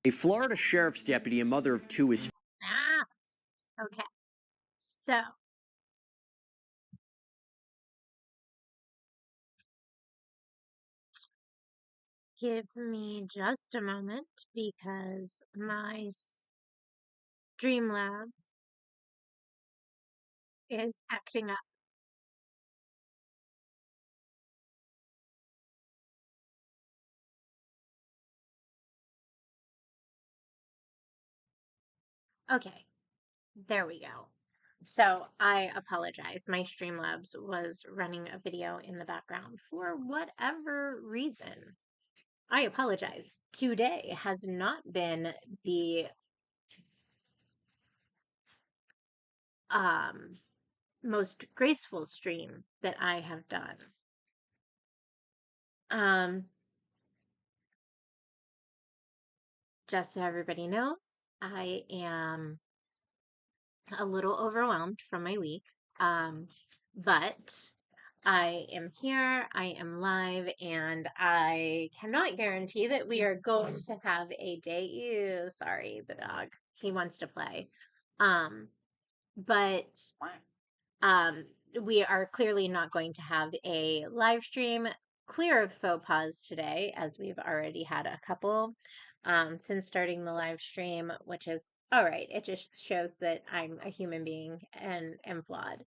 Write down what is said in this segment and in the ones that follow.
A Florida sheriff's deputy, a mother of two, is... Okay. So, give me just a moment because my Streamlabs is acting up. Okay, there we go. So I apologize. My Streamlabs was running a video in the background for whatever reason. I apologize. Today has not been the most graceful stream that I have done. Just so everybody knows, I am a little overwhelmed from my week. But I am here, I am live, and I cannot guarantee that we are going to have a day. Ew, sorry, the dog. He wants to play. But we are clearly not going to have a live stream clear of faux pas today, as we've already had a couple since starting the live stream, which is all right. It just shows that I'm a human being and am flawed.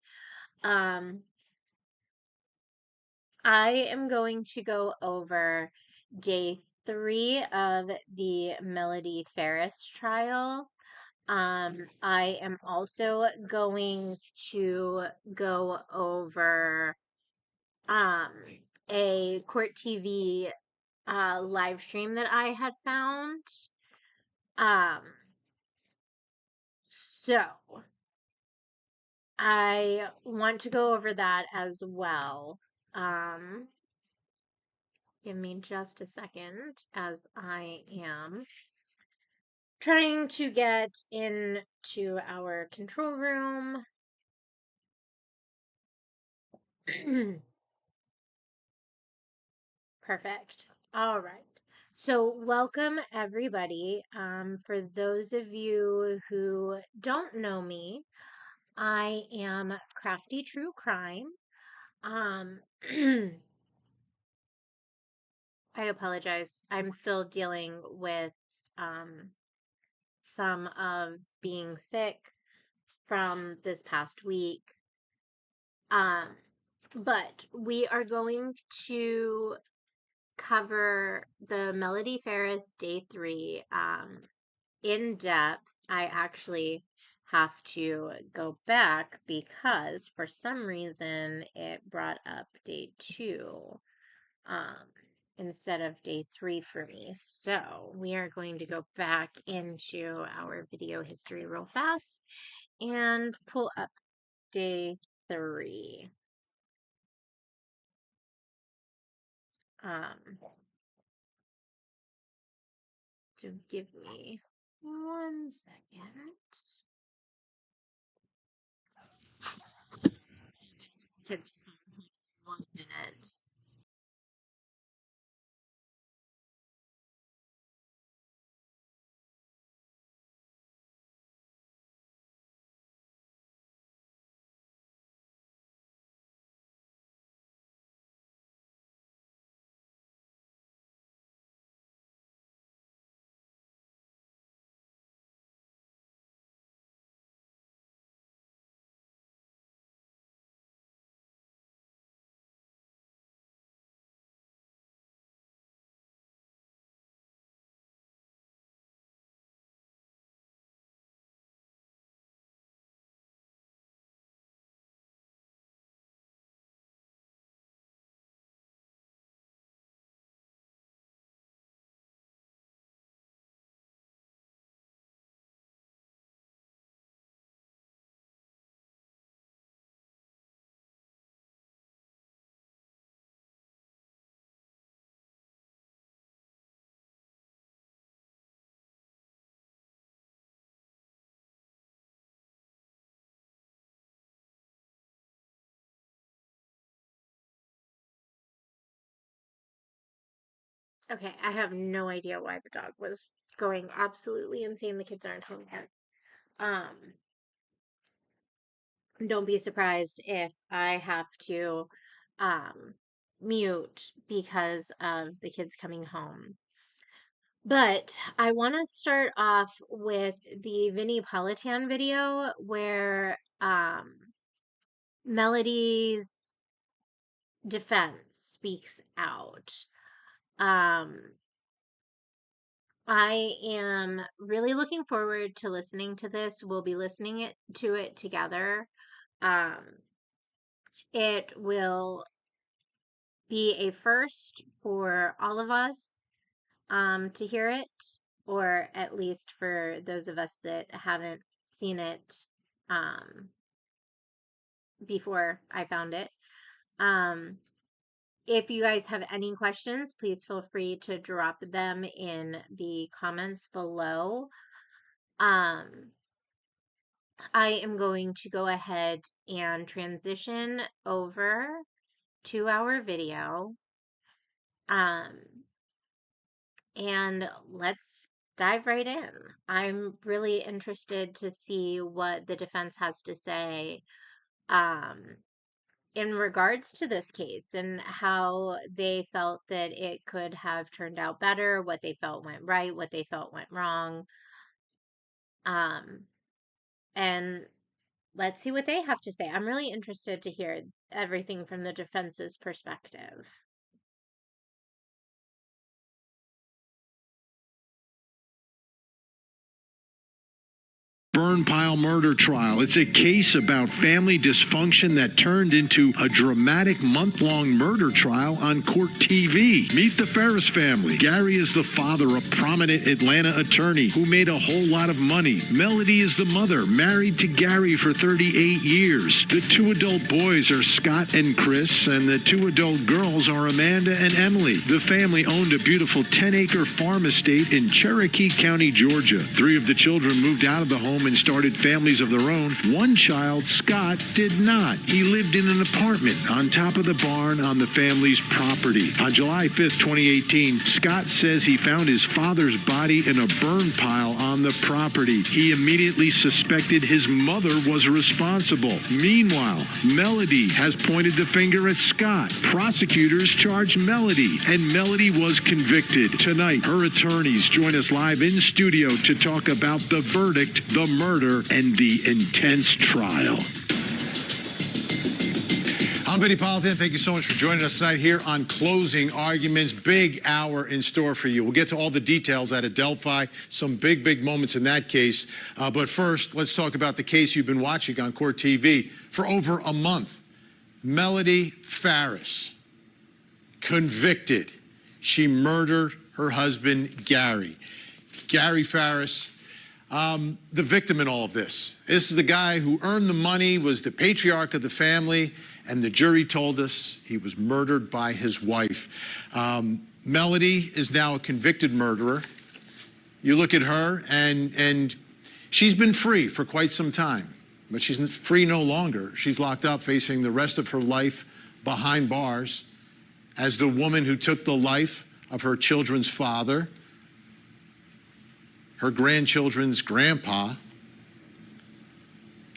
I am going to go over day 3 of the Melody Ferris trial. I am also going to go over a CourtTV live stream that I had found. So I want to go over that as well. Give me just a second as I am trying to get into our control room. Perfect. All right. So, welcome everybody. For those of you who don't know me, I am Crafty True Crime. I apologize. I'm still dealing with some of being sick from this past week. But we are going to cover the Melody Ferris Day 3 in depth. I actually have to go back because for some reason it brought up Day 2 instead of Day 3 for me. So we are going to go back into our video history real fast and pull up Day 3. So give me 1 second. Kids, 1 minute. Okay, I have no idea why the dog was going absolutely insane. The kids aren't home yet. Don't be surprised if I have to mute because of the kids coming home. But I want to start off with the Vinnie Politan video where Melody's defense speaks out. I am really looking forward to listening to this. We'll be listening to it together. It will be a first for all of us to hear it, or at least for those of us that haven't seen it before I found it. If you guys have any questions, please feel free to drop them in the comments below. I am going to go ahead and transition over to our video. And let's dive right in. I'm really interested to see what the defense has to say in regards to this case and how they felt that it could have turned out better, what they felt went right, what they felt went wrong. And let's see what they have to say. I'm really interested to hear everything from the defense's perspective. Burn pile murder trial. It's a case about family dysfunction that turned into a dramatic month-long murder trial on CourtTV. Meet the Ferris family. Gary is the father, a prominent Atlanta attorney who made a whole lot of money. Melody is the mother, married to Gary for 38 years. The two adult boys are Scott and Chris, and the two adult girls are Amanda and Emily. The family owned a beautiful 10-acre farm estate in Cherokee County, Georgia. 3 of the children moved out of the home and started families of their own. One child, Scott, did not. He lived in an apartment on top of the barn on the family's property. On July 5th, 2018, Scott says he found his father's body in a burn pile on the property. He immediately suspected his mother was responsible. Meanwhile, Melody has pointed the finger at Scott. Prosecutors charged Melody, and Melody was convicted. Tonight, her attorneys join us live in studio to talk about the verdict, the murder, and the intense trial. I'm Vinnie Politan. Thank you so much for joining us tonight here on Closing Arguments. Big hour in store for you. We'll get to all the details out of Delphi, some big moments in that case. But first, let's talk about the case you've been watching on CourtTV for over a month. Melody Ferris, convicted. She murdered her husband, Gary. Gary Ferris, the victim in all of this. This is the guy who earned the money, was the patriarch of the family, and the jury told us he was murdered by his wife. Melody is now a convicted murderer. You look at her, and she's been free for quite some time, but she's free no longer. She's locked up, facing the rest of her life behind bars as the woman who took the life of her children's father, her grandchildren's grandpa,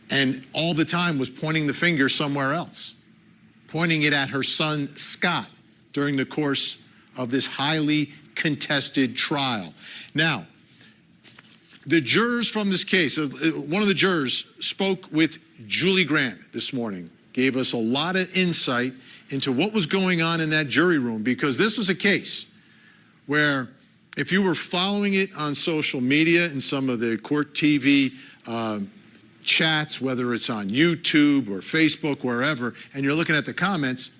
and all the time was pointing the finger somewhere else, pointing it at her son, Scott, during the course of this highly contested trial. Now, the jurors from this case, one of the jurors spoke with Julie Grant this morning, gave us a lot of insight into what was going on in that jury room, because this was a case where, if you were following it on social media and some of the CourtTV chats, whether it's on YouTube or Facebook, wherever, and you're looking at the comments,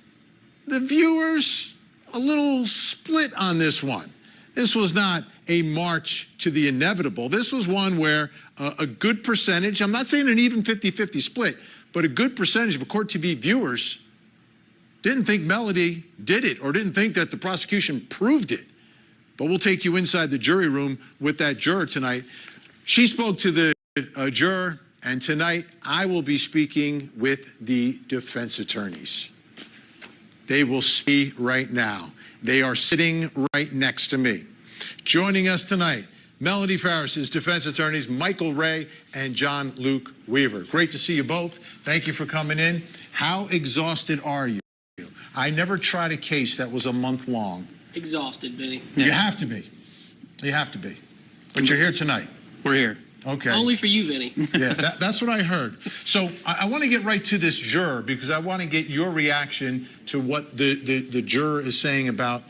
the viewers a little split on this one. This was not a march to the inevitable. This was one where a good percentage, I'm not saying an even 50-50 split, but a good percentage of CourtTV viewers didn't think Melody did it, or didn't think that the prosecution proved it. But we'll take you inside the jury room with that juror tonight. She spoke to the juror, and tonight I will be speaking with the defense attorneys. They will speak right now. They are sitting right next to me. Joining us tonight, Melody Ferris' defense attorneys, Michael Ray and John Luke Weaver. Great to see you both. Thank you for coming in. How exhausted are you? I never tried a case that was a month long. Exhausted, Benny. Yeah. You have to be. You have to be. But you're here tonight. We're here. Okay. Only for you, Vinny. Yeah, that's what I heard. So I want to get right to this juror because I want to get your reaction to what the juror is saying about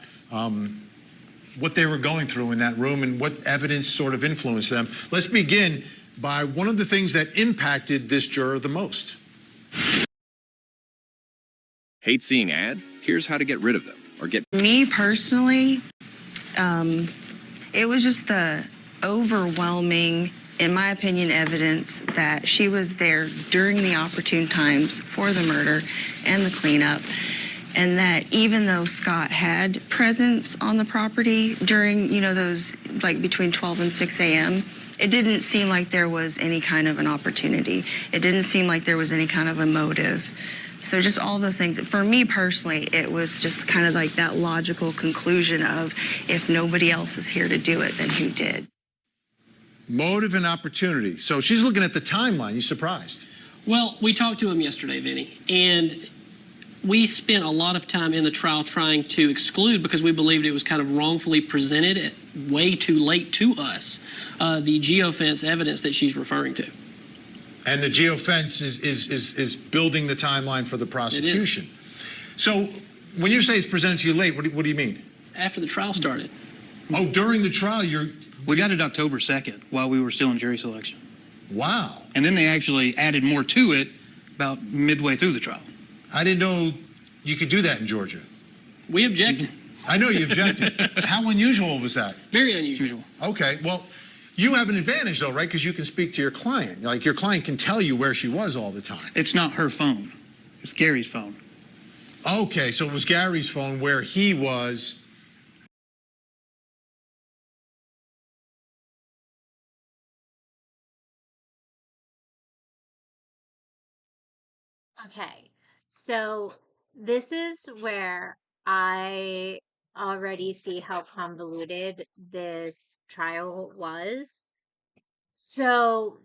what they were going through in that room and what evidence sort of influenced them. Let's begin by one of the things that impacted this juror the most. Hate seeing ads? Here's how to get rid of them or get... Me personally, it was just the overwhelming, in my opinion, evidence that she was there during the opportune times for the murder and the cleanup, and that even though Scott had presence on the property during, those like between 12 and 6 a.m., it didn't seem like there was any kind of an opportunity. It didn't seem like there was any kind of a motive. So just all those things. For me personally, it was just kind of like that logical conclusion of if nobody else is here to do it, then who did? Motive and opportunity. So she's looking at the timeline. You surprised? Well, we talked to him yesterday, Vinny, and we spent a lot of time in the trial trying to exclude, because we believed it was kind of wrongfully presented at way too late to us, the geofence evidence that she's referring to. And the geofence is building the timeline for the prosecution. So when you say it's presented to you late, what do you mean? After the trial started. Oh, during the trial, We got it October 2nd while we were still in jury selection. Wow. And then they actually added more to it about midway through the trial. I didn't know you could do that in Georgia. We objected. I know you objected. How unusual was that? Very unusual. Okay, well, you have an advantage though, right? Because you can speak to your client. Like your client can tell you where she was all the time. It's not her phone. It's Gary's phone. Okay, so it was Gary's phone where he was. Okay, so this is where I already see how convoluted this trial was. So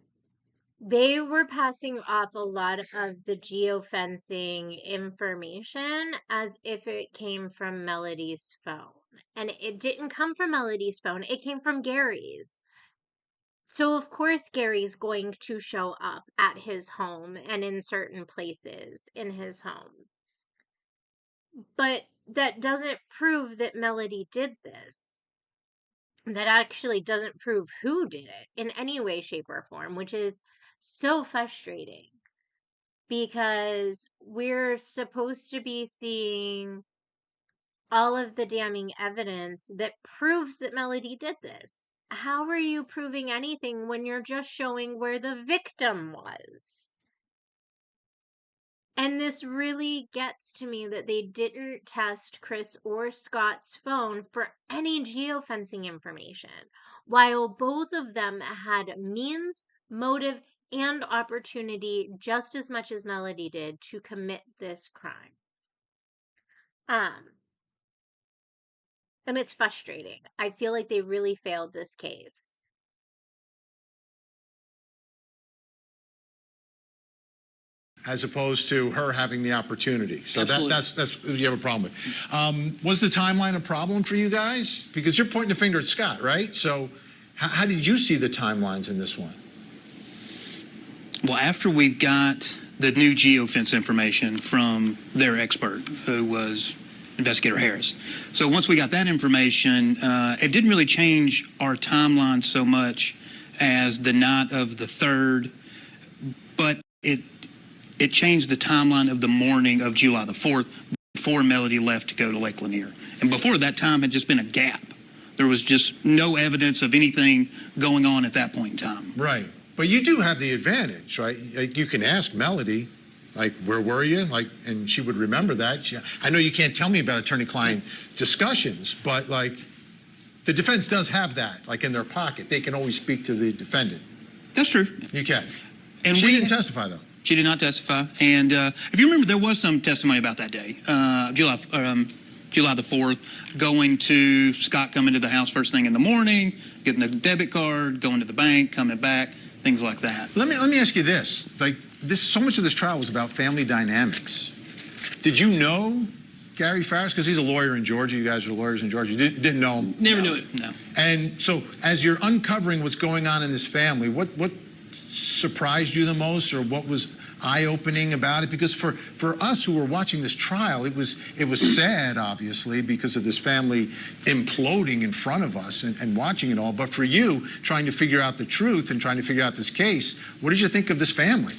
they were passing off a lot of the geofencing information as if it came from Melody's phone. And it didn't come from Melody's phone, it came from Gary's. So of course Gary's going to show up at his home and in certain places in his home. But that doesn't prove that Melody did this. That actually doesn't prove who did it in any way, shape, or form, which is so frustrating. Because we're supposed to be seeing all of the damning evidence that proves that Melody did this. How are you proving anything when you're just showing where the victim was? And this really gets to me that they didn't test Chris or Scott's phone for any geofencing information, while both of them had means, motive, and opportunity just as much as Melody did to commit this crime. And it's frustrating. I feel like they really failed this case. As opposed to her having the opportunity. So that's what you have a problem with. Was the timeline a problem for you guys? Because you're pointing the finger at Scott, right? So how did you see the timelines in this one? Well, after we got the new geofence information from their expert, who was Investigator Harris. So once we got that information, it didn't really change our timeline so much as the night of the 3rd, but it changed the timeline of the morning of July the 4th before Melody left to go to Lake Lanier. And before that time had just been a gap. There was just no evidence of anything going on at that point in time. Right. But you do have the advantage, right? Like you can ask Melody, like, where were you? Like, and she would remember that. I know you can't tell me about attorney-client discussions, but like, the defense does have that, like in their pocket. They can always speak to the defendant. That's true. You can. And she didn't testify, though. She did not testify. And if you remember, there was some testimony about that day, July July the 4th, going to Scott coming to the house first thing in the morning, getting the debit card, going to the bank, coming back, things like that. Let me ask you this. Like, so much of this trial was about family dynamics. Did you know Gary Farris? Because he's a lawyer in Georgia. You guys are lawyers in Georgia. You didn't know him? Never knew it. No. And so as you're uncovering what's going on in this family, what surprised you the most, or what was eye-opening about it? Because for us who were watching this trial, it was sad, obviously, because of this family imploding in front of us and watching it all. But for you, trying to figure out the truth and trying to figure out this case, what did you think of this family?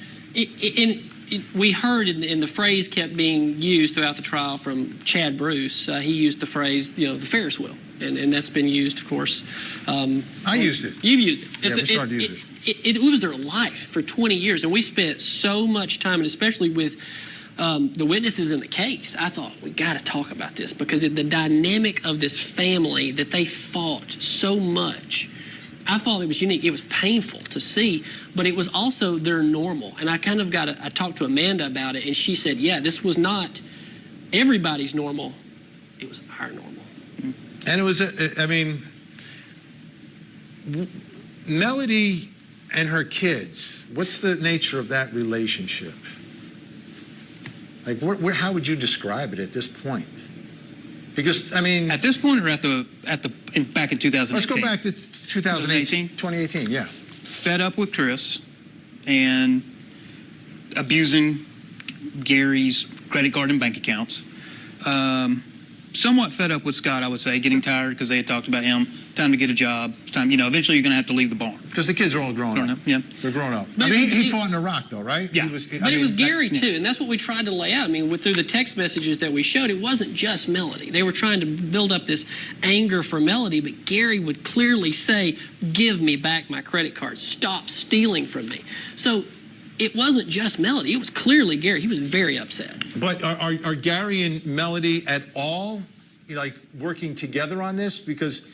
We heard in the phrase kept being used throughout the trial from Chad Bruce. He used the phrase, the Ferris wheel, and that's been used, of course. I used it. You've used it. Yeah, we started to use it. It was their life for 20 years, and we spent so much time, and especially with the witnesses in the case, I thought, we got to talk about this, because the dynamic of this family, that they fought so much, I thought it was unique. It was painful to see, but it was also their normal. And I kind of I talked to Amanda about it, and she said, yeah, this was not everybody's normal. It was our normal. And it was, Melody and her kids, what's the nature of that relationship? Like, how would you describe it at this point? Because, At this point, or back in 2018? let's go back to 2018, yeah. Fed up with Chris and abusing Gary's credit card and bank accounts. Somewhat fed up with Scott, I would say, getting tired because they had talked about him. Time to get a job. It's time, eventually you're going to have to leave the barn. Because the kids are all grown up. Yeah. They're grown up. But he fought in Iraq, though, right? Yeah. It was Gary, too, and that's what we tried to lay out. Through the text messages that we showed, it wasn't just Melody. They were trying to build up this anger for Melody, but Gary would clearly say, give me back my credit card. Stop stealing from me. So it wasn't just Melody. It was clearly Gary. He was very upset. But are Gary and Melody at all, working together on this? Because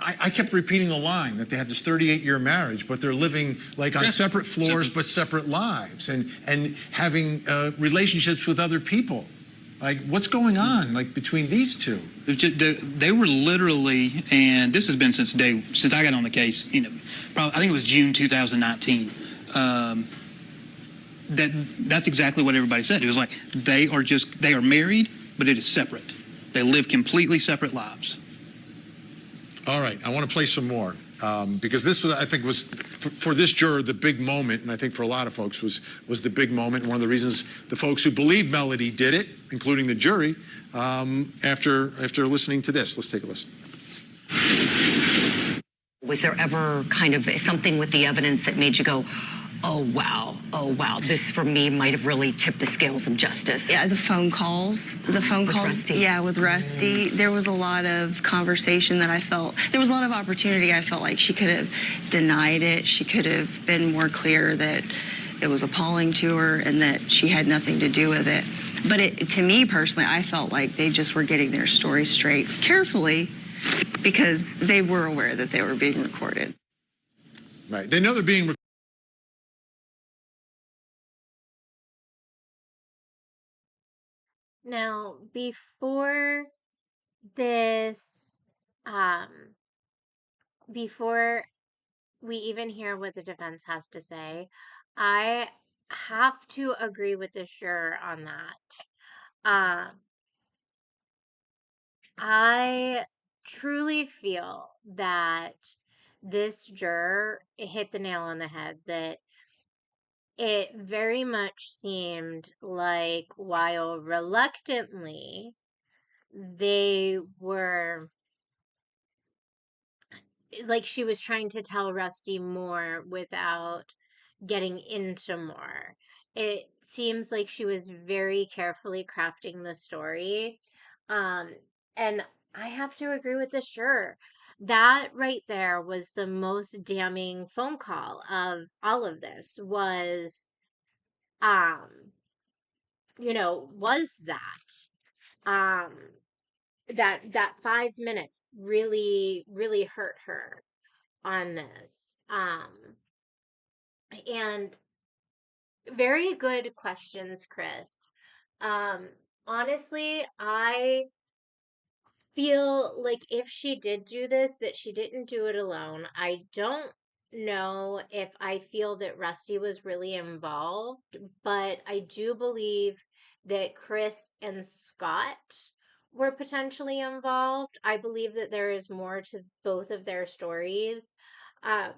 I kept repeating the line that they had this 38-year marriage, but they're living on separate floors but separate lives, and having relationships with other people. What's going on between these two? They were literally, and this has been since I got on the case. I think it was June 2019. That's exactly what everybody said. It was like they are married, but it is separate. They live completely separate lives. All right, I want to play some more because this was, I think, was for this juror the big moment, and I think for a lot of folks was the big moment. And one of the reasons the folks who believed Melody did it, including the jury, after listening to this. Let's take a listen. Was there ever kind of something with the evidence that made you go, oh wow, this for me might have really tipped the scales of justice? Yeah, the phone calls. Rusty. Yeah, with Rusty. There was a lot of conversation that I felt, there was a lot of opportunity. I felt like she could have denied it. She could have been more clear that it was appalling to her and that she had nothing to do with it. But to me personally, I felt like they just were getting their story straight carefully because they were aware that they were being recorded. Right, they know they're being recorded. Now, before this, before we even hear what the defense has to say, I have to agree with the juror on that. I truly feel that this juror hit the nail on the head, that it very much seemed like while reluctantly they were she was trying to tell Rusty more without getting into more. It seems like she was very carefully crafting the story. And I have to agree with the juror. That right there was the most damning phone call of all of this was that 5 minutes really hurt her on this. And very good questions, Chris. Honestly, I feel like if she did do this, that she didn't do it alone. I don't know if I feel that Rusty was really involved, but I do believe that Chris and Scott were potentially involved. I believe that there is more to both of their stories uh,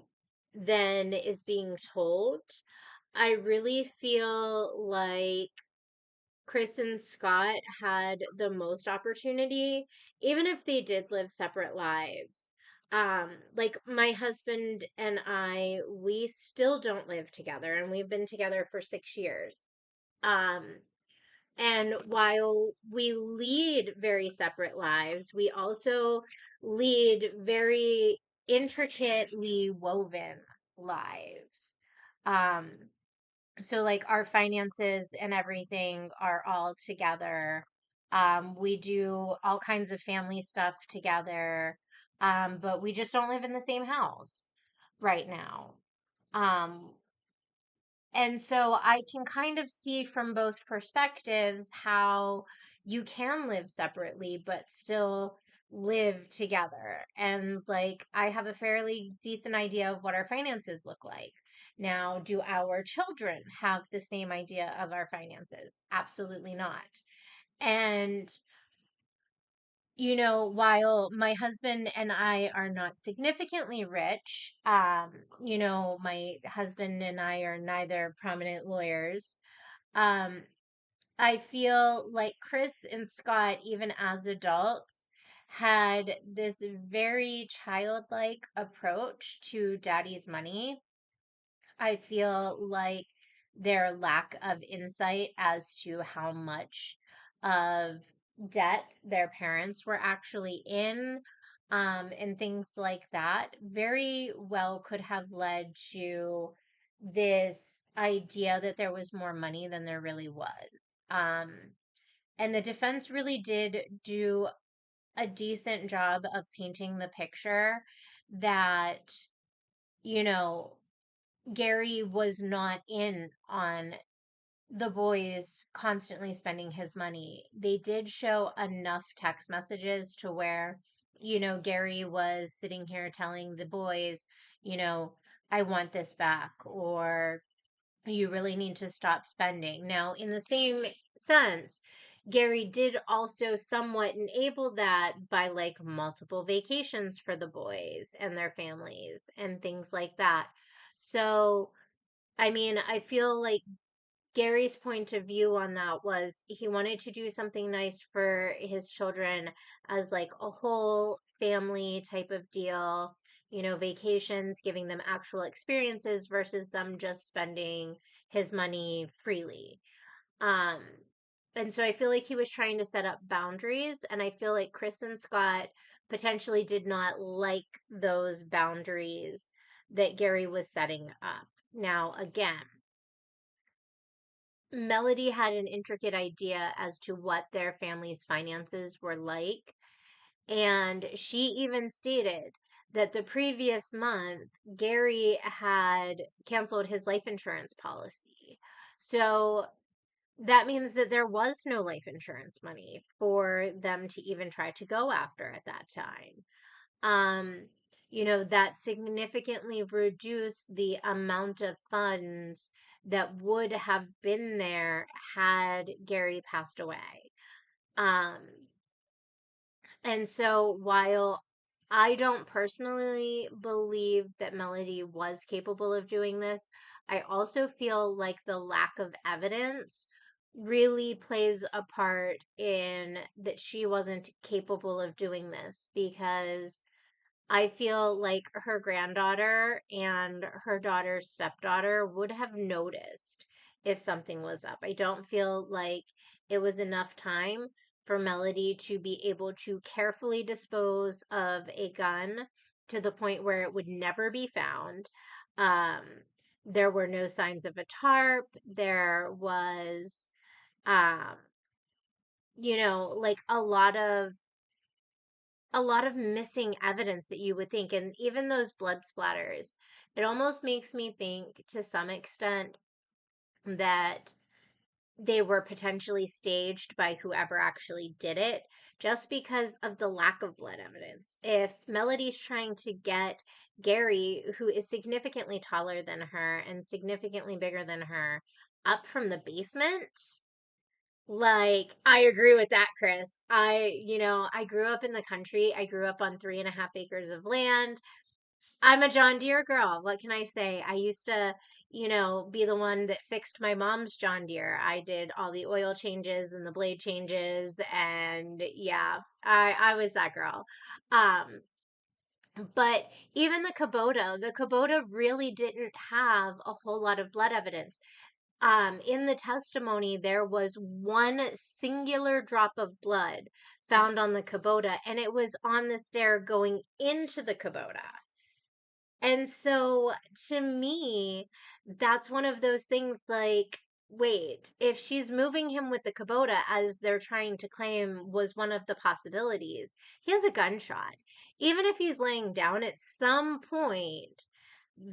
than is being told. I really feel like Chris and Scott had the most opportunity, even if they did live separate lives. Like my husband and we still don't live together, and we've been together for 6 years. Um, and while we lead very separate lives, we also lead very intricately woven lives. Um, so like our finances and everything are all together. We do all kinds of family stuff together. But we just don't live in the same house right now. Um, and so I can kind of see from both perspectives how you can live separately, but still live together. And like, I have a fairly decent idea of what our finances look like. Now, do our children have the same idea of our finances? Absolutely not. And while my husband and I are not significantly rich, my husband and I are neither prominent lawyers. Um, I feel like Chris and Scott, even as adults, had this very childlike approach to daddy's money. I feel like their lack of insight as to how much of debt their parents were actually in, and things like that, very well could have led to this idea that there was more money than there really was. Um, and the defense really did do a decent job of painting the picture that, you know, Gary was not in on the boys constantly spending his money. They did show enough text messages to where, Gary was sitting here telling the boys, you know, I want this back, or you really need to stop spending. Now, in the same sense, Gary did also somewhat enable that by like multiple vacations for the boys and their families and things like that. So, I mean, I feel like Gary's point of view on that was he wanted to do something nice for his children as like a whole family type of deal, vacations, giving them actual experiences versus them just spending his money freely. Um, and so I feel like he was trying to set up boundaries, and I feel like Chris and Scott potentially did not like those boundaries that Gary was setting up. Now, again, Melody had an intricate idea as to what their family's finances were like. And she even stated that the previous month, Gary had canceled his life insurance policy. So that means that there was no life insurance money for them to even try to go after at that time. Um, that significantly reduced the amount of funds that would have been there had Gary passed away. Um, and so while I don't personally believe that Melody was capable of doing this, I also feel like the lack of evidence really plays a part in that she wasn't capable of doing this, because I feel like her granddaughter and her daughter's stepdaughter would have noticed if something was up. I don't feel like it was enough time for Melody to be able to carefully dispose of a gun to the point where it would never be found. Um, there were no signs of a tarp. There was, um, like a lot of missing evidence that you would think. And even those blood splatters, it almost makes me think to some extent that they were potentially staged by whoever actually did it, just because of the lack of blood evidence. If Melody's trying to get Gary, who is significantly taller than her and significantly bigger than her, up from the basement, like, I agree with that, Chris. I grew up in the country. I grew up on 3.5 acres of land. I'm a John Deere girl. What can I say? I used to, be the one that fixed my mom's John Deere. I did all the oil changes and the blade changes, and yeah, I was that girl. Um, but even the Kubota really didn't have a whole lot of blood evidence. In the testimony, there was one singular drop of blood found on the Kubota, and it was on the stair going into the Kubota. And so to me, that's one of those things like, wait, if she's moving him with the Kubota, as they're trying to claim was one of the possibilities, he has a gunshot. Even if he's laying down, at some point,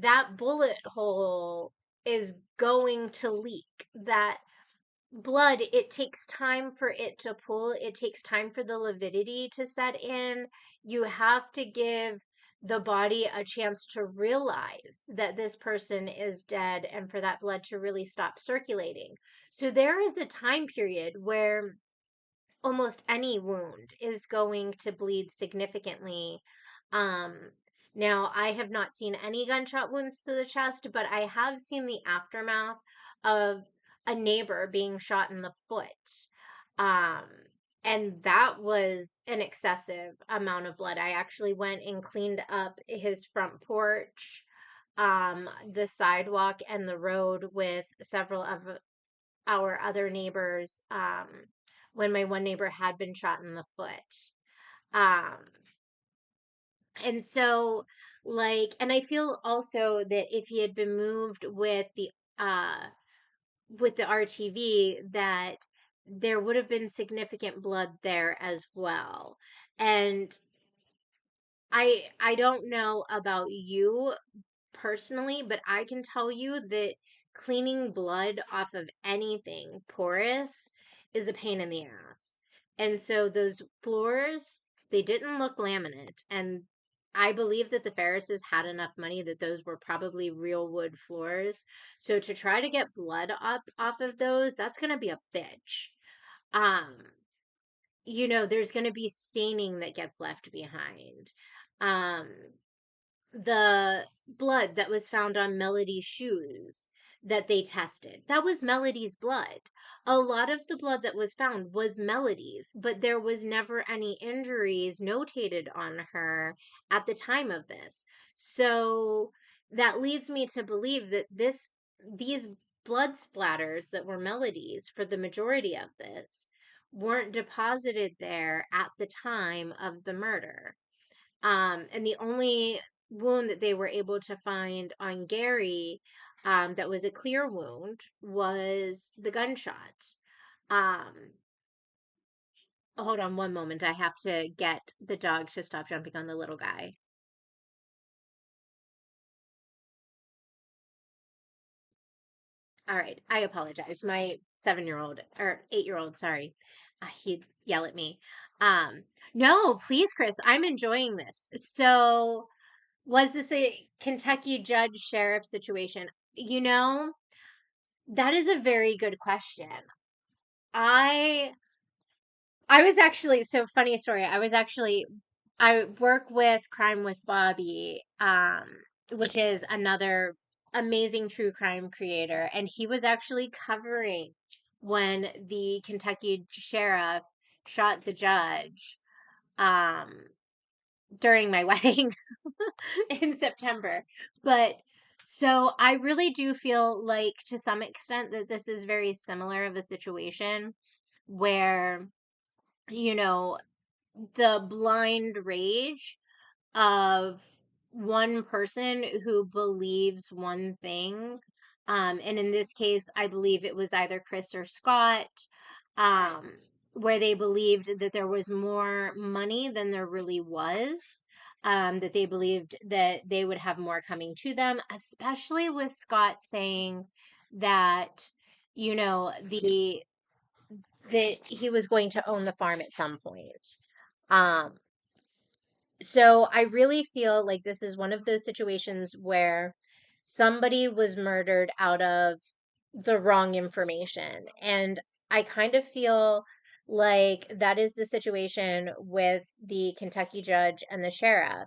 that bullet hole is going to leak. That blood, it takes time for it to pull, it takes time for the lividity to set in. You have to give the body a chance to realize that this person is dead and for that blood to really stop circulating. So there is a time period where almost any wound is going to bleed significantly. Um, Now, I have not seen any gunshot wounds to the chest, but I have seen the aftermath of a neighbor being shot in the foot. Um, and that was an excessive amount of blood. I actually went and cleaned up his front porch, the sidewalk, and the road with several of our other neighbors, when my one neighbor had been shot in the foot. Um, and so, like, and I feel also that if he had been moved with the RTV, that there would have been significant blood there as well. And I don't know about you personally, but I can tell you that cleaning blood off of anything porous is a pain in the ass. And so those floors, they didn't look laminate. And I believe that the Ferrises had enough money that those were probably real wood floors. So to try to get blood up off of those, that's going to be a bitch. Um, there's going to be staining that gets left behind. Um, the blood that was found on Melody's shoes that they tested, that was Melody's blood. A lot of the blood that was found was Melody's, but there was never any injuries notated on her at the time of this. So that leads me to believe that these blood splatters that were Melody's for the majority of this weren't deposited there at the time of the murder. And the only wound that they were able to find on Gary, that was a clear wound, was the gunshot. Um, Hold on one moment. I have to get the dog to stop jumping on the little guy. All right, I apologize. My 7-year-old or 8-year-old, sorry, he'd yell at me. No, please, Chris, I'm enjoying this. So, was this a Kentucky judge sheriff situation? That is a very good question. I I was actually, so funny story. I work with Crime with Bobby, which is another amazing true crime creator, and he was actually covering when the Kentucky sheriff shot the judge, um, during my wedding in September. But so I really do feel like to some extent that this is very similar of a situation where, you know, the blind rage of one person who believes one thing. And in this case, I believe it was either Chris or Scott, um, where they believed that there was more money than there really was, that they believed that they would have more coming to them, especially with Scott saying that, you know, that he was going to own the farm at some point. Um, so I really feel like this is one of those situations where somebody was murdered out of the wrong information. And I kind of feel like that is the situation with the Kentucky judge and the sheriff.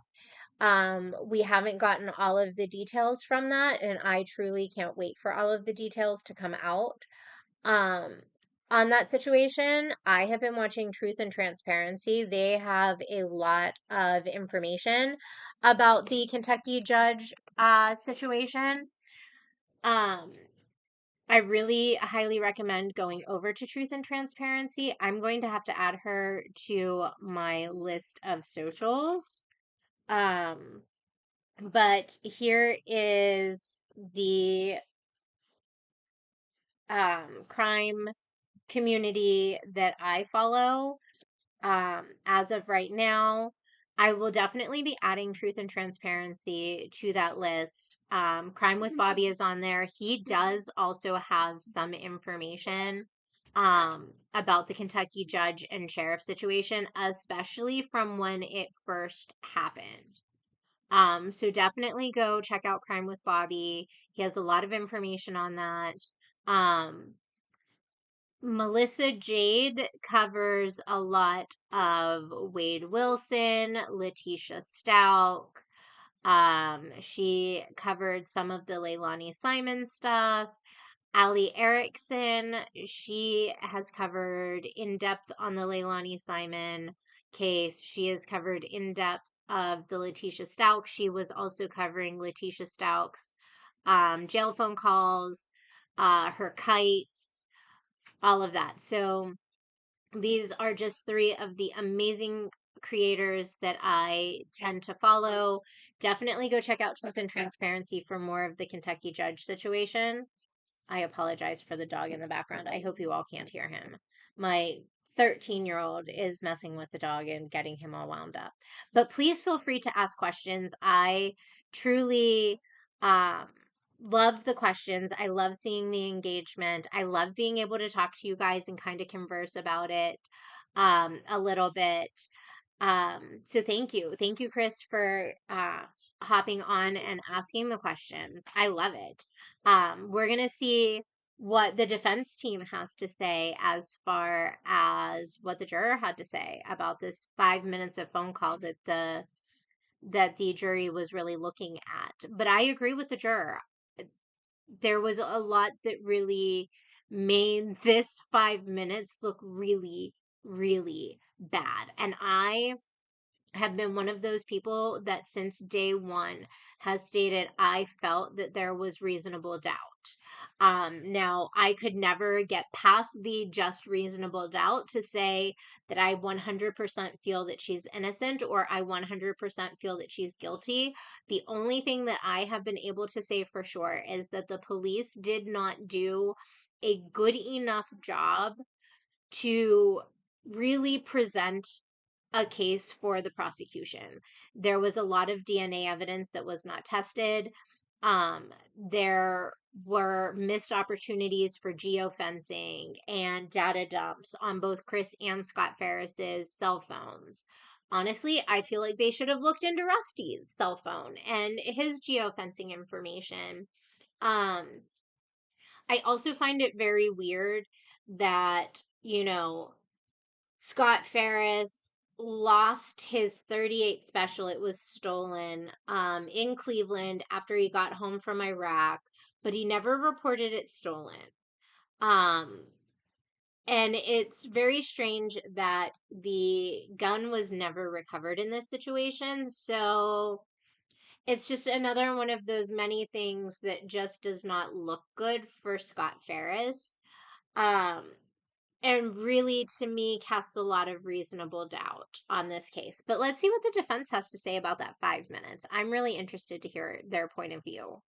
We haven't gotten all of the details from that, and I truly can't wait for all of the details to come out. Um, on that situation, I have been watching Truth and Transparency. They have a lot of information about the Kentucky judge situation. Um, I really highly recommend going over to Truth and Transparency. I'm going to have to add her to my list of socials. Um, but here is the crime community that I follow. As of right now, I will definitely be adding Truth and Transparency to that list. Crime with Bobby is on there. He does also have some information about the Kentucky judge and sheriff situation, especially from when it first happened. So definitely go check out Crime with Bobby. He has a lot of information on that. Melissa Jade covers a lot of Wade Wilson, Letitia Stout. She covered some of the Leilani Simon stuff. Allie Erickson, she has covered in depth on the Leilani Simon case. She has covered in depth of the Letitia Stout. She was also covering Letitia Stout's jail phone calls, her kites, all of that. So these are just three of the amazing creators that I tend to follow. Definitely go check out Truth and Transparency for more of the Kentucky judge situation. I apologize for the dog in the background. I hope you all can't hear him. My 13-year-old is messing with the dog and getting him all wound up. But please feel free to ask questions. I truly love the questions. I love seeing the engagement. I love being able to talk to you guys and kind of converse about it a little bit. So thank you. Thank you, Chris, for hopping on and asking the questions. I love it. We're going to see what the defense team has to say as far as what the juror had to say about this 5 minutes of phone call that the jury was really looking at. But I agree with the juror. There was a lot that really made this 5 minutes look really, really bad. And I have been one of those people that since day one has stated I felt that there was reasonable doubt. Now, I could never get past the just reasonable doubt to say that I 100% feel that she's innocent or I 100% feel that she's guilty. The only thing that I have been able to say for sure is that the police did not do a good enough job to really present a case for the prosecution. There was a lot of DNA evidence that was not tested. There were missed opportunities for geofencing and data dumps on both Chris and Scott Ferris's cell phones. Honestly, I feel like they should have looked into Rusty's cell phone and his geofencing information. I also find it very weird that, Scott Ferris lost his 38 special. It was stolen in Cleveland after he got home from Iraq, but he never reported it stolen. And it's very strange that the gun was never recovered in this situation. So it's just another one of those many things that just does not look good for Scott Ferris. And really, to me, casts a lot of reasonable doubt on this case. But let's see what the defense has to say about that 5 minutes. I'm really interested to hear their point of view.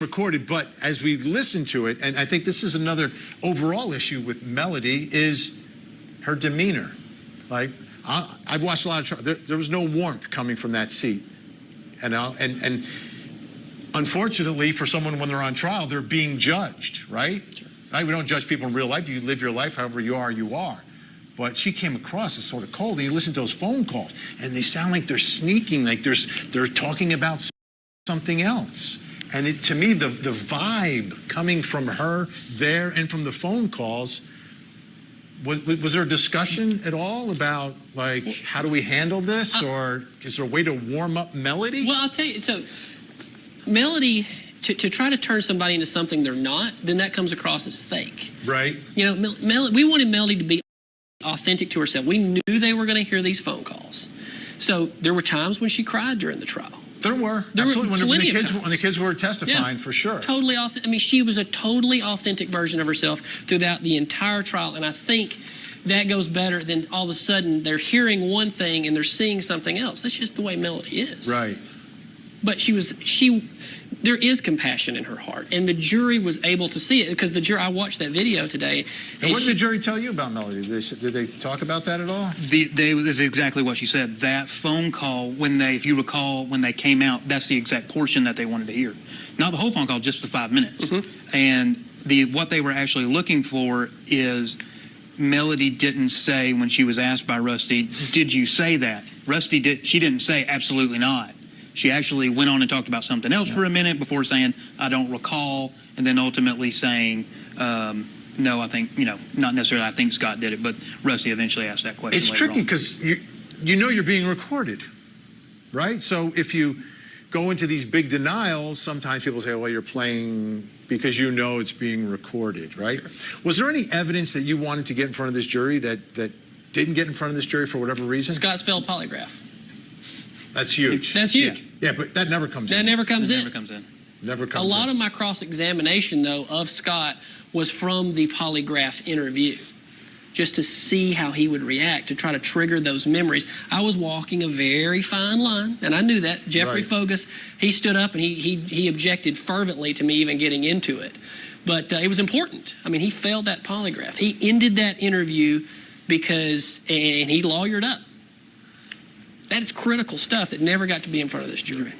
Recorded, but as we listen to it, and I think this is another overall issue with Melody, is her demeanor. Like, I've watched a lot of trials. There was no warmth coming from that seat And unfortunately, for someone when they're on trial, they're being judged, right? Sure. Right? We don't judge people in real life. You live your life however you are, you are. But she came across as sort of cold. And you listen to those phone calls, and they sound like they're sneaking, like they're talking about something else. And to me, the vibe coming from her there and from the phone calls, was there a discussion at all about, like, how do we handle this? Or is there a way to warm up Melody? Well, I'll tell you, so Melody, to try to turn somebody into something they're not, then that comes across as fake. Right. You know, we wanted Melody to be authentic to herself. We knew they were going to hear these phone calls. So there were times when she cried during the trial. There were. There Absolutely. were plenty of When the kids were testifying, for sure. Totally authentic. I mean, she was a totally authentic version of herself throughout the entire trial. And I think that goes better than all of a sudden they're hearing one thing and they're seeing something else. That's just the way Melody is. Right. But there is compassion in her heart, and the jury was able to see it because the jury. I watched that video today. And what did the jury tell you about Melody? Did they talk about that at all? This is exactly what she said. That phone call, if you recall, when they came out, that's the exact portion that they wanted to hear. Not the whole phone call, just the 5 minutes. Mm-hmm. And what they were actually looking for is Melody didn't say when she was asked by Rusty, "Did you say that?" She didn't say absolutely not. She actually went on and talked about something else for a minute before saying, "I don't recall," and then ultimately saying, "No, I think, not necessarily I think Scott did it," but Rusty eventually asked that question. It's tricky because you know you're being recorded, right? So if you go into these big denials, sometimes people say, well, you're playing because you know it's being recorded, right? Sure. Was there any evidence that you wanted to get in front of this jury that didn't get in front of this jury for whatever reason? Scott's failed polygraph. That's huge. That's huge. Yeah, but that never comes in. That never comes in. Never comes in. Never comes in. A lot of my cross-examination, though, of Scott was from the polygraph interview, just to see how he would react, to try to trigger those memories. I was walking a very fine line, and I knew that. Jeffrey Fogus, he stood up and he objected fervently to me even getting into it. But it was important. I mean, he failed that polygraph. He ended that interview and he lawyered up. That is critical stuff that never got to be in front of this jury.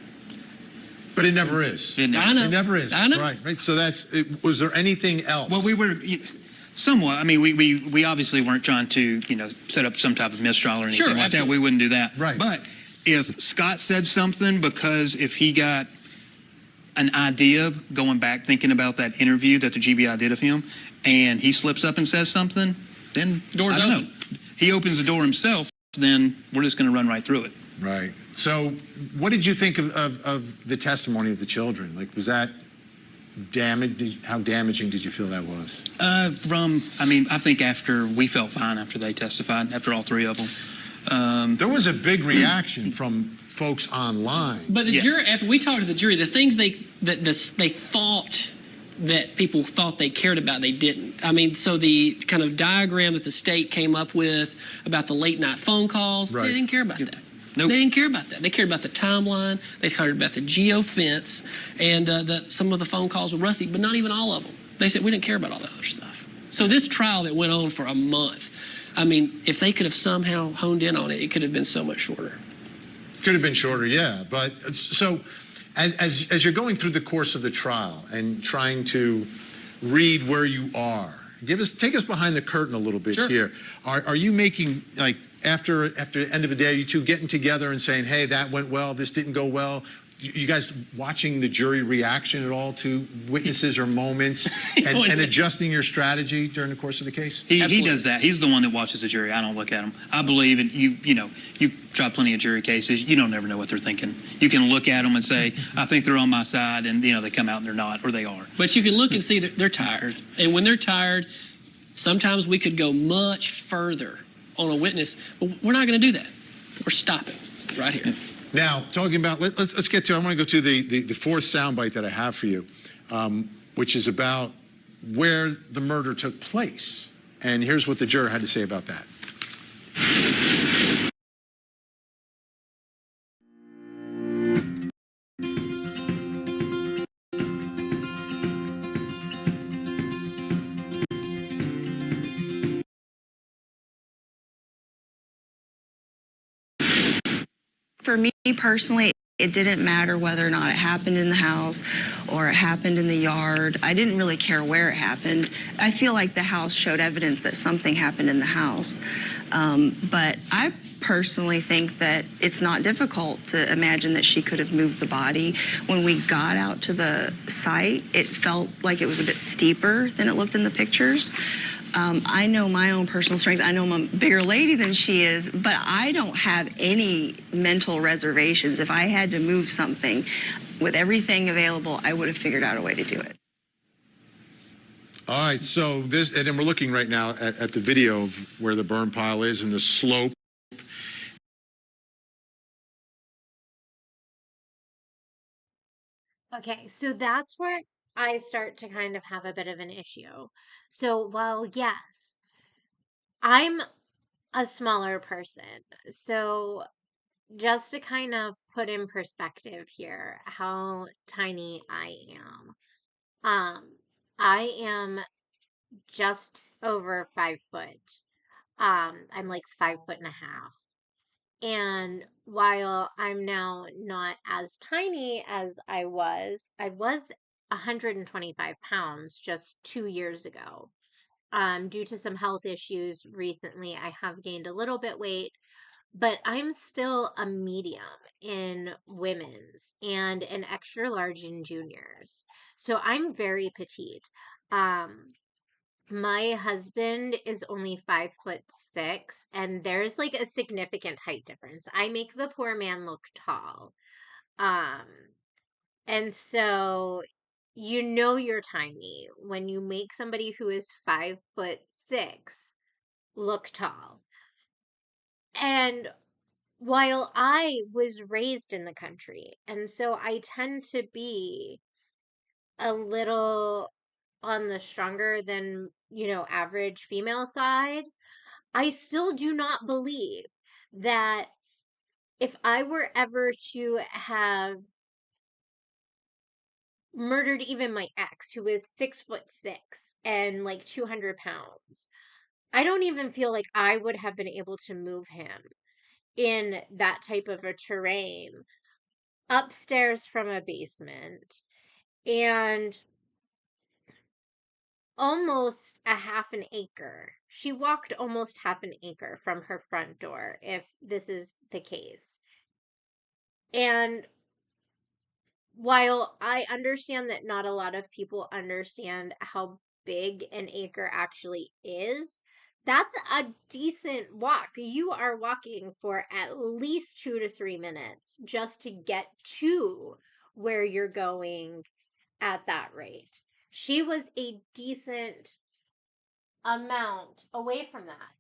But it never is. I know. It never is. I know. Right. So was there anything else? Well, we were somewhat. I mean, we obviously weren't trying to, set up some type of mistrial or anything like that. We wouldn't do that. Right. But if Scott said something because if he got an idea going back thinking about that interview that the GBI did of him, and he slips up and says something, then door's open. He opens the door himself. Then we're just going to run right through it. Right. So what did you think of the testimony of the children? Like, was that how damaging did you feel that was? I think we felt fine after they testified, after all three of them. There was a big reaction from folks online. But the jury, after we talked to the jury, the things they thought that people thought they cared about, they didn't. I mean, so the kind of diagram that the state came up with about the late night phone calls, they didn't care about that. Nope. They didn't care about that. They cared about the timeline. They cared about the geofence and some of the phone calls with Rusty, but not even all of them. They said, we didn't care about all that other stuff. So this trial that went on for a month, I mean, if they could have somehow honed in on it, it could have been so much shorter. Could have been shorter, yeah. But so as you're going through the course of the trial and trying to read where you are, take us behind the curtain a little bit here. Are you making, like, after the end of the day, are you two getting together and saying, hey, that went well, this didn't go well? You guys watching the jury reaction at all to witnesses or moments and adjusting your strategy during the course of the case? He does that. He's the one that watches the jury. I don't look at them. I believe in you've tried plenty of jury cases. You don't never know what they're thinking. You can look at them and say, I think they're on my side, and they come out and they're not, or they are. But you can look and see that they're tired. And when they're tired, sometimes we could go much further on a witness, but we're not going to do that. We're stopping right here. Now, talking about, let's get to, I want to go to the fourth soundbite that I have for you, which is about where the murder took place. And here's what the juror had to say about that. For me personally, It didn't matter whether or not it happened in the house or it happened in the yard. I didn't really care where it happened. I feel like the house showed evidence that something happened in the house. But I personally think that it's not difficult to imagine that she could have moved the body. When we got out to the site, it felt like it was a bit steeper than it looked in the pictures. I know my own personal strength. I know I'm a bigger lady than she is, but I don't have any mental reservations. If I had to move something with everything available, I would have figured out a way to do it. All right, so this, and then we're looking right now at the video of where the burn pile is and the slope. Okay, so that's where I start to kind of have a bit of an issue. So while yes, I'm a smaller person, so just to kind of put in perspective here how tiny I am. I am just over 5 foot. I'm like 5'1.5". And while I'm now not as tiny as I was 125 pounds just 2 years ago. Due to some health issues recently, I have gained a little bit weight, but I'm still a medium in women's and an extra large in juniors. So I'm very petite. Um, my husband is only 5'6", and there's like a significant height difference. I make the poor man look tall. Um, and so you know you're tiny when you make somebody who is 5'6" look tall. And while I was raised in the country, and so I tend to be a little on the stronger than, average female side, I still do not believe that if I were ever to have murdered even my ex, who is 6'6" and like 200 pounds, I don't even feel like I would have been able to move him in that type of a terrain upstairs from a basement and almost a half an acre. She walked almost half an acre from her front door, if this is the case. And while I understand that not a lot of people understand how big an acre actually is, that's a decent walk. You are walking for at least 2 to 3 minutes just to get to where you're going at that rate. She was a decent amount away from that.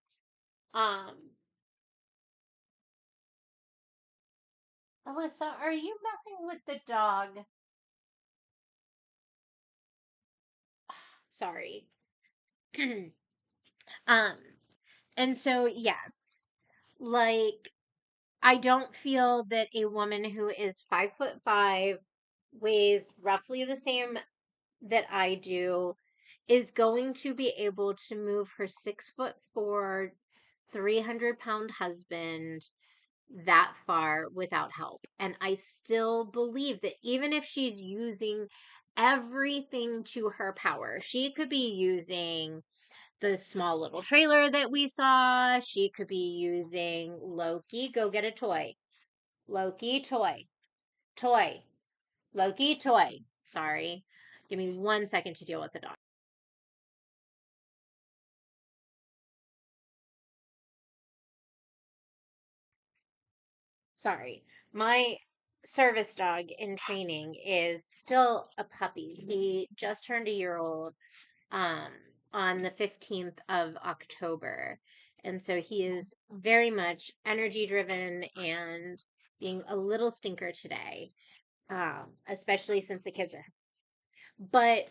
Alyssa, are you messing with the dog? Sorry. Um, and so yes, like I don't feel that a woman who is 5'5", weighs roughly the same that I do, is going to be able to move her 6'4", 300-pound husband that far without help. And I still believe that even if she's using everything to her power, she could be using the small little trailer that we saw. She could be using Loki, go get a toy. Loki, toy. Toy. Loki, toy. Sorry. Give me 1 second to deal with the dog. Sorry. My service dog in training is still a puppy. He just turned a year old um, on the 15th of October. And so he is very much energy driven and being a little stinker today, especially since the kids are. But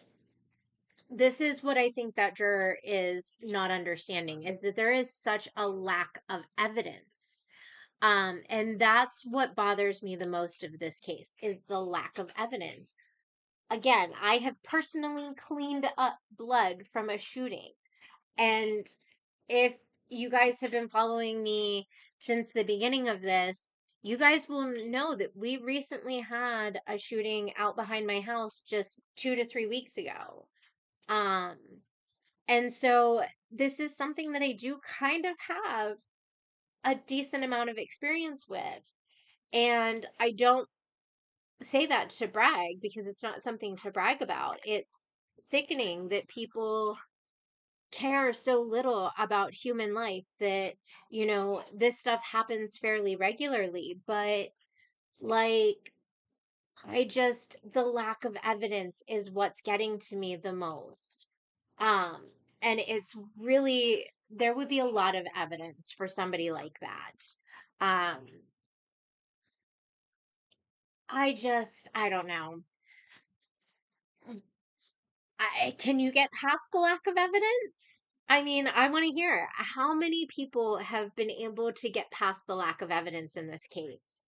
this is what I think that juror is not understanding, is that there is such a lack of evidence. And that's what bothers me the most of this case, is the lack of evidence. Again, I have personally cleaned up blood from a shooting. And if you guys have been following me since the beginning of this, You guys will know that we recently had a shooting out behind my house just 2 to 3 weeks ago. Um, and so this is something that I do kind of have a decent amount of experience with. And I don't say that to brag because it's not something to brag about. It's sickening that people care so little about human life, that, this stuff happens fairly regularly. But, like, the lack of evidence is what's getting to me the most. Um, and it's really, there would be a lot of evidence for somebody like that. Um, I don't know. Can you get past the lack of evidence? I mean, I want to hear how many people have been able to get past the lack of evidence in this case.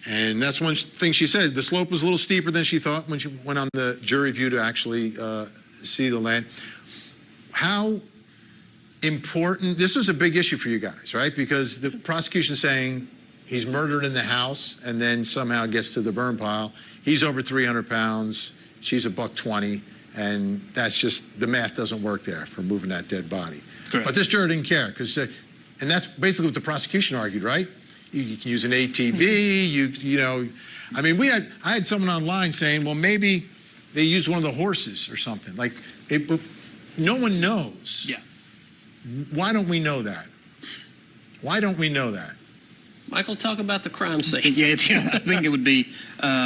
And that's one thing she said. The slope was a little steeper than she thought when she went on the jury view to actually see the land. How important, this was a big issue for you guys, right? Because the prosecution saying he's murdered in the house and then somehow gets to the burn pile. He's over 300 pounds. She's a $120. And that's just, the math doesn't work there for moving that dead body. Correct. But this juror didn't care because, and that's basically what the prosecution argued, right? You can use an ATV, I mean, I had someone online saying, well, maybe they used one of the horses or something. Like, no one knows. Yeah. Why don't we know that? Why don't we know that? Michael, talk about the crime scene. Yeah, I think it would be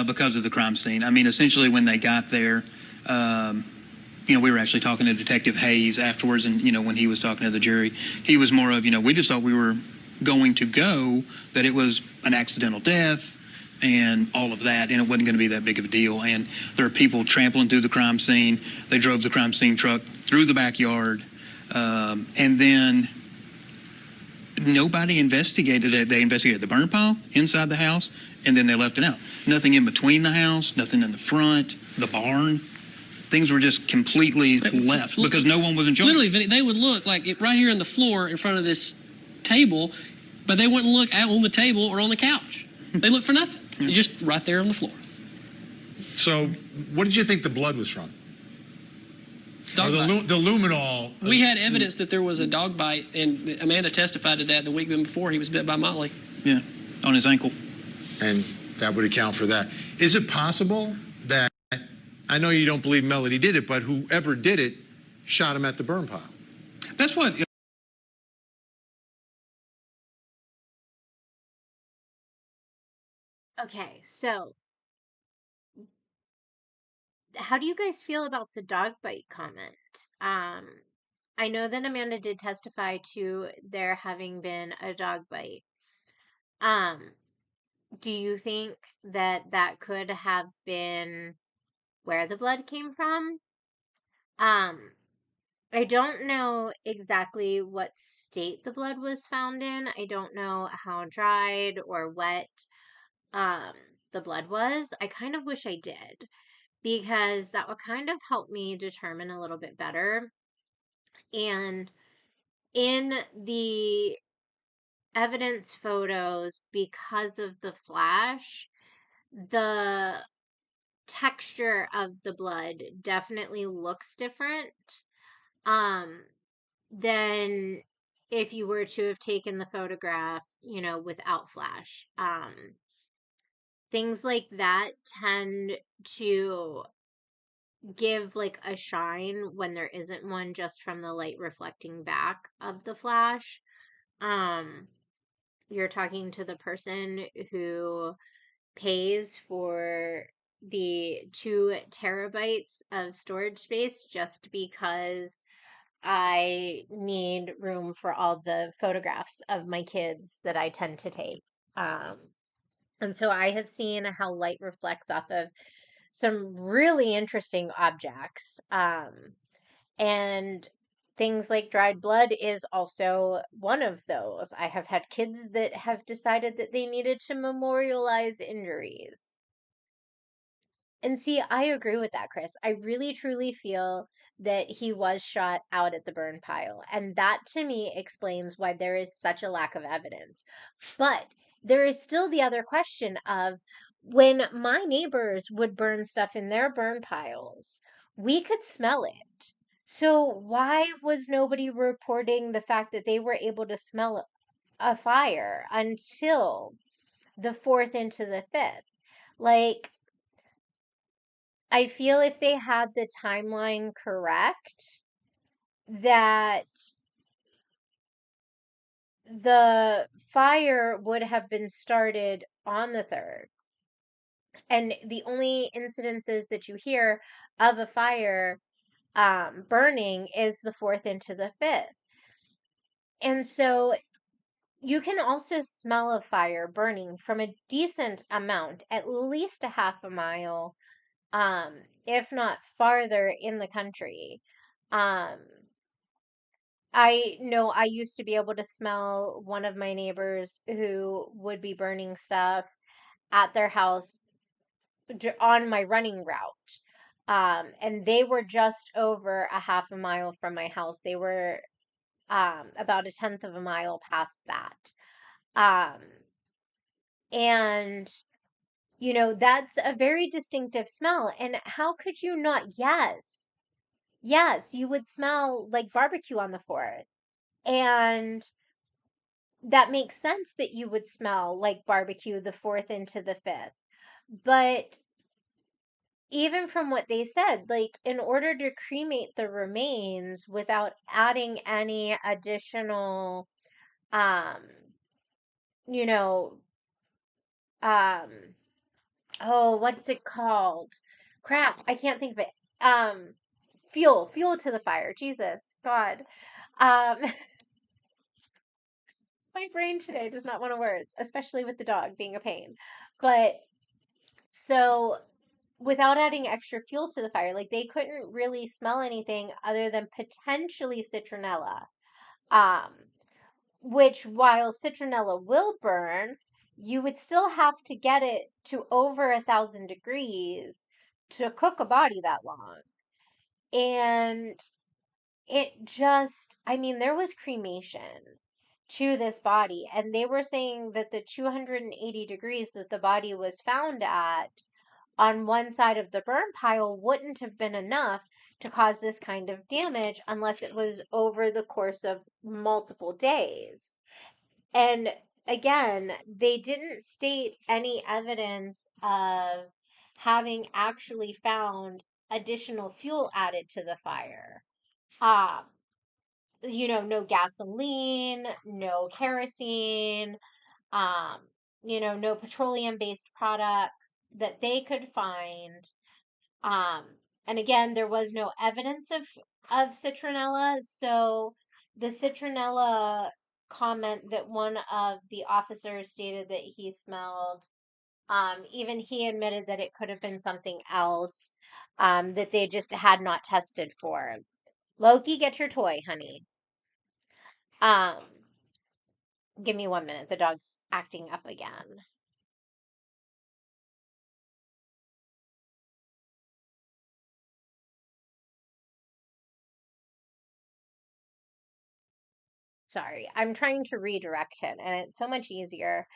because of the crime scene. I mean, essentially, when they got there, we were actually talking to Detective Hayes afterwards, and, when he was talking to the jury, he was more of, we just thought we were going to go, that it was an accidental death and all of that, and it wasn't going to be that big of a deal. And there are people trampling through the crime scene. They drove the crime scene truck through the backyard, and then nobody investigated it. They investigated the burn pile inside the house, and then they left it out. Nothing in between the house, nothing in the front, the barn. Things were just completely left because no one was in charge. Literally, they would look like right here on the floor in front of this table, but they wouldn't look out on the table or on the couch. They looked for nothing. Yeah. Just right there on the floor. So, what did you think the blood was from? Dog Or bite. the luminol. We had evidence that there was a dog bite, and Amanda testified to that the week before he was bit by Molly. Yeah, on his ankle. And that would account for that. Is it possible that, I know you don't believe Melody did it, but whoever did it shot him at the burn pile? That's what. Okay, so how do you guys feel about the dog bite comment? I know that Amanda did testify to there having been a dog bite. Do you think that that could have been where the blood came from? I don't know exactly what state the blood was found in. I don't know how dried or wet um the blood was. I kind of wish I did, because that would kind of help me determine a little bit better. And in the evidence photos, because of the flash, the texture of the blood definitely looks different um than if you were to have taken the photograph, without flash. Things like that tend to give like a shine when there isn't one, just from the light reflecting back of the flash. Um, you're talking to the person who pays for the 2 terabytes of storage space just because I need room for all the photographs of my kids that I tend to take. Um, and so I have seen how light reflects off of some really interesting objects. And things like dried blood is also one of those. I have had kids that have decided that they needed to memorialize injuries. And see, I agree with that, Chris. I really truly feel that he was shot out at the burn pile. And that to me explains why there is such a lack of evidence. But there is still the other question of when my neighbors would burn stuff in their burn piles, we could smell it. So why was nobody reporting the fact that they were able to smell a fire until the 4th into the 5th? Like, I feel if they had the timeline correct, that the fire would have been started on the 3rd. And the only incidences that you hear of a fire burning is the 4th into the 5th. And so you can also smell a fire burning from a decent amount, at least a half a mile, if not farther in the country. I know I used to be able to smell one of my neighbors who would be burning stuff at their house on my running route. And they were just over a half a mile from my house. They were about a tenth of a mile past that. And that's a very distinctive smell. And how could you not? Yes, you would smell like barbecue on the 4th. And that makes sense that you would smell like barbecue the 4th into the 5th. But even from what they said, like in order to cremate the remains without adding any additional, um, you know, um, oh, what's it called? Crap, I can't think of it. Fuel to the fire. Jesus, God. Um, my brain today does not want to words, especially with the dog being a pain. But so without adding extra fuel to the fire, like they couldn't really smell anything other than potentially citronella. Um, which while citronella will burn, you would still have to get it to over 1,000 degrees to cook a body that long. And I mean, there was cremation to this body, and they were saying that the 280 degrees that the body was found at on one side of the burn pile wouldn't have been enough to cause this kind of damage unless it was over the course of multiple days. And again, they didn't state any evidence of having actually found additional fuel added to the fire. Um, no gasoline, no kerosene, um, no petroleum-based products that they could find. Um, and again, there was no evidence of citronella, so the citronella comment that one of the officers stated that he smelled, even he admitted that it could have been something else, that they just had not tested for. Loki, get your toy, honey. Give me 1 minute. The dog's acting up again. Sorry, I'm trying to redirect him, and it's so much easier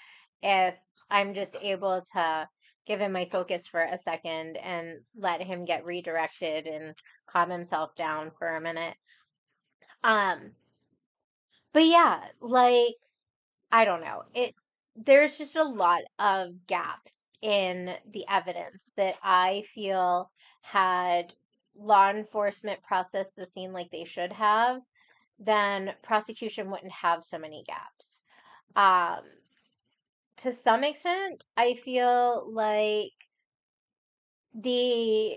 if I'm just able to give him my focus for a second and let him get redirected and calm himself down for a minute. But yeah, like I don't know. There's just a lot of gaps in the evidence that I feel had law enforcement processed the scene like they should have, then prosecution wouldn't have so many gaps. To some extent, I feel like the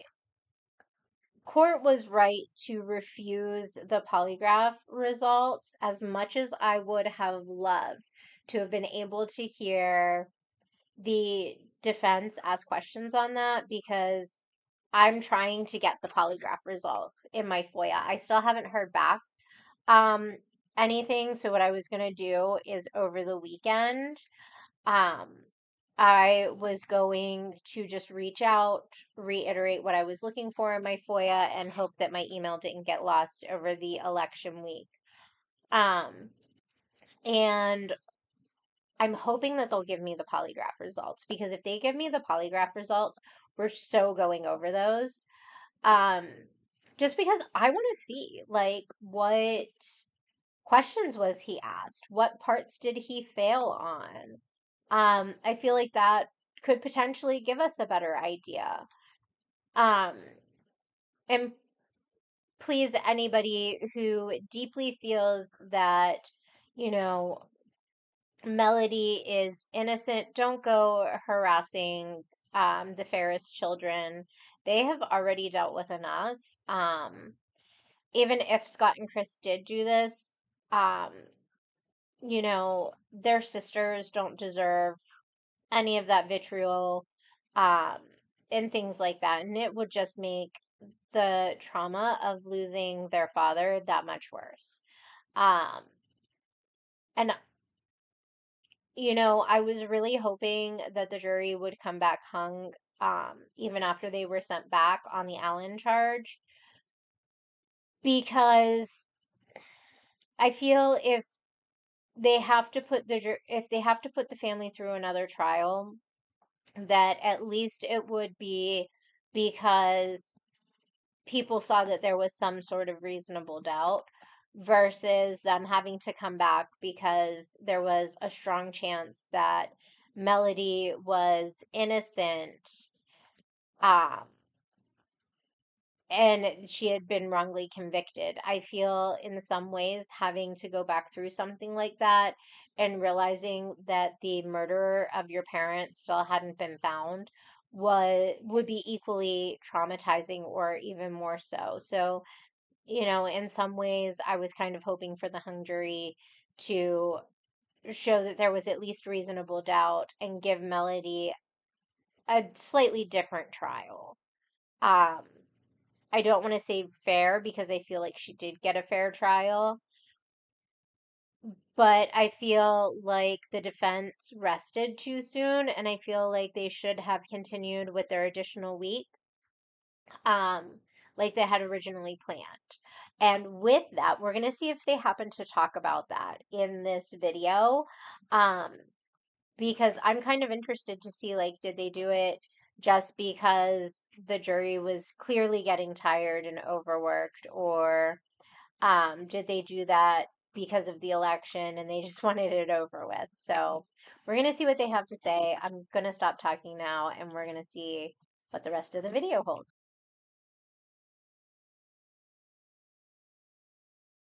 court was right to refuse the polygraph results as much as I would have loved to have been able to hear the defense ask questions on that because I'm trying to get the polygraph results in my FOIA. I still haven't heard back anything, so what I was going to do is over the weekend, um, I was going to just reach out, reiterate what I was looking for in my FOIA, and hope that my email didn't get lost over the election week. And I'm hoping that they'll give me the polygraph results, because if they give me the polygraph results, we're so going over those. Just because I want to see, like, what questions was he asked? What parts did he fail on? I feel like that could potentially give us a better idea. And please, anybody who deeply feels that, you know, Melody is innocent, don't go harassing the Ferris children. They have already dealt with enough. Even if Scott and Chris did do this, um, you know, their sisters don't deserve any of that vitriol, um, and things like that. And it would just make the trauma of losing their father that much worse. And you know, I was really hoping that the jury would come back hung, even after they were sent back on the Allen charge, because I feel if they have to put if they have to put the family through another trial, that at least it would be because people saw that there was some sort of reasonable doubt, versus them having to come back because there was a strong chance that Melody was innocent, um, and she had been wrongly convicted. I feel in some ways having to go back through something like that and realizing that the murderer of your parents still hadn't been found would be equally traumatizing, or even more so. So, you know, in some ways, I was kind of hoping for the hung jury to show that there was at least reasonable doubt and give Melody a slightly different trial. Um, I don't want to say fair, because I feel like she did get a fair trial, but I feel like the defense rested too soon, and I feel like they should have continued with their additional week, like they had originally planned. And with that, we're going to see if they happen to talk about that in this video, because I'm kind of interested to see, like, did they do it just because the jury was clearly getting tired and overworked, or did they do that because of the election and they just wanted it over with? So we're going to see what they have to say. I'm going to stop talking now, and we're going to see what the rest of the video holds.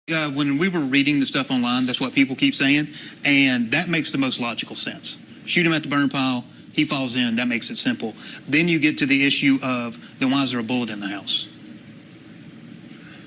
When we were reading the stuff online, that's what people keep saying, and that makes the most logical sense. Shoot him at the burn pile, he falls in, that makes it simple. Then you get to the issue of, then why is there a bullet in the house?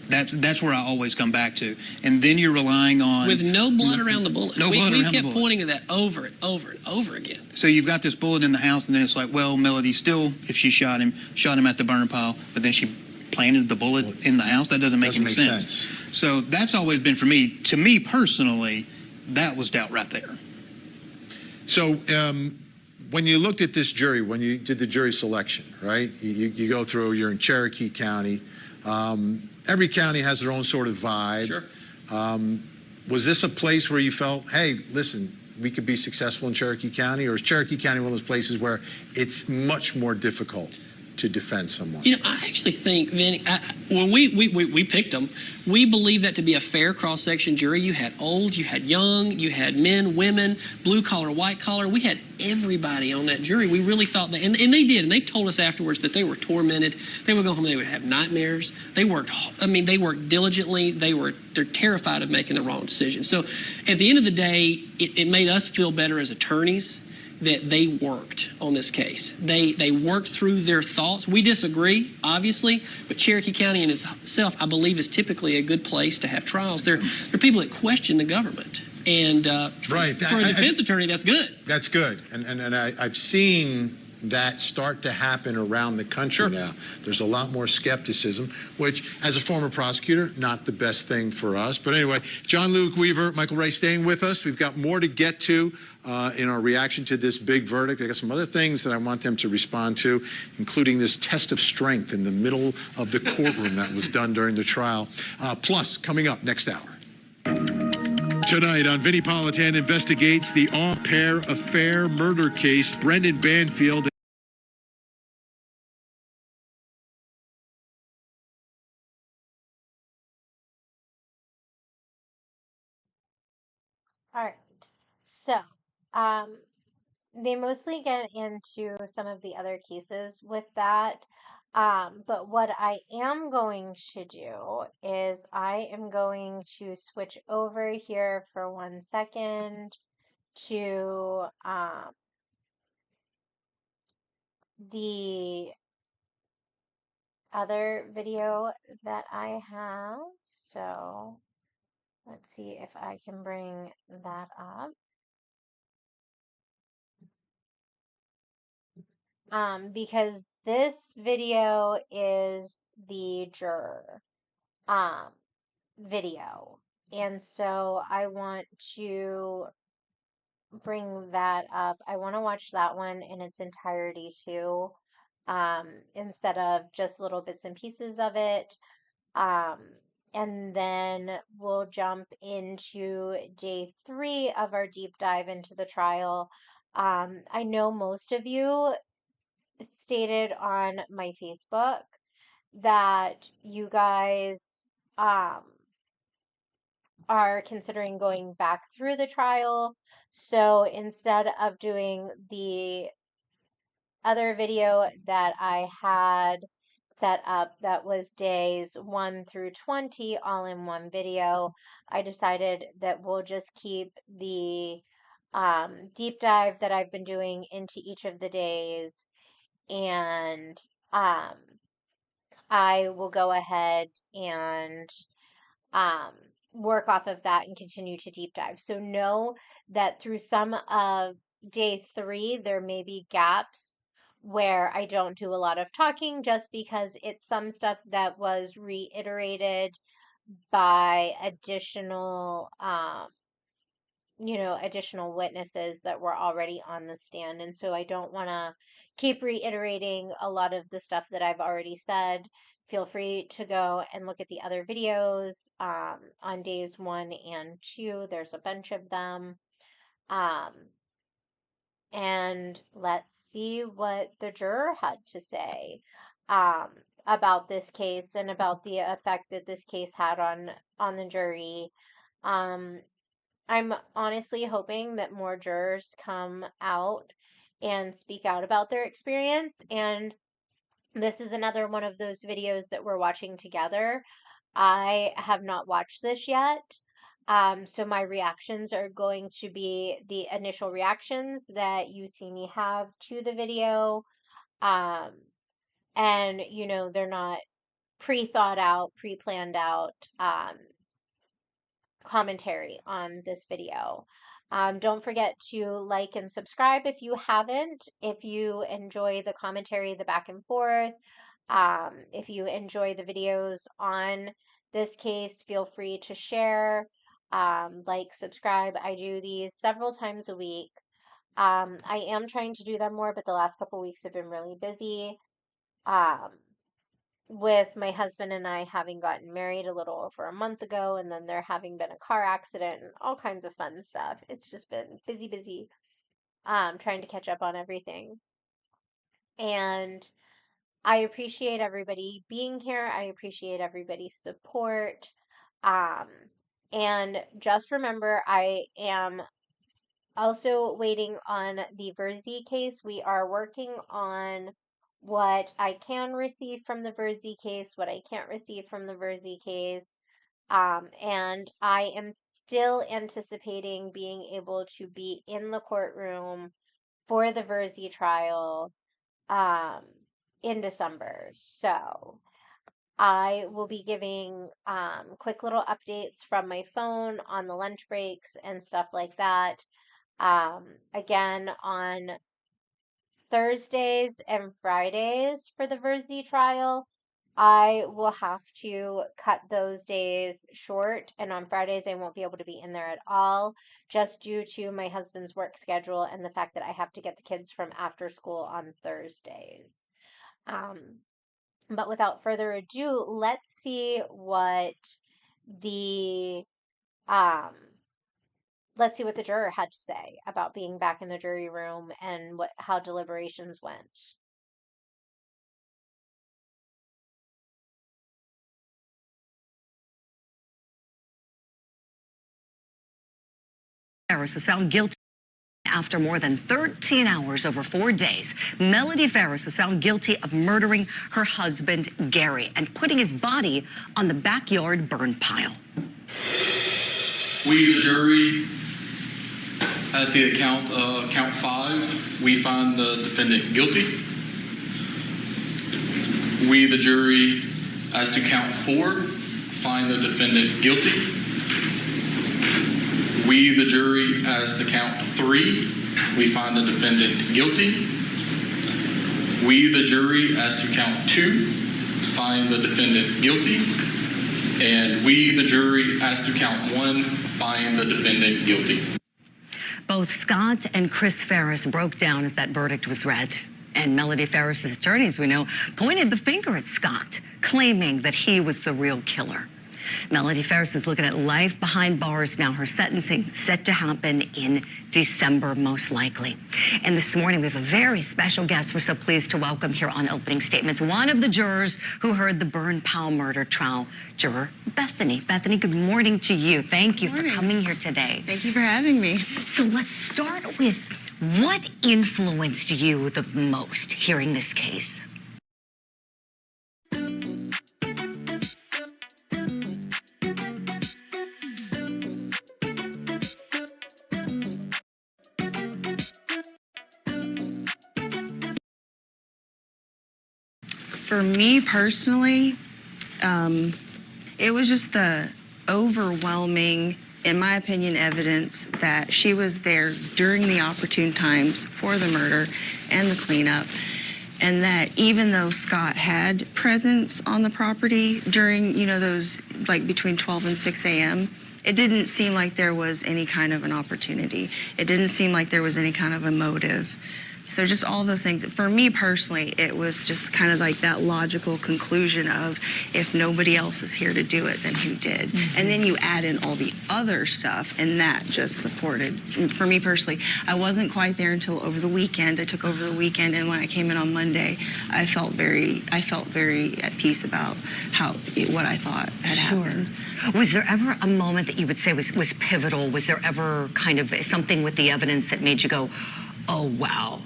That's where I always come back to. And then you're relying on... With no blood around the bullet. No blood around the bullet. We kept pointing to that over and over and over again. So you've got this bullet in the house, and then it's like, well, Melody still, if she shot him at the burn pile, but then she planted the bullet in the house? That doesn't make any sense. So that's always been, for me, to me personally, that was doubt right there. So when you looked at this jury, when you did the jury selection, right? You go through, you're in Cherokee County. Every county has their own sort of vibe. Sure. Was this a place where you felt, hey, listen, we could be successful in Cherokee County? Or is Cherokee County one of those places where it's much more difficult to defend someone? You know, I actually think, Vinny, when we picked them, we believed that to be a fair cross-section jury. You had old, you had young, you had men, women, blue collar, white collar. We had everybody on that jury. We really thought that, and they did, and they told us afterwards that they were tormented. They would go home, they would have nightmares. They worked diligently. They're terrified of making the wrong decision. So at the end of the day, it made us feel better as attorneys that they worked on this case. They worked through their thoughts. We disagree, obviously, but Cherokee County in itself, I believe, is typically a good place to have trials. They're people that question the government. And for a defense attorney, that's good. That's good. And I've seen that start to happen around the country now. There's a lot more skepticism, which, as a former prosecutor, not the best thing for us. But anyway, John Luke Weaver, Michael Ray staying with us. We've got more to get to in our reaction to this big verdict. I got some other things that I want them to respond to, including this test of strength in the middle of the courtroom that was done during the trial. Plus, coming up next hour. Tonight on Vinnie Politan investigates the au pair affair murder case. Brendan Banfield. All right. So, um, they mostly get into some of the other cases with that. But what I am going to do is I am going to switch over here for 1 second to the other video that I have. So let's see if I can bring that up. Because this video is the juror video. And so I want to bring that up. I want to watch that one in its entirety too, instead of just little bits and pieces of it. And then we'll jump into day 3 of our deep dive into the trial. I know most of you stated on my Facebook that you guys are considering going back through the trial. So instead of doing the other video that I had set up that was days 1 through 20 all in one video, I decided that we'll just keep the deep dive that I've been doing into each of the days, and I will go ahead and work off of that and continue to deep dive. So know that through some of day 3, there may be gaps where I don't do a lot of talking, just because it's some stuff that was reiterated by additional additional witnesses that were already on the stand. And so I don't want to keep reiterating a lot of the stuff that I've already said. Feel free to go and look at the other videos on days 1 and 2. There's a bunch of them. And let's see what the juror had to say about this case and about the effect that this case had on the jury. I'm honestly hoping that more jurors come out and speak out about their experience. And this is another one of those videos that we're watching together. I have not watched this yet. So my reactions are going to be the initial reactions that you see me have to the video. And, they're not pre-thought out, pre-planned out commentary on this video. Don't forget to like and subscribe if you haven't. If you enjoy the commentary, the back and forth, if you enjoy the videos on this case, feel free to share, like, subscribe. I do these several times a week. I am trying to do them more, but the last couple weeks have been really busy. With my husband and I having gotten married a little over a month ago, and then there having been a car accident and all kinds of fun stuff. It's just been busy, trying to catch up on everything. And I appreciate everybody being here. I appreciate everybody's support. And just remember, I am also waiting on the Verzi case. We are working on what I can receive from the Verzi case, what I can't receive from the Verzi case. And I am still anticipating being able to be in the courtroom for the Verzi trial in December. So I will be giving quick little updates from my phone on the lunch breaks and stuff like that. Again, on Thursdays and Fridays for the Verzi trial. I will have to cut those days short, and on Fridays I won't be able to be in there at all, just due to my husband's work schedule and the fact that I have to get the kids from after school on Thursdays. But without further ado, let's see what the um let's see what the juror had to say about being back in the jury room and how deliberations went. Ferris was found guilty after more than 13 hours over 4 days. Melody Ferris was found guilty of murdering her husband, Gary, and putting his body on the backyard burn pile. We, the jury, as to count 5, we find the defendant guilty. We, the jury, as to count 4, find the defendant guilty. We, the jury, as to count 3, we find the defendant guilty. We, the jury, as to count 2, find the defendant guilty. And we, the jury, as to count 1, find the defendant guilty. Both Scott and Chris Ferris broke down as that verdict was read. And Melody Ferris's attorneys, we know, pointed the finger at Scott, claiming that he was the real killer. Melody Ferris is looking at life behind bars now. Her sentencing set to happen in December, most likely. And this morning, we have a very special guest we're so pleased to welcome here on Opening Statements. One of the jurors who heard the Burn Powell murder trial, juror Bethany. Bethany, good morning to you. Thank you for coming here today. Thank you for having me. So let's start with what influenced you the most hearing this case? For me personally, it was just the overwhelming, in my opinion, evidence that she was there during the opportune times for the murder and the cleanup, and that even though Scott had presence on the property during, those like between 12 and 6 a.m., it didn't seem like there was any kind of an opportunity. It didn't seem like there was any kind of a motive. So just all those things. For me personally, it was just kind of like that logical conclusion of if nobody else is here to do it, then who did? Mm-hmm. And then you add in all the other stuff, and that just supported. For me personally, I wasn't quite there until over the weekend. I took over the weekend, and when I came in on Monday, I felt very at peace about what I thought had happened. Was there ever a moment that you would say was pivotal? Was there ever kind of something with the evidence that made you go, oh wow,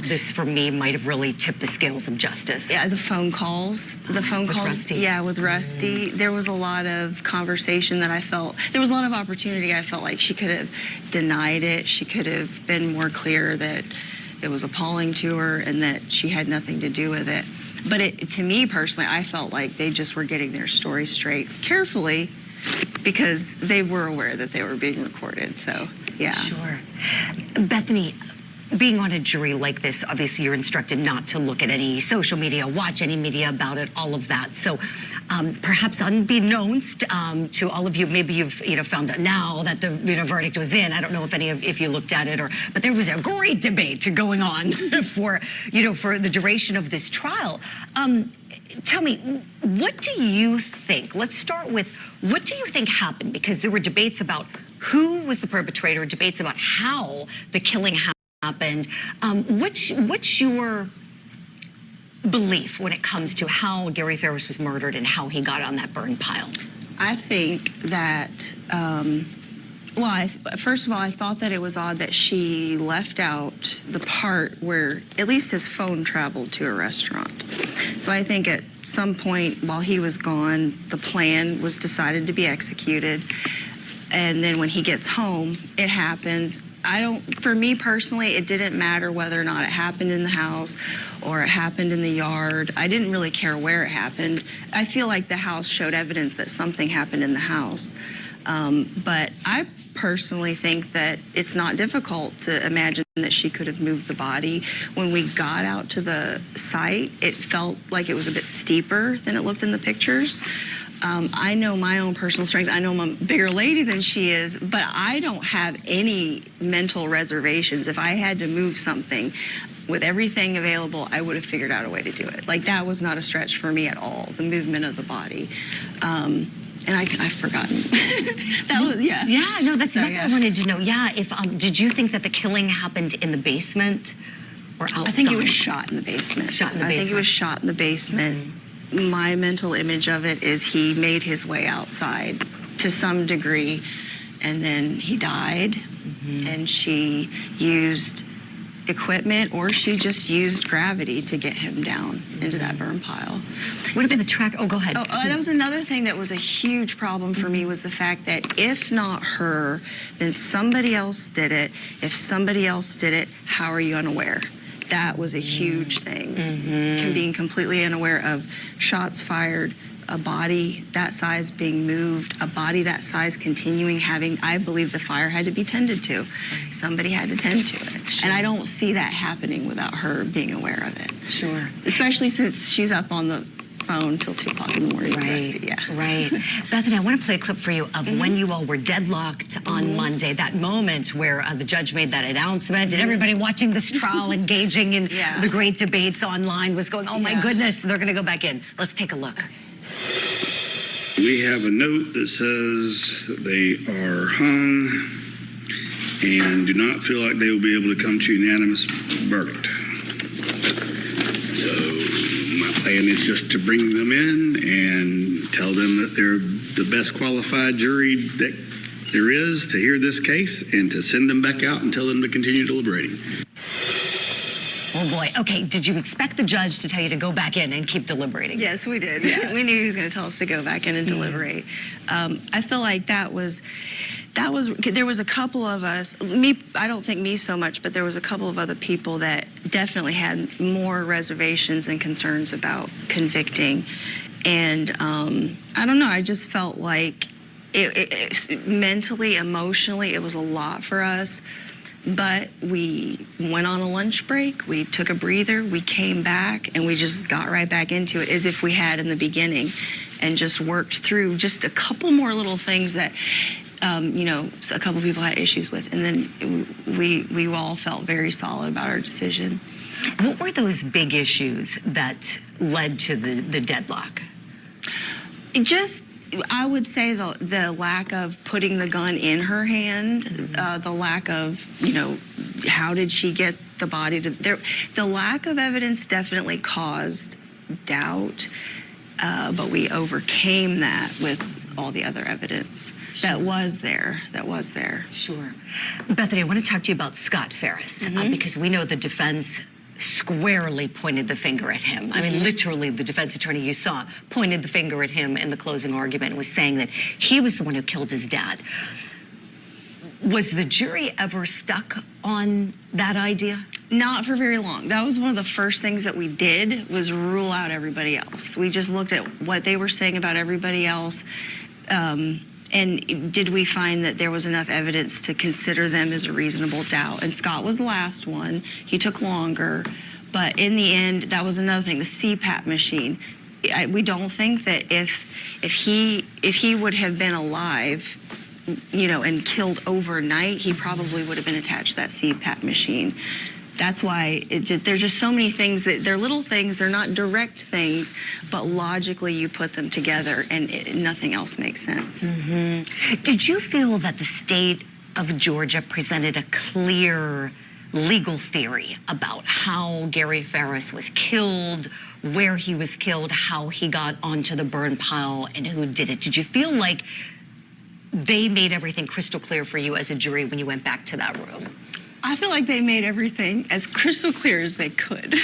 this for me might have really tipped the scales of justice? Yeah, the phone calls. With Rusty. Yeah, with Rusty. There was a lot of conversation that I felt, there was a lot of opportunity. I felt like she could have denied it. She could have been more clear that it was appalling to her and that she had nothing to do with it. But to me personally, I felt like they just were getting their story straight carefully because they were aware that they were being recorded, so yeah. Sure. Bethany, being on a jury like this, obviously you're instructed not to look at any social media, watch any media about it, all of that. So perhaps unbeknownst to all of you, maybe you've found out now that the verdict was in. I don't know if you looked at it, but there was a great debate going on for the duration of this trial. Tell me, what do you think? Let's start with, what do you think happened? Because there were debates about who was the perpetrator, debates about how the killing happened. What's your belief when it comes to how Gary Ferris was murdered and how he got on that burn pile? I think that, first of all, I thought that it was odd that she left out the part where at least his phone traveled to a restaurant. So I think at some point while he was gone, the plan was decided to be executed. And then when he gets home, it happens. For me personally, it didn't matter whether or not it happened in the house or it happened in the yard. I didn't really care where it happened. I feel like the house showed evidence that something happened in the house. But I personally think that it's not difficult to imagine that she could have moved the body. When we got out to the site, it felt like it was a bit steeper than it looked in the pictures. I know my own personal strength. I know I'm a bigger lady than she is, but I don't have any mental reservations. If I had to move something, with everything available, I would have figured out a way to do it. Like, that was not a stretch for me at all, the movement of the body. And I've forgotten. That was, yeah. Yeah, no, that's exactly what I wanted to know. Yeah, if did you think that the killing happened in the basement or outside? I think it was shot in the basement. Shot in the basement. I think it was shot in the basement. My mental image of it is he made his way outside to some degree, and then he died, and she used equipment, or she just used gravity to get him down into that burn pile. What about the track? Oh, go ahead. Oh, that was another thing that was a huge problem for me, was the fact that if not her, then somebody else did it. If somebody else did it, how are you unaware? That was a huge thing. Being completely unaware of shots fired, a body that size being moved, a body that size continuing having, I believe the fire had to be tended to. Somebody had to tend to it. Sure. And I don't see that happening without her being aware of it. Sure. Especially since she's up on the phone till 2 o'clock in the morning. Right. Bethany, I want to play a clip for you of when you all were deadlocked on Monday, that moment where the judge made that announcement and everybody watching this trial, engaging in the great debates online was going, oh my goodness, they're going to go back in. Let's take a look. We have a note that says that they are hung and do not feel like they will be able to come to a unanimous verdict. So my plan is just to bring them in and tell them that they're the best qualified jury that there is to hear this case, and to send them back out and tell them to continue deliberating. Oh boy. Okay, did you expect the judge to tell you to go back in and keep deliberating? Yes, we did. We knew he was going to tell us to go back in and deliberate. I feel like there was a couple of us, I don't think me so much, but there was a couple of other people that definitely had more reservations and concerns about convicting. And I don't know, I just felt like it mentally, emotionally, it was a lot for us. But we went on a lunch break, we took a breather, we came back, and we just got right back into it as if we had in the beginning, and just worked through just a couple more little things that, a couple people had issues with. And then we all felt very solid about our decision. What were those big issues that led to the deadlock? I would say the lack of putting the gun in her hand, the lack of, how did she get the body to there? The lack of evidence definitely caused doubt, but we overcame that with all the other evidence that was there. Sure. Bethany, I want to talk to you about Scott Ferris, because we know the defense squarely pointed the finger at him. I mean, literally, the defense attorney you saw pointed the finger at him in the closing argument and was saying that he was the one who killed his dad. Was the jury ever stuck on that idea? Not for very long. That was one of the first things that we did, was rule out everybody else. We just looked at what they were saying about everybody else. And did we find that there was enough evidence to consider them as a reasonable doubt? And Scott was the last one. He took longer. But in the end, that was another thing, the CPAP machine. We don't think that if he would have been alive, and killed overnight, he probably would have been attached to that CPAP machine. That's why there's just so many things that they're little things, they're not direct things, but logically you put them together and nothing else makes sense. Did you feel that the state of Georgia presented a clear legal theory about how Gary Ferris was killed, where he was killed, how he got onto the burn pile, and who did it? Did you feel like they made everything crystal clear for you as a jury when you went back to that room? I feel like they made everything as crystal clear as they could.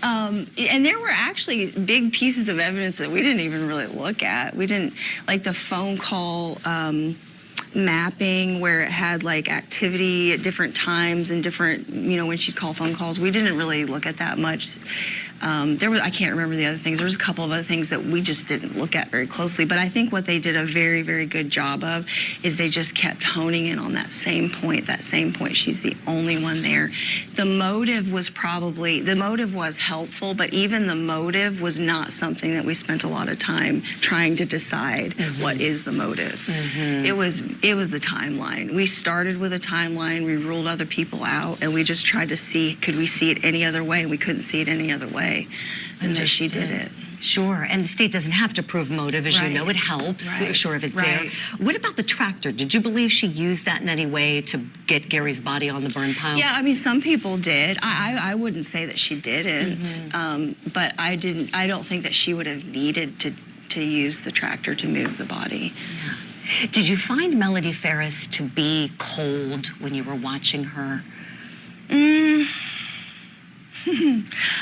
And there were actually big pieces of evidence that we didn't even really look at. We didn't, like the phone call mapping where it had like activity at different times and different, when she'd call phone calls. We didn't really look at that much. I can't remember the other things. There was a couple of other things that we just didn't look at very closely. But I think what they did a very, very good job of is they just kept honing in on that same point. She's the only one there. The motive was helpful, but even the motive was not something that we spent a lot of time trying to decide what is the motive. It was the timeline. We started with a timeline. We ruled other people out, and we just tried to see, could we see it any other way? We couldn't see it any other way. And then she did it. Sure, and the state doesn't have to prove motive, as you know. It helps, sure, if it's there. What about the tractor? Did you believe she used that in any way to get Gary's body on the burn pile? Yeah, I mean, some people did. I wouldn't say that she didn't, but I don't think that she would have needed to use the tractor to move the body. Yeah. Did you find Melody Ferris to be cold when you were watching her?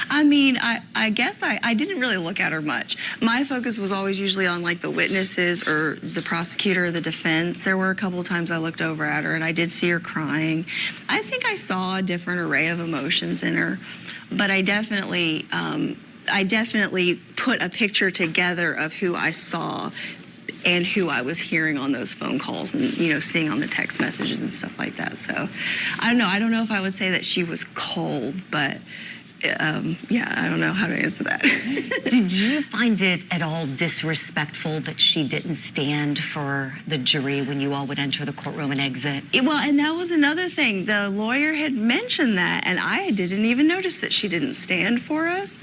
I mean, I guess I didn't really look at her much. My focus was always usually on like the witnesses or the prosecutor or the defense. There were a couple of times I looked over at her and I did see her crying. I think I saw a different array of emotions in her, but I definitely put a picture together of who I saw and who I was hearing on those phone calls and, seeing on the text messages and stuff like that. So I don't know. I don't know if I would say that she was cold, but I don't know how to answer that. Did you find it at all disrespectful that she didn't stand for the jury when you all would enter the courtroom and exit? Well, and that was another thing. The lawyer had mentioned that, and I didn't even notice that she didn't stand for us.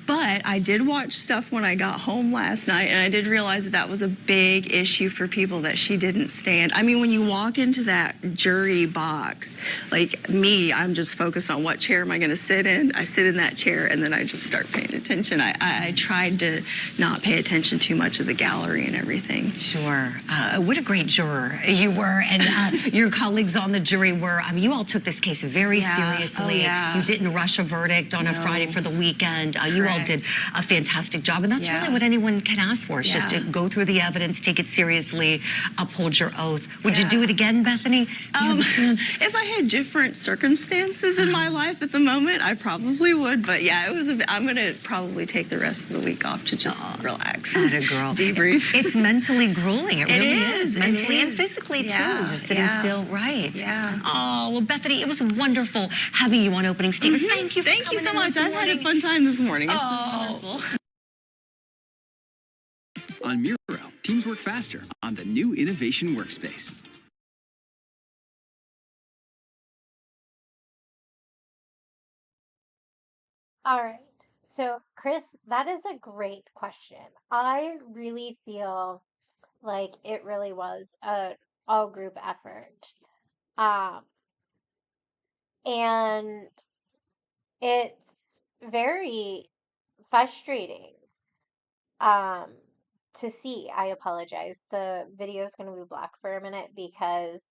But I did watch stuff when I got home last night, and I did realize that that was a big issue for people, that she didn't stand. I mean, when you walk into that jury box, like me, I'm just focused on what chair am I going to sit in. I sit in that chair, and then I just start paying attention. I tried to not pay attention too much of the gallery and everything. Sure. What a great juror you were, and your colleagues on the jury were. I mean, you all took this case very seriously. You didn't rush a verdict on a Friday for the weekend. You all did a fantastic job, and that's really what anyone can ask for, is just to go through the evidence, take it seriously, uphold your oath. Would you do it again, Bethany? If I had different circumstances in my life at the moment, I probably would, but I'm going to probably take the rest of the week off to just relax. Atta girl. Debrief. It's mentally grueling. It really is. Mentally and is. physically, too. You're sitting still. Right. Yeah. Oh, well, Bethany, it was wonderful having you on opening statements. Thank you for coming so in much. this I've had a morning. fun time this morning. It's been wonderful. On Miro, teams work faster on the new Innovation Workspace. All right. So, Chris, that is a great question. I really feel like it really was a all group effort. Um, and it's very frustrating to see. I apologize. The video is going to be black for a minute because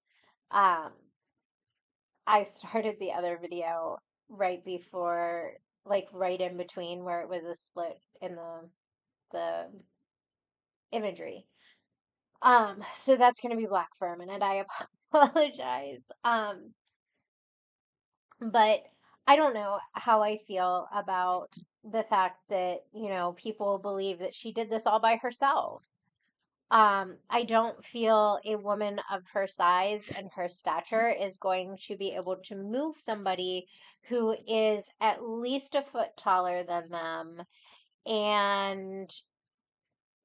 um I started the other video right before, like right in between where it was a split in the imagery. So that's going to be black for a minute. I apologize. But I don't know how I feel about the fact that, people believe that she did this all by herself. I don't feel a woman of her size and her stature is going to be able to move somebody who is at least a foot taller than them and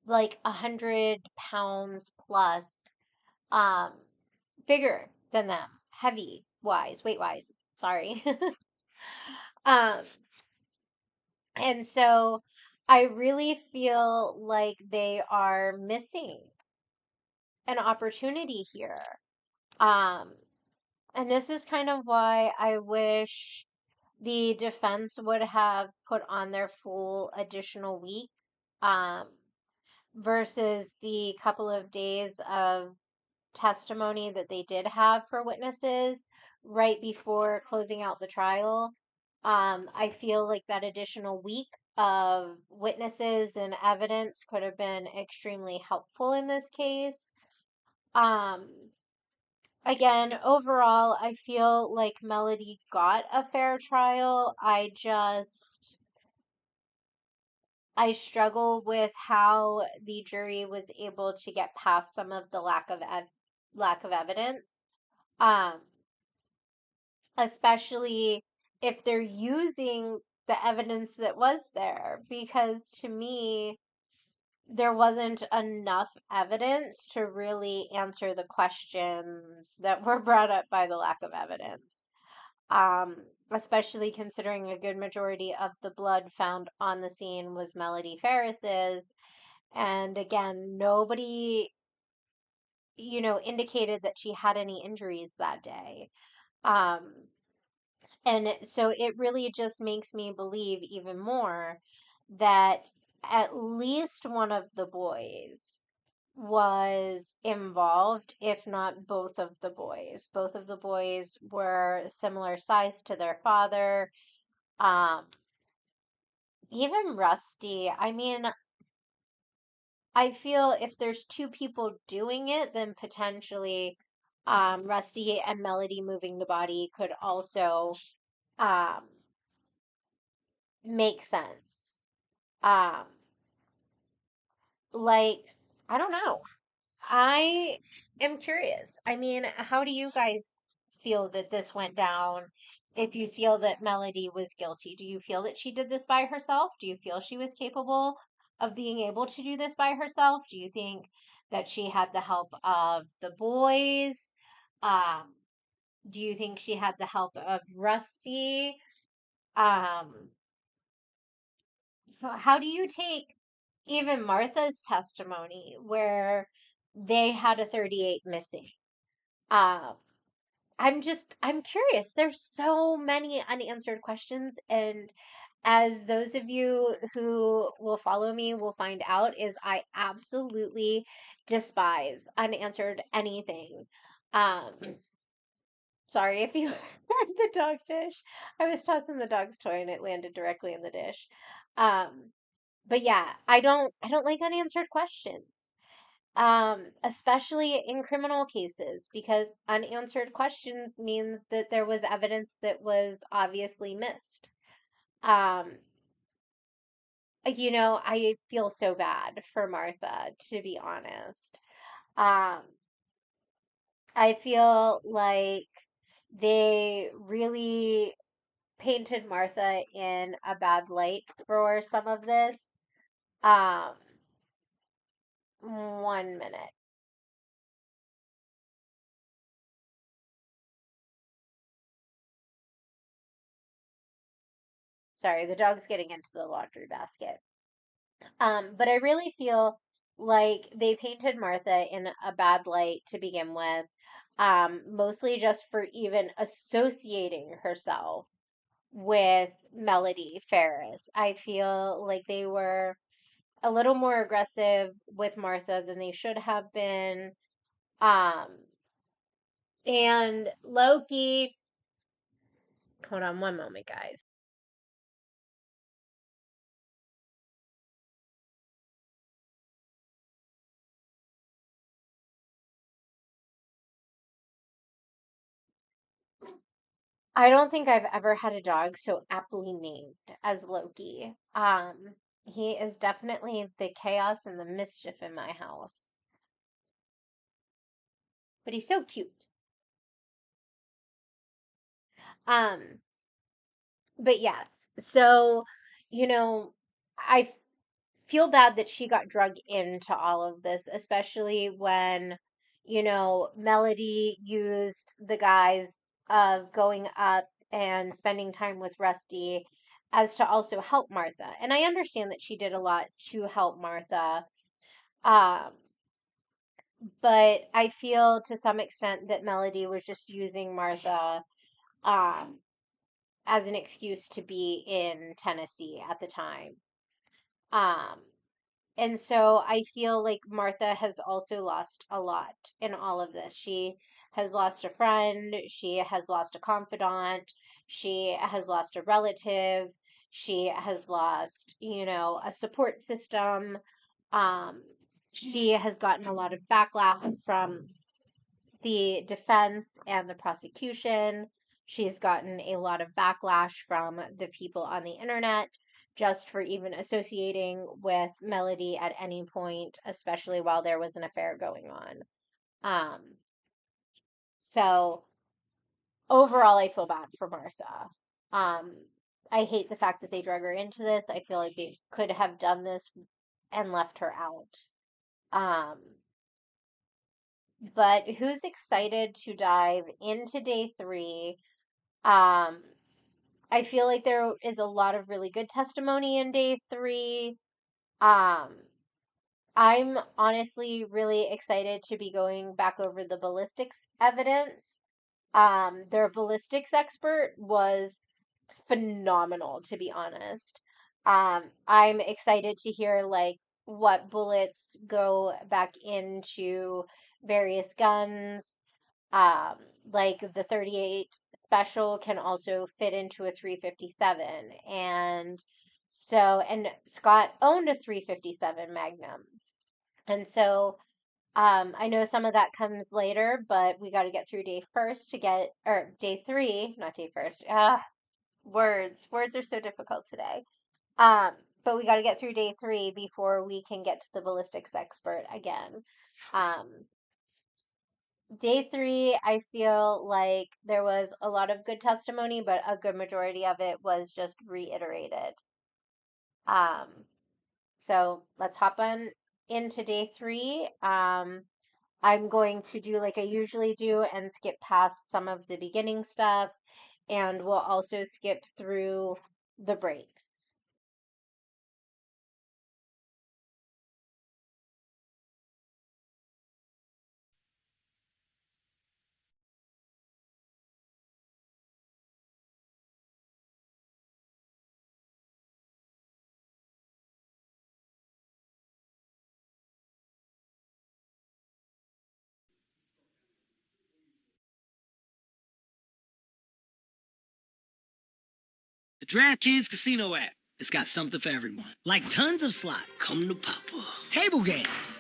like 100 pounds plus, um, bigger than them, heavy wise, weight wise. Sorry. Um, and so I really feel like they are missing an opportunity here. Um, and this is kind of why I wish the defense would have put on their full additional week, um, versus the couple of days of testimony that they did have for witnesses right before closing out the trial. I feel like that additional week of witnesses and evidence could have been extremely helpful in this case. Again, overall, I feel like Melody got a fair trial. I just I struggle with how the jury was able to get past some of the lack of evidence, um, especially if they're using the evidence that was there, because to me, there wasn't enough evidence to really answer the questions that were brought up by the lack of evidence. Especially considering a good majority of the blood found on the scene was Melody Ferris's. And again, nobody, indicated that she had any injuries that day. Um, so it really just makes me believe even more that at least one of the boys was involved, if not both of the boys. Both of the boys were similar size to their father. Um, Even Rusty, I mean, I feel if there's two people doing it, then potentially Rusty and Melody moving the body could also um, make sense. Um, like, I don't know. I am curious. I mean, how do you guys feel that this went down? If you feel that Melody was guilty, do you feel that she did this by herself? Do you feel she was capable of being able to do this by herself? Do you think that she had the help of the boys? Um, do you think she had the help of Rusty? Um, how do you take even Martha's testimony where they had a 38 missing? Um, I'm curious. There's so many unanswered questions, and as those of you who will follow me will find out, is I absolutely despise unanswered anything. Um, Sorry if you heard the dog dish. I was tossing the dog's toy and it landed directly in the dish. Um, but yeah, I don't like unanswered questions. Especially in criminal cases, because unanswered questions means that there was evidence that was obviously missed. Um, I feel so bad for Martha, to be honest. Um, I feel like they really painted Martha in a bad light for some of this. Um, 1 minute. Sorry, the dog's getting into the laundry basket. But I really feel like they painted Martha in a bad light to begin with, mostly just for even associating herself with Melody Ferris. I feel like they were a little more aggressive with Martha than they should have been. Um, and Loki, hold on 1 moment, guys. I don't think I've ever had a dog so aptly named as Loki. He is definitely the chaos and the mischief in my house. But he's so cute. Um, but yes. So, you know, I feel bad that she got drugged into all of this, especially when, Melody used the guise of going up and spending time with Rusty as to also help Martha. And I understand that she did a lot to help Martha. Um, but I feel to some extent that Melody was just using Martha um, as an excuse to be in Tennessee at the time. Um, And so I feel like Martha has also lost a lot in all of this. She has lost a friend, she has lost a confidant, she has lost a relative, she has lost, a support system. Um, she has gotten a lot of backlash from the defense and the prosecution. She's gotten a lot of backlash from the people on the internet just for even associating with Melody at any point, especially while there was an affair going on. So overall, I feel bad for Martha. I hate the fact that they drug her into this. I feel like they could have done this and left her out. But who's excited to dive into day 3? I feel like there is a lot of really good testimony in day 3. I'm honestly really excited to be going back over the ballistics evidence. Their ballistics expert was phenomenal, to be honest. I'm excited to hear like what bullets go back into various guns. Like the 38 special can also fit into a 357, and Scott owned a 357 Magnum, and so I know some of that comes later, but we got to get through day 3, not day 1st. Words are so difficult today. But we got to get through day 3 before we can get to the ballistics expert again. Day 3, I feel like there was a lot of good testimony, but a good majority of it was just reiterated. So let's hop on into day 3. I'm going to do like I usually do and skip past some of the beginning stuff, and we'll also skip through the breaks. The DraftKings Casino app. It's got something for everyone. Like tons of slots. Come to Papa. Table games.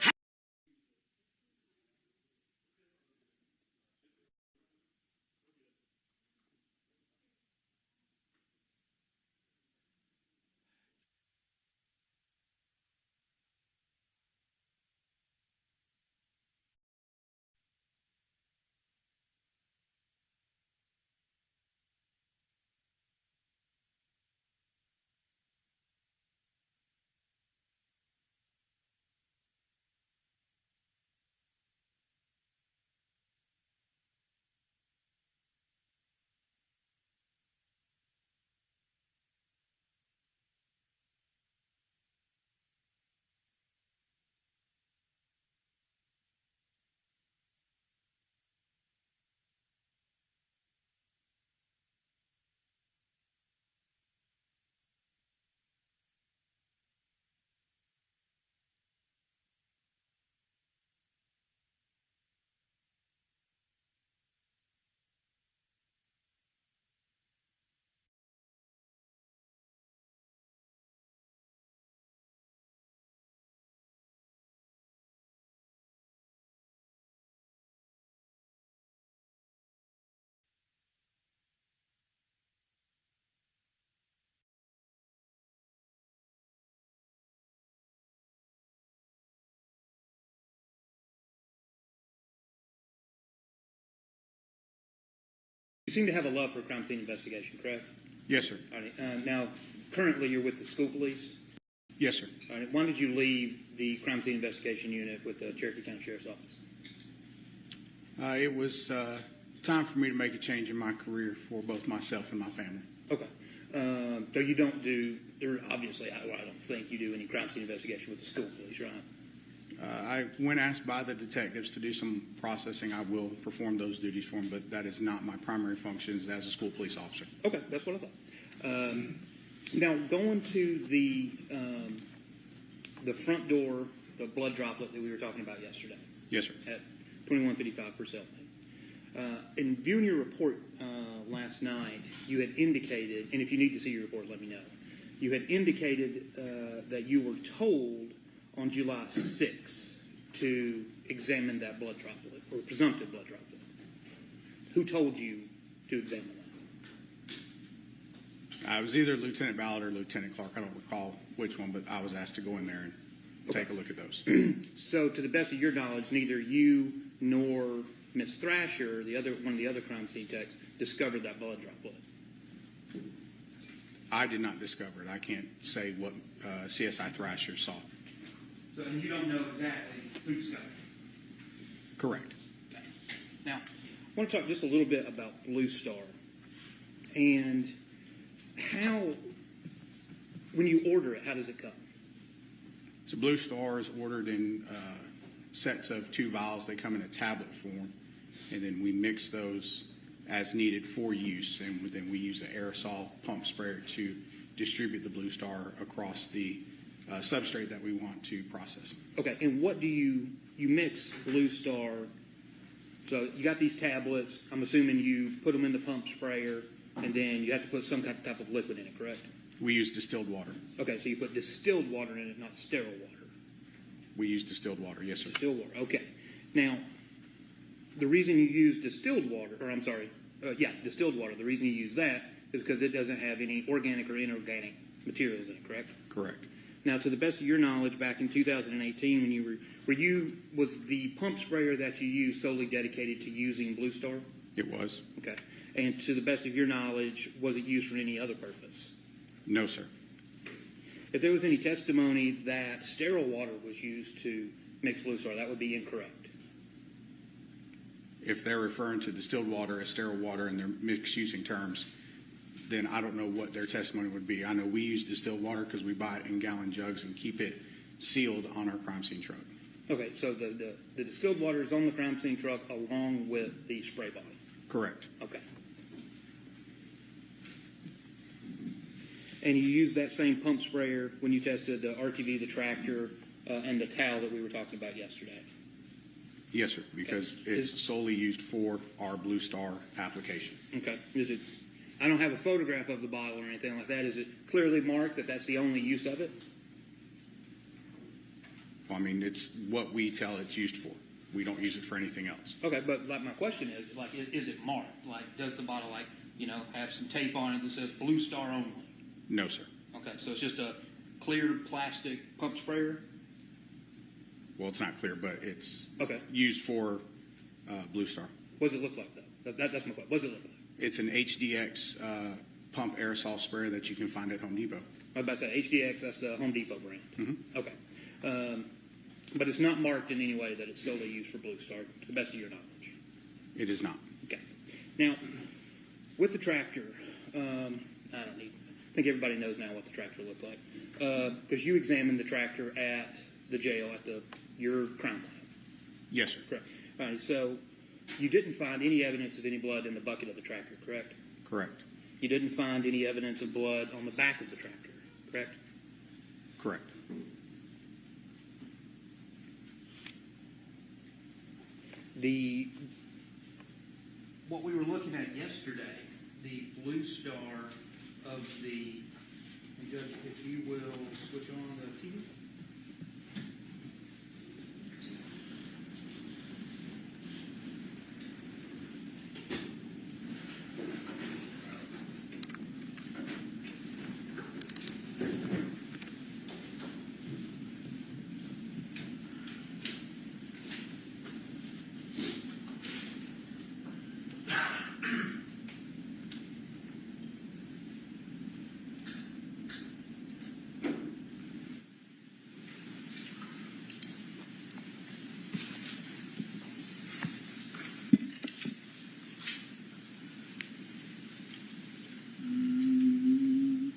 You seem to have a love for crime scene investigation, correct? Yes, sir. All right. Now, currently you're with the school police? Yes, sir. All right. When did you leave the crime scene investigation unit with the Cherokee County Sheriff's Office? It was time for me to make a change in my career for both myself and my family. Okay. So you don't do, obviously, I don't think you do any crime scene investigation with the school police, right? When asked by the detectives to do some processing, I will perform those duties for them, but that is not my primary functions as a school police officer. Okay, that's what I thought. Now, going to the front door, the blood droplet that we were talking about yesterday. Yes, sir. At 2155 per cell phone. In viewing your report last night, you had indicated, and if you need to see your report, let me know. You had indicated that you were told on July 6th to examine that blood droplet, or presumptive blood droplet. Who told you to examine that? I was either Lieutenant Ballard or Lieutenant Clark. I don't recall which one, but I was asked to go in there and take a look at those. So, to the best of your knowledge, neither you nor Miss Thrasher, one of the other crime scene techs, discovered that blood droplet. I did not discover it. I can't say what CSI Thrasher saw. So, and you don't know exactly who discovered it? Correct. Okay. Now, I want to talk just a little bit about Blue Star and how, when you order it, how does it come? So Blue Star is ordered in sets of 2 vials. They come in a tablet form, and then we mix those as needed for use, and then we use an aerosol pump sprayer to distribute the Blue Star across the substrate that we want to process. Okay, and what do you mix Blue Star? So you got these tablets. I'm assuming you put them in the pump sprayer, and then you have to put some type of liquid in it, correct? We use distilled water. Okay, so you put distilled water in it, not sterile water. We use distilled water, yes, sir. Distilled water, okay. Now, the reason you use distilled water, distilled water, the reason you use that is because it doesn't have any organic or inorganic materials in it, correct? Correct. Now, to the best of your knowledge, back in 2018, when you was the pump sprayer that you used solely dedicated to using Blue Star? It was. Okay. And to the best of your knowledge, was it used for any other purpose? No, sir. If there was any testimony that sterile water was used to mix Blue Star, that would be incorrect. If they're referring to distilled water as sterile water and they're mixed using terms, then I don't know what their testimony would be. I know we use distilled water because we buy it in gallon jugs and keep it sealed on our crime scene truck. Okay, so the distilled water is on the crime scene truck along with the spray bottle? Correct. Okay. And you use that same pump sprayer when you tested the RTV, the tractor, and the towel that we were talking about yesterday? Yes, sir, because it's solely used for our Blue Star application. Okay. I don't have a photograph of the bottle or anything like that. Is it clearly marked that that's the only use of it? Well, I mean, it's what we tell it's used for. We don't use it for anything else. Okay, but like my question is, like, is it marked? Like, does the bottle, like, have some tape on it that says Blue Star only? No, sir. Okay, so it's just a clear plastic pump sprayer? Well, it's not clear, but it's okay. Used for Blue Star. What does it look like, though? That's my question. What does it look like? It's an HDX pump aerosol sprayer that you can find at Home Depot. I was about to say, HDX, that's the Home Depot brand. Mm-hmm. Okay. But it's not marked in any way that it's solely used for Blue Star, to the best of your knowledge? It is not. Okay. Now, with the tractor, I think everybody knows now what the tractor looked like. Because you examined the tractor at the jail, at your crime lab. Yes, sir. Correct. All right, so you didn't find any evidence of any blood in the bucket of the tractor, correct? Correct. You didn't find any evidence of blood on the back of the tractor, correct? Correct. What we were looking at yesterday, the Blue Star of the, and Judge, if you will switch on the TV.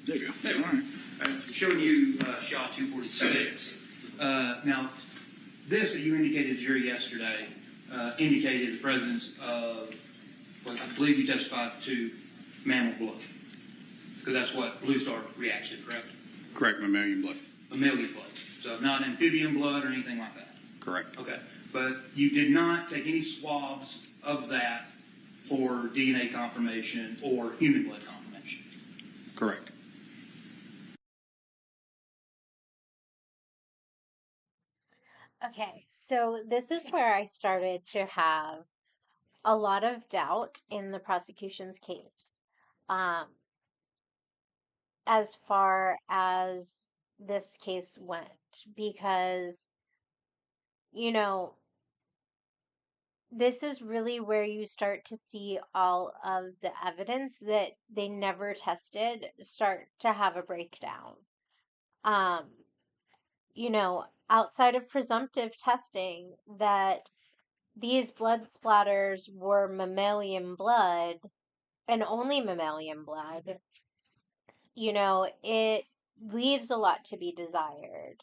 There you go. Hey, all right. Showing you shot 246. Now, this that you indicated to the jury yesterday indicated the presence of what I believe you testified to mammal blood. Because that's what Blue Star reacts to, correct? Correct, mammalian blood. Mammalian blood. So not amphibian blood or anything like that. Correct. Okay. But you did not take any swabs of that for DNA confirmation or human blood confirmation. Correct. Okay, so this is where I started to have a lot of doubt in the prosecution's case. as far as this case went because, you know, this is really where you start to see all of the evidence that they never tested start to have a breakdown. Um, you know, outside of presumptive testing, that these blood splatters were mammalian blood and only mammalian blood, you know, it leaves a lot to be desired.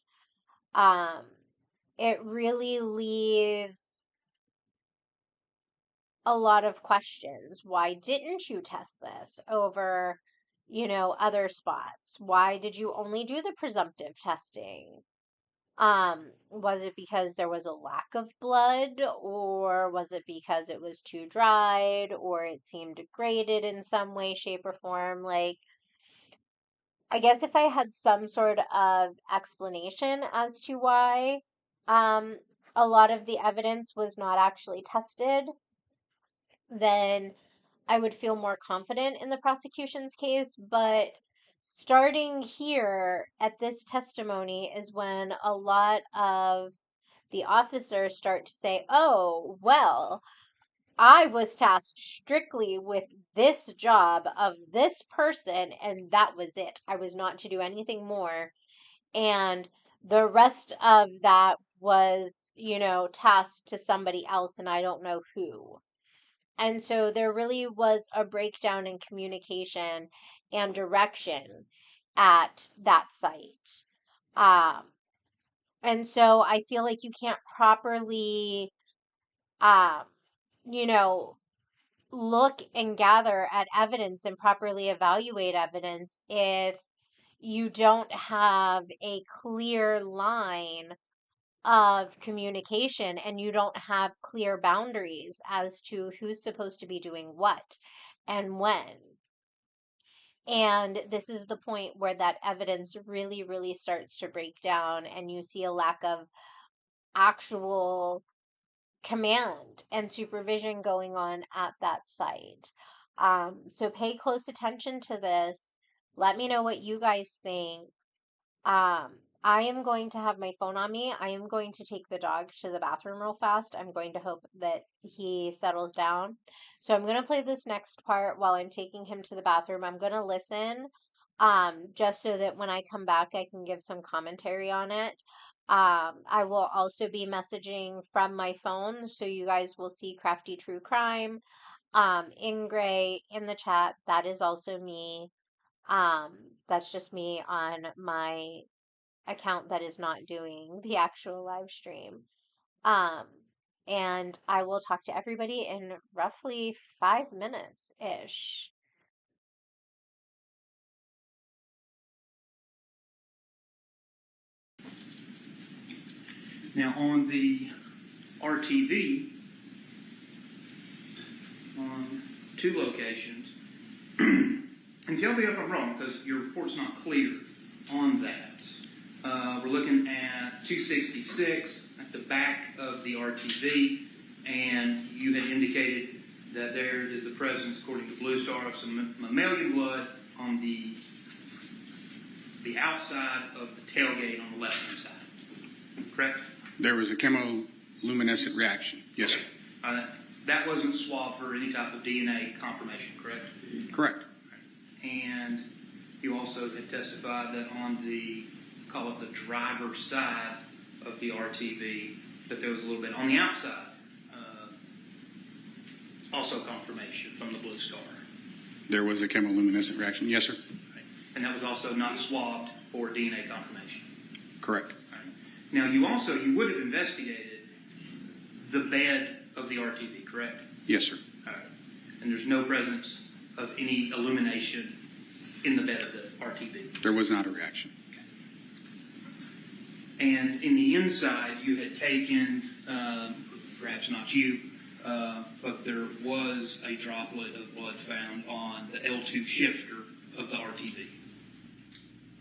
Um, it really leaves a lot of questions. Why didn't you test this over, you know, other spots? Why did you only do the presumptive testing? Was it because there was a lack of blood, or was it because it was too dried, or it seemed degraded in some way, shape, or form? Like, I guess if I had some sort of explanation as to why a lot of the evidence was not actually tested, then I would feel more confident in the prosecution's case. But starting here at this testimony is when a lot of the officers start to say, oh, well, I was tasked strictly with this job of this person, and that was it. I was not to do anything more. And the rest of that was, you know, tasked to somebody else, and I don't know who. And so there really was a breakdown in communication and direction at that site. Um, and so I feel like you can't properly, um, you know, look and gather at evidence and properly evaluate evidence if you don't have a clear line of communication and you don't have clear boundaries as to who's supposed to be doing what and when. And this is the point where that evidence really, really starts to break down, and you see a lack of actual command and supervision going on at that site. So pay close attention to this. Let me know what you guys think. I am going to have my phone on me. I am going to take the dog to the bathroom real fast. I'm going to hope that he settles down. So I'm going to play this next part while I'm taking him to the bathroom. I'm going to listen, just so that when I come back, I can give some commentary on it. I will also be messaging from my phone, so you guys will see Crafty True Crime, in gray in the chat. That is also me. That's just me on my account that is not doing the actual live stream. Um, and I will talk to everybody in roughly 5 minutes-ish. Now, on the RTV, on 2 locations, and tell me if I'm wrong, because your report's not clear on that. We're looking at 266 at the back of the RTV, and you had indicated that there is the presence, according to Blue Star, of some mammalian blood on the outside of the tailgate on the left-hand side. Correct? There was a chemoluminescent reaction. Yes, sir. That wasn't swabbed for any type of DNA confirmation, correct? Correct. And you also had testified that on the, call it the driver's side of the RTV, that there was a little bit on the outside, also confirmation from the Blue Star. There was a chemoluminescent reaction. Yes, sir. Right. And that was also not swabbed for DNA confirmation. Correct. Right. Now, you would have investigated the bed of the RTV, correct? Yes, sir. All right. And there's no presence of any illumination in the bed of the RTV? There was not a reaction. Okay. And in the inside, you had taken, perhaps not you, but there was a droplet of blood found on the L2 shifter of the RTV.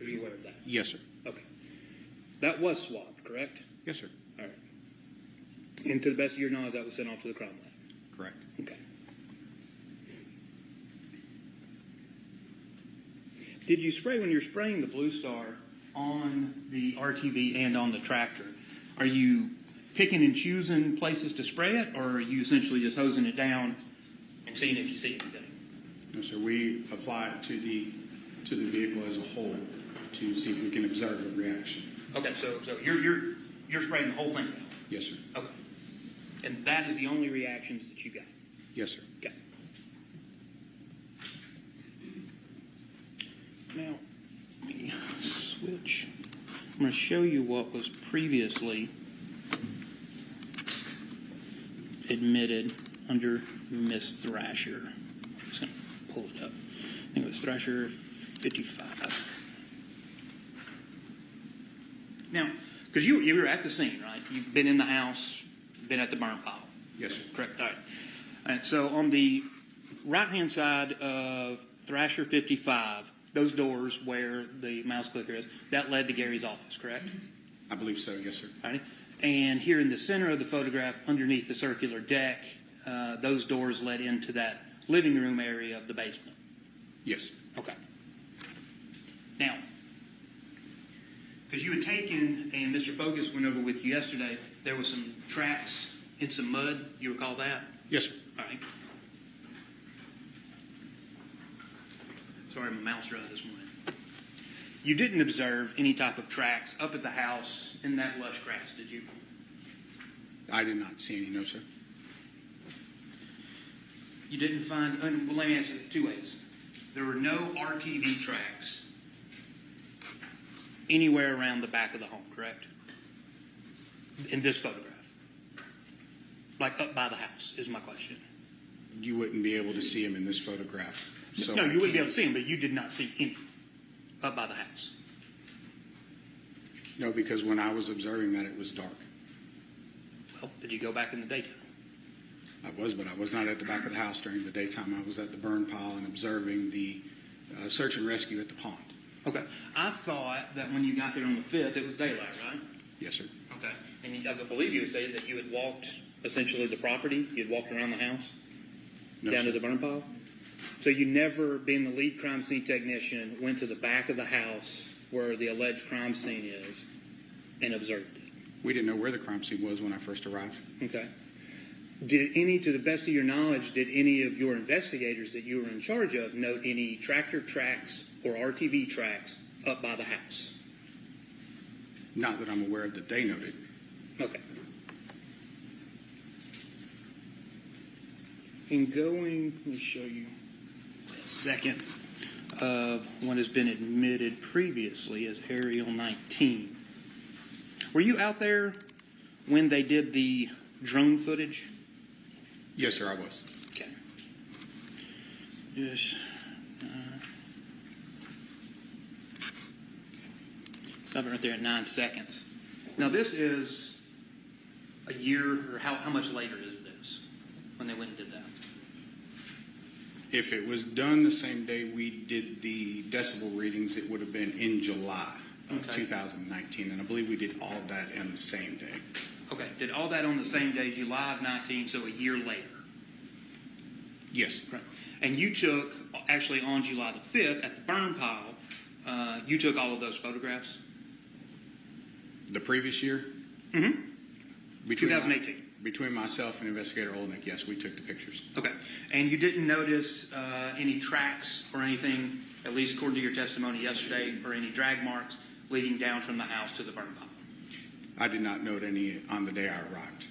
Are you aware of that? Yes, sir. Okay. That was swabbed, correct? Yes, sir. All right. And to the best of your knowledge, that was sent off to the crime lab? Correct. Okay. Did you spray, when you're spraying the Blue Star on the RTV and on the tractor, are you picking and choosing places to spray it, or are you essentially just hosing it down and seeing if you see anything? No, sir. We apply it to the vehicle as a whole to see if we can observe a reaction. Okay, so you're spraying the whole thing down? Yes, sir. Okay. And that is the only reactions that you got? Yes, sir. Okay. Now, let me switch. I'm going to show you what was previously admitted under Miss Thrasher. I'm just going to pull it up. I think it was Thrasher 55. Now, because you were at the scene, right? You've been in the house, been at the burn pile. Yes, sir. Correct. All right. All right. So on the right-hand side of Thrasher 55, those doors where the mouse clicker is, that led to Gary's office, correct? I believe so. Yes, sir. All right. And here in the center of the photograph, underneath the circular deck, those doors led into that living room area of the basement. Yes. Okay. Now, because you had taken, and Mr. Focus went over with you yesterday, there was some tracks in some mud. You recall that? Yes, sir. All right. Sorry, my mouth's dry this morning. You didn't observe any type of tracks up at the house in that lush grass, did you? I did not see any, no, sir. You didn't find, well, let me answer it two ways. There were no RTV tracks anywhere around the back of the home, correct? In this photograph. Like up by the house, is my question. You wouldn't be able to see him in this photograph. So no, you wouldn't be able to see him, but you did not see any up by the house. No, because when I was observing that, it was dark. Well, did you go back in the daytime? I was, but I was not at the back of the house during the daytime. I was at the burn pile and observing the search and rescue at the pond. Okay. I thought that when you got there on the 5th, it was daylight, right? Yes, sir. Okay. And I believe you stated that you had walked essentially the property. You had walked around the house down to the burn pile. So you never, being the lead crime scene technician, went to the back of the house where the alleged crime scene is and observed it. We didn't know where the crime scene was when I first arrived. Okay. Did any, to the best of your knowledge, did any of your investigators that you were in charge of note any tractor tracks or RTV tracks up by the house? Not that I'm aware of that they noted. Okay. And going, let me show you a second of what has been admitted previously as Aerial 19. Were you out there when they did the drone footage? Yes, sir, I was. Okay. Yes. Stop it right there at 9 seconds. Now this is a year, or how much later is this when they went and did that? If it was done the same day we did the decibel readings, it would have been in July of 2019, and I believe we did all of that on the same day. Okay, did all that on the same day, July of 19, so a year later? Yes. Right. And you took, actually on July the 5th, at the burn pile, you took all of those photographs? The previous year? Mm-hmm. 2018. Between myself and Investigator Olnick, yes, we took the pictures. Okay. And you didn't notice any tracks or anything, at least according to your testimony yesterday, or any drag marks leading down from the house to the burn pile? I did not note any on the day I arrived.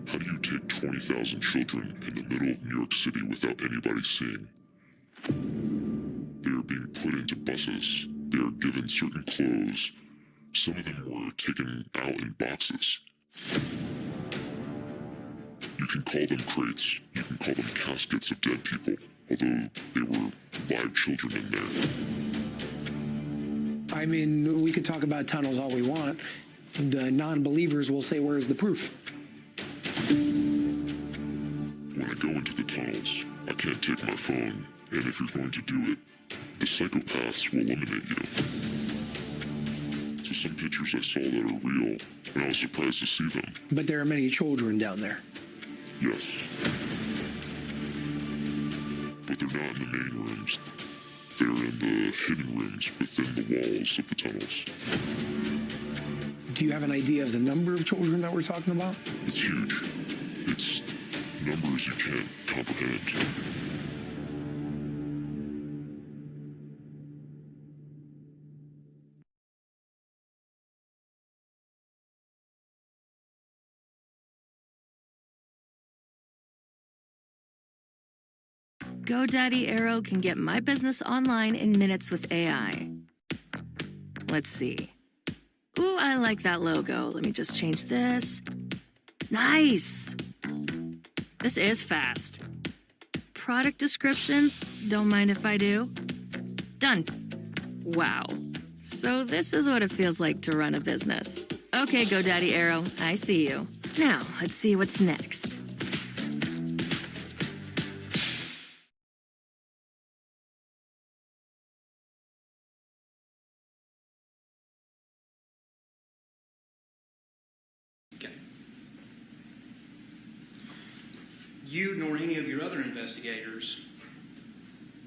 How do you take 20,000 children in the middle of New York City without anybody seeing? They are being put into buses. They are given certain clothes. Some of them were taken out in boxes. You can call them crates. You can call them caskets of dead people, although they were live children in there. I mean, we could talk about tunnels all we want. The non-believers will say, where's the proof? When I go into the tunnels, I can't take my phone, and if you're going to do it, the psychopaths will eliminate you. So some pictures I saw that are real, and I was surprised to see them. But there are many children down there. Yes. But they're not in the main rooms. they're in the hidden rooms within the walls of the tunnels. Do you have an idea of the number of children that we're talking about? It's huge. It's numbers you can't comprehend. GoDaddy Arrow can get my business online in minutes with AI. Let's see. Ooh, I like that logo. Let me just change this. Nice. This is fast. Product descriptions, don't mind if I do. Done. Wow. So this is what it feels like to run a business. Okay, GoDaddy Arrow, I see you. Now, let's see what's next. You nor any of your other investigators,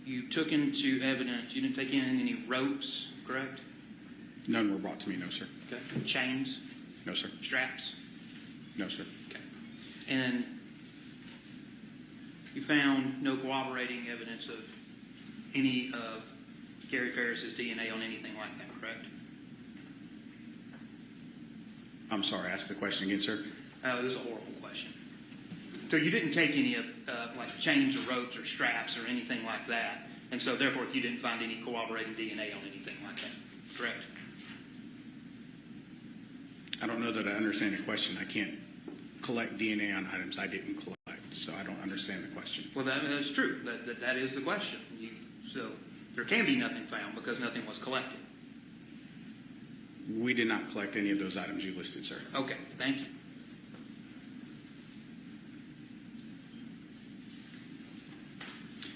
you took into evidence, you didn't take in any ropes, correct? None were brought to me, no, sir. Okay. Chains? No, sir. Straps? No, sir. Okay. And you found no corroborating evidence of any of Gary Ferris's DNA on anything like that, correct? I'm sorry, ask the question again, sir. It was a horrible question. So you didn't take any of like chains or ropes or straps or anything like that, and so therefore you didn't find any corroborating DNA on anything like that, correct? I don't know that I understand the question. I can't collect DNA on items I didn't collect, so I don't understand the question. Well, that's true. That is the question. So there can be nothing found because nothing was collected. We did not collect any of those items you listed, sir. Okay, thank you.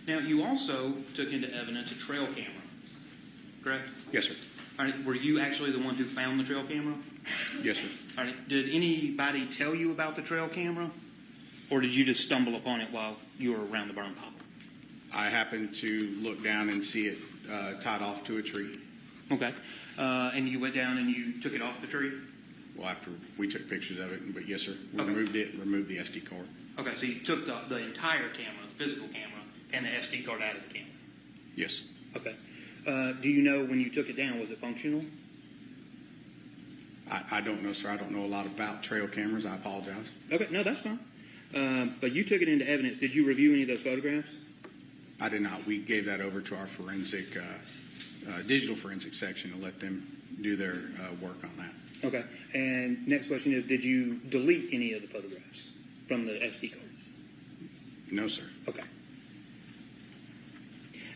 Now, you also took into evidence a trail camera, correct? Yes, sir. All right, were you actually the one who found the trail camera? Yes, sir. All right, did anybody tell you about the trail camera, or did you just stumble upon it while you were around the burn pile? I happened to look down and see it tied off to a tree. Okay. And you went down and you took it off the tree? Well, after we took pictures of it, but yes, sir. We Okay. removed it and removed the SD card. Okay, so you took the entire camera, the physical camera, and the SD card out of the camera? Yes. Okay. Do you know when you took it down, was it functional? I don't know, sir. I don't know a lot about trail cameras. I apologize. Okay, no, that's fine. But you took it into evidence. Did you review any of those photographs? I did not. We gave that over to our forensic, digital forensic section to let them do their work on that. Okay. And next question is, did you delete any of the photographs from the SD card? No, sir. Okay.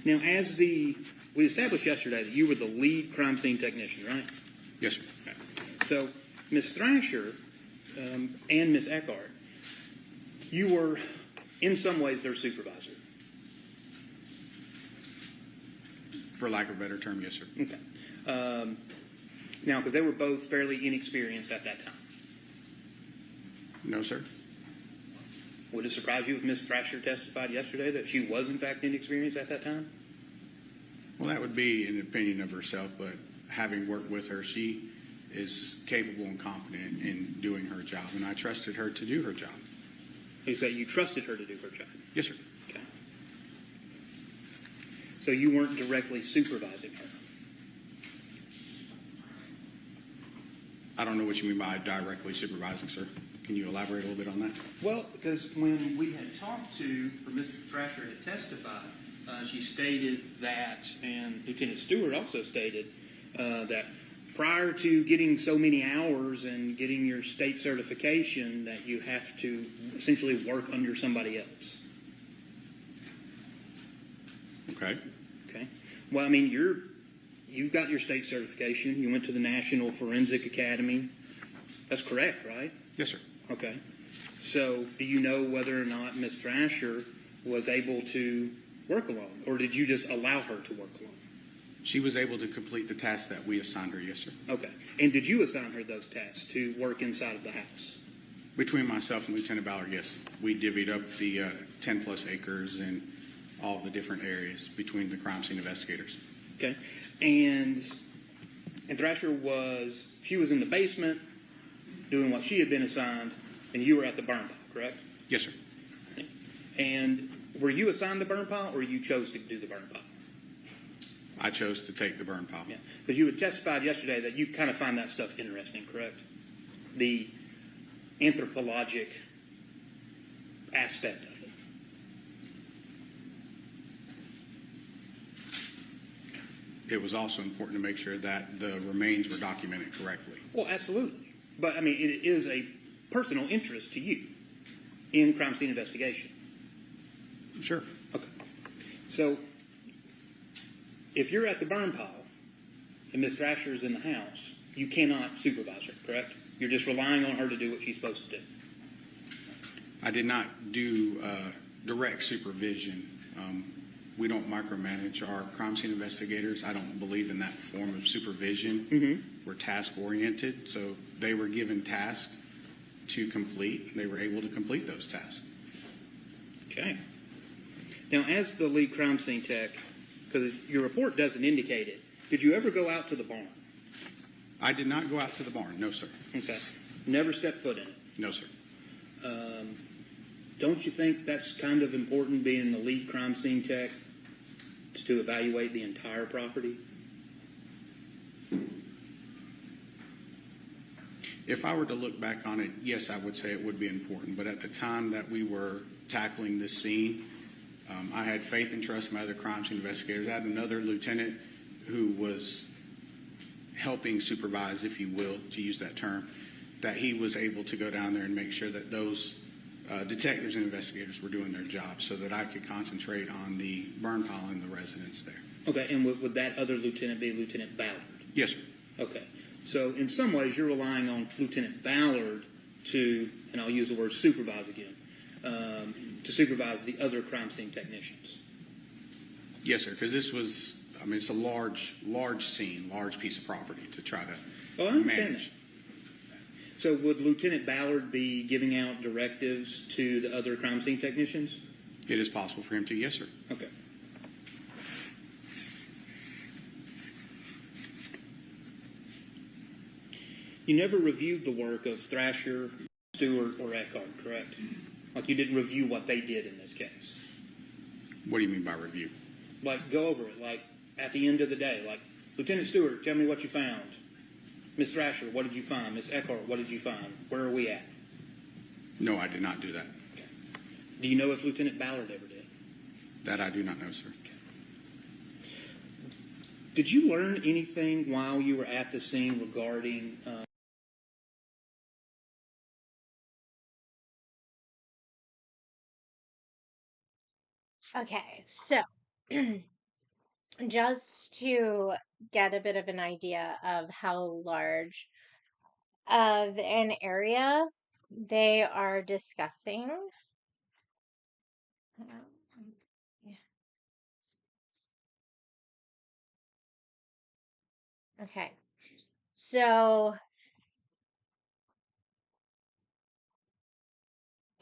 Now, we established yesterday that you were the lead crime scene technician, right? Yes, sir. Okay. So, Ms. Thrasher and Ms. Eckhart, you were, in some ways, their supervisor. For lack of a better term, yes, sir. Okay. Now, because they were both fairly inexperienced at that time. No, sir. Would it surprise you if Ms. Thrasher testified yesterday that she was, in fact, inexperienced at that time? Well, that would be an opinion of herself, but having worked with her, she is capable and competent in doing her job, and I trusted her to do her job. You say you trusted her to do her job? Yes, sir. Okay. So you weren't directly supervising her? I don't know what you mean by directly supervising, sir. Can you elaborate a little bit on that? Well, because when we had talked to, or Ms. Thrasher had testified, she stated that, and Lieutenant Stewart also stated, that prior to getting so many hours and getting your state certification, that you have to essentially work under somebody else. Okay. Okay. Well, I mean, you've got your state certification. You went to the National Forensic Academy. That's correct, right? Yes, sir. Okay. So do you know whether or not Ms. Thrasher was able to work alone, or did you just allow her to work alone? She was able to complete the tasks that we assigned her, yes, sir. Okay. And did you assign her those tasks to work inside of the house? Between myself and Lieutenant Ballard, yes. We divvied up the 10-plus acres and all the different areas between the crime scene investigators. Okay. And Thrasher she was in the basement doing what she had been assigned, and you were at the burn pile, correct? Yes, sir. And were you assigned the burn pile, or you chose to do the burn pile? I chose to take the burn pile. Yeah, because you had testified yesterday that you kind of find that stuff interesting, correct? The anthropologic aspect of it. It was also important to make sure that the remains were documented correctly. Well, absolutely. But, I mean, it is a personal interest to you in crime scene investigation. Sure. Okay. So, if you're at the burn pile and Ms. Thrasher is in the house, you cannot supervise her, correct? You're just relying on her to do what she's supposed to do. I did not do direct supervision. We don't micromanage our crime scene investigators. I don't believe in that form of supervision. Mm-hmm. We're task-oriented, so they were given tasks to complete. They were able to complete those tasks. Okay. Now, as the lead crime scene tech, because your report doesn't indicate it, did you ever go out to the barn? I did not go out to the barn, no, sir. Okay. Never stepped foot in it? No, sir. Don't you think that's kind of important, being the lead crime scene tech, to evaluate the entire property? If I were to look back on it, yes, I would say it would be important. But at the time that we were tackling this scene, I had faith and trust in my other crime scene investigators. I had another lieutenant who was helping supervise, if you will, to use that term, that he was able to go down there and make sure that those detectives and investigators were doing their job, so that I could concentrate on the burn pile and the residents there. Okay, and would that other lieutenant be Lieutenant Ballard? Yes, sir. Okay. So in some ways, you're relying on Lieutenant Ballard to, and I'll use the word supervise again, to supervise the other crime scene technicians. Yes, sir, because this was, I mean, it's a large scene, large piece of property to try to I understand manage. that. So would Lieutenant Ballard be giving out directives to the other crime scene technicians? It is possible for him to, yes, sir. Okay. You never reviewed the work of Thrasher, Stewart, or Eckhart, correct? Like, you didn't review what they did in this case. What do you mean by review? Like, go over it, like, at the end of the day. Like, Lieutenant Stewart, tell me what you found. Ms. Thrasher, what did you find? Ms. Eckhart, what did you find? Where are we at? No, I did not do that. Okay. Do you know if Lieutenant Ballard ever did? That I do not know, sir. Okay. Did you learn anything while you were at the scene regarding Okay, so just to get a bit of an idea of how large of an area they are discussing. Yeah. Okay, so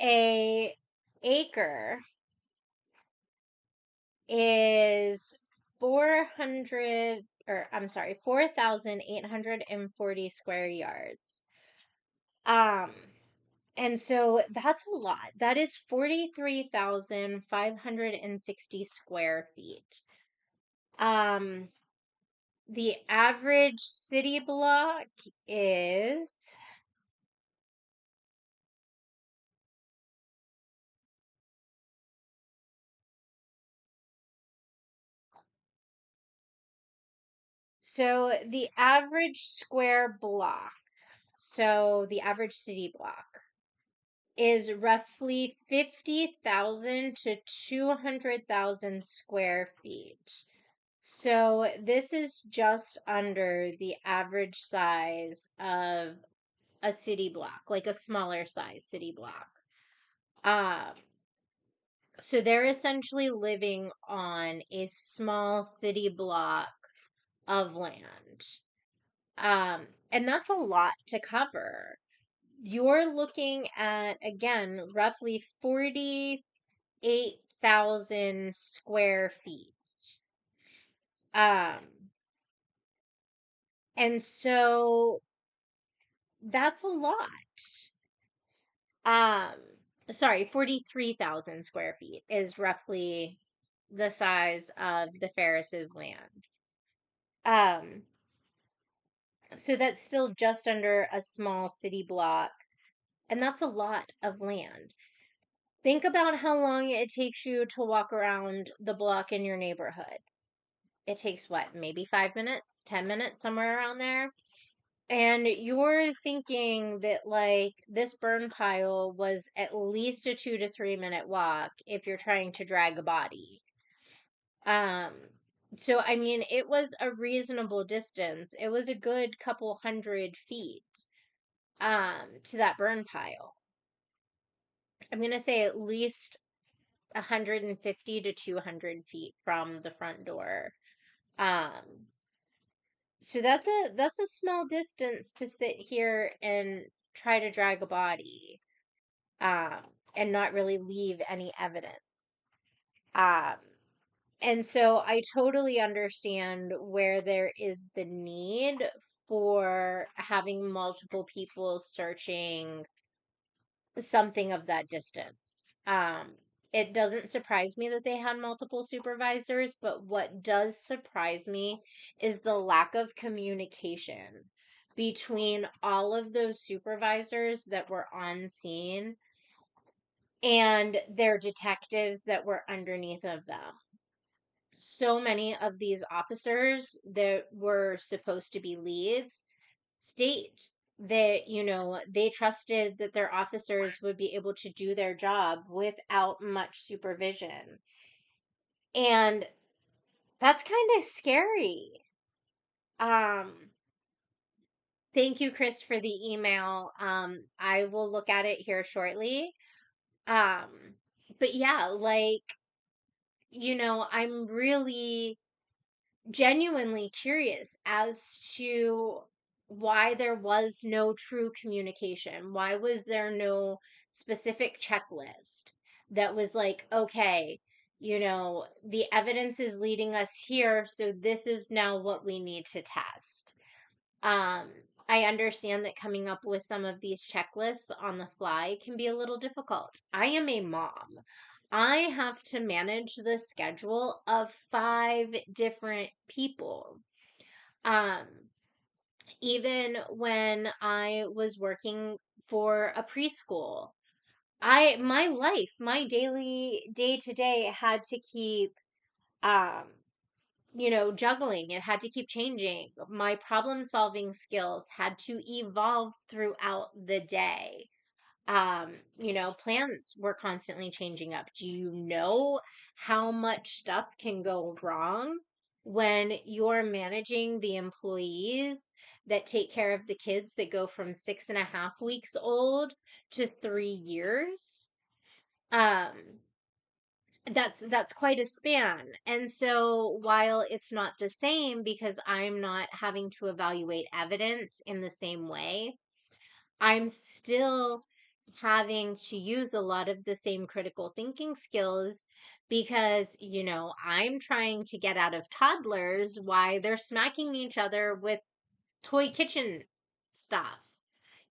a acre is 4,840 square yards. And so that's a lot. That is 43,560 square feet. The average city block is so the average square block, so the average city block is roughly 50,000 to 200,000 square feet. So this is just under the average size of a city block, like a smaller size city block. So they're essentially living on a small city block of land. And that's a lot to cover. You're looking at, again, roughly 48 43,000 square feet. And so that's a lot. Sorry, 43,000 square feet is roughly the size of the Ferris's land. So that's still just under a small city block, and that's a lot of land. Think about how long it takes you to walk around the block in your neighborhood. It takes what, maybe 5 minutes, 10 minutes, somewhere around there. And you're thinking that like this burn pile was at least a 2 to 3 minute walk if you're trying to drag a body. So I mean, it was a reasonable distance. It was a good couple 100 feet to that burn pile. I'm gonna say at least 150 to 200 feet from the front door. So that's a small distance to sit here and try to drag a body, and not really leave any evidence. Um, and so I totally understand where there is the need for having multiple people searching something of that distance. It doesn't surprise me that they had multiple supervisors, but what does surprise me is the lack of communication between all of those supervisors that were on scene and their detectives that were underneath of them. So many of these officers that were supposed to be leads state that, they trusted that their officers would be able to do their job without much supervision. And that's kind of scary. Thank you, Chris, for the email. I will look at it here shortly. But yeah, like, I'm really genuinely curious as to why there was no true communication. Why was there no specific checklist that was like, okay, the evidence is leading us here, so this is now what we need to test. I understand that coming up with some of these checklists on the fly can be a little difficult. I am a mom. I have to manage the schedule of 5 different people. Even when I was working for a preschool, my daily day to day had to keep, juggling. It had to keep changing. My problem solving skills had to evolve throughout the day. Plans were constantly changing up. Do you know how much stuff can go wrong when you're managing the employees that take care of the kids that go from 6.5 weeks old to 3 years? That's quite a span. And so while it's not the same because I'm not having to evaluate evidence in the same way, I'm still having to use a lot of the same critical thinking skills because, I'm trying to get out of toddlers why they're smacking each other with toy kitchen stuff.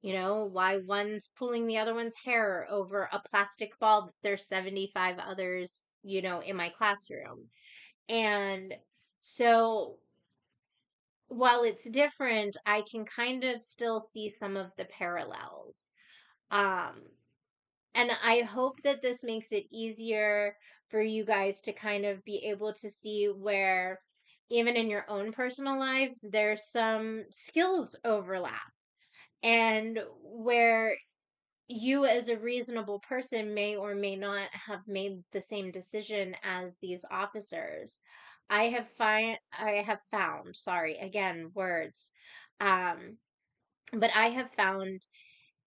Why one's pulling the other one's hair over a plastic ball that there's 75 others, in my classroom. And so while it's different, I can kind of still see some of the parallels. And I hope that this makes it easier for you guys to kind of be able to see where, even in your own personal lives, there's some skills overlap, and where you as a reasonable person may or may not have made the same decision as these officers. I have found, sorry, again, words. But I have found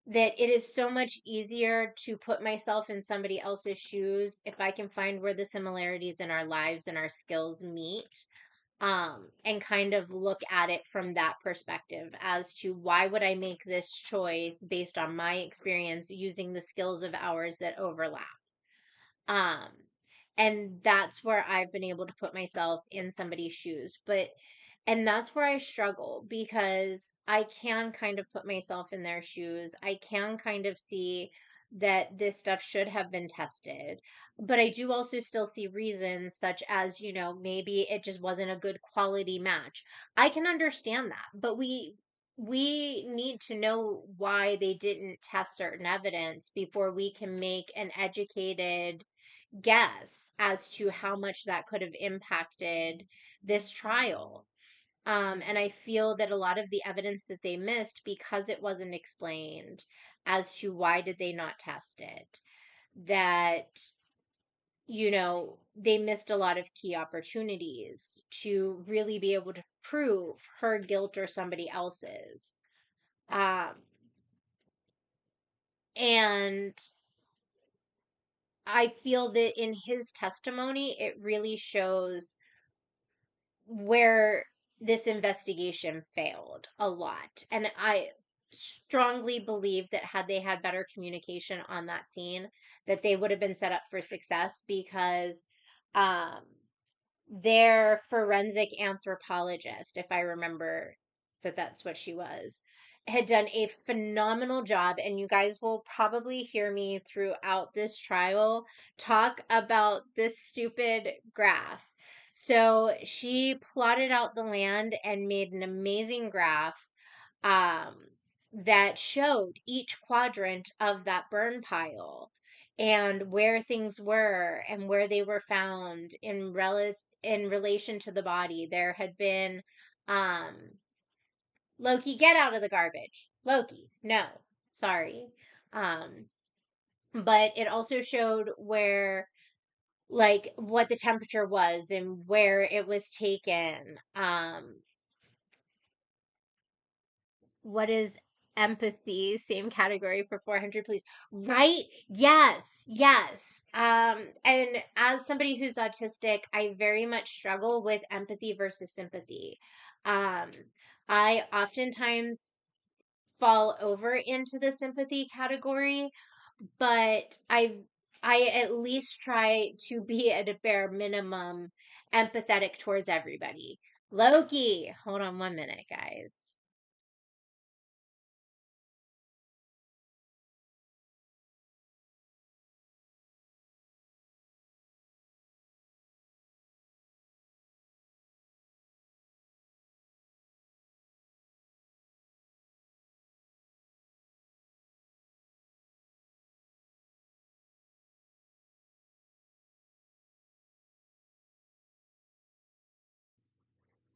that it is so much easier to put myself in somebody else's shoes if I can find where the similarities in our lives and our skills meet, and kind of look at it from that perspective as to why would I make this choice based on my experience using the skills of ours that overlap. And that's where I've been able to put myself in somebody's shoes. And that's where I struggle, because I can kind of put myself in their shoes. I can kind of see that this stuff should have been tested. But I do also still see reasons, such as, maybe it just wasn't a good quality match. I can understand that, but we need to know why they didn't test certain evidence before we can make an educated guess as to how much that could have impacted this trial. And I feel that a lot of the evidence that they missed, because it wasn't explained as to why did they not test it, that, they missed a lot of key opportunities to really be able to prove her guilt or somebody else's. Um, and I feel that in his testimony, it really shows where this investigation failed a lot. And I strongly believe that had they had better communication on that scene, that they would have been set up for success, because um, their forensic anthropologist, if I remember that that's what she was, had done a phenomenal job. And you guys will probably hear me throughout this trial talk about this stupid graph. So she plotted out the land and made an amazing graph um, that showed each quadrant of that burn pile and where things were and where they were found in relation to the body. There had been um, Loki, get out of the garbage. Loki, no, sorry. Um, but it also showed where, like, what the temperature was and where it was taken. What is empathy? Same category for 400, please. Right? Yes, yes. And as somebody who's autistic, I very much struggle with empathy versus sympathy. Um, I oftentimes fall over into the sympathy category, but I at least try to be at a bare minimum empathetic towards everybody. Loki, hold on 1 minute, guys.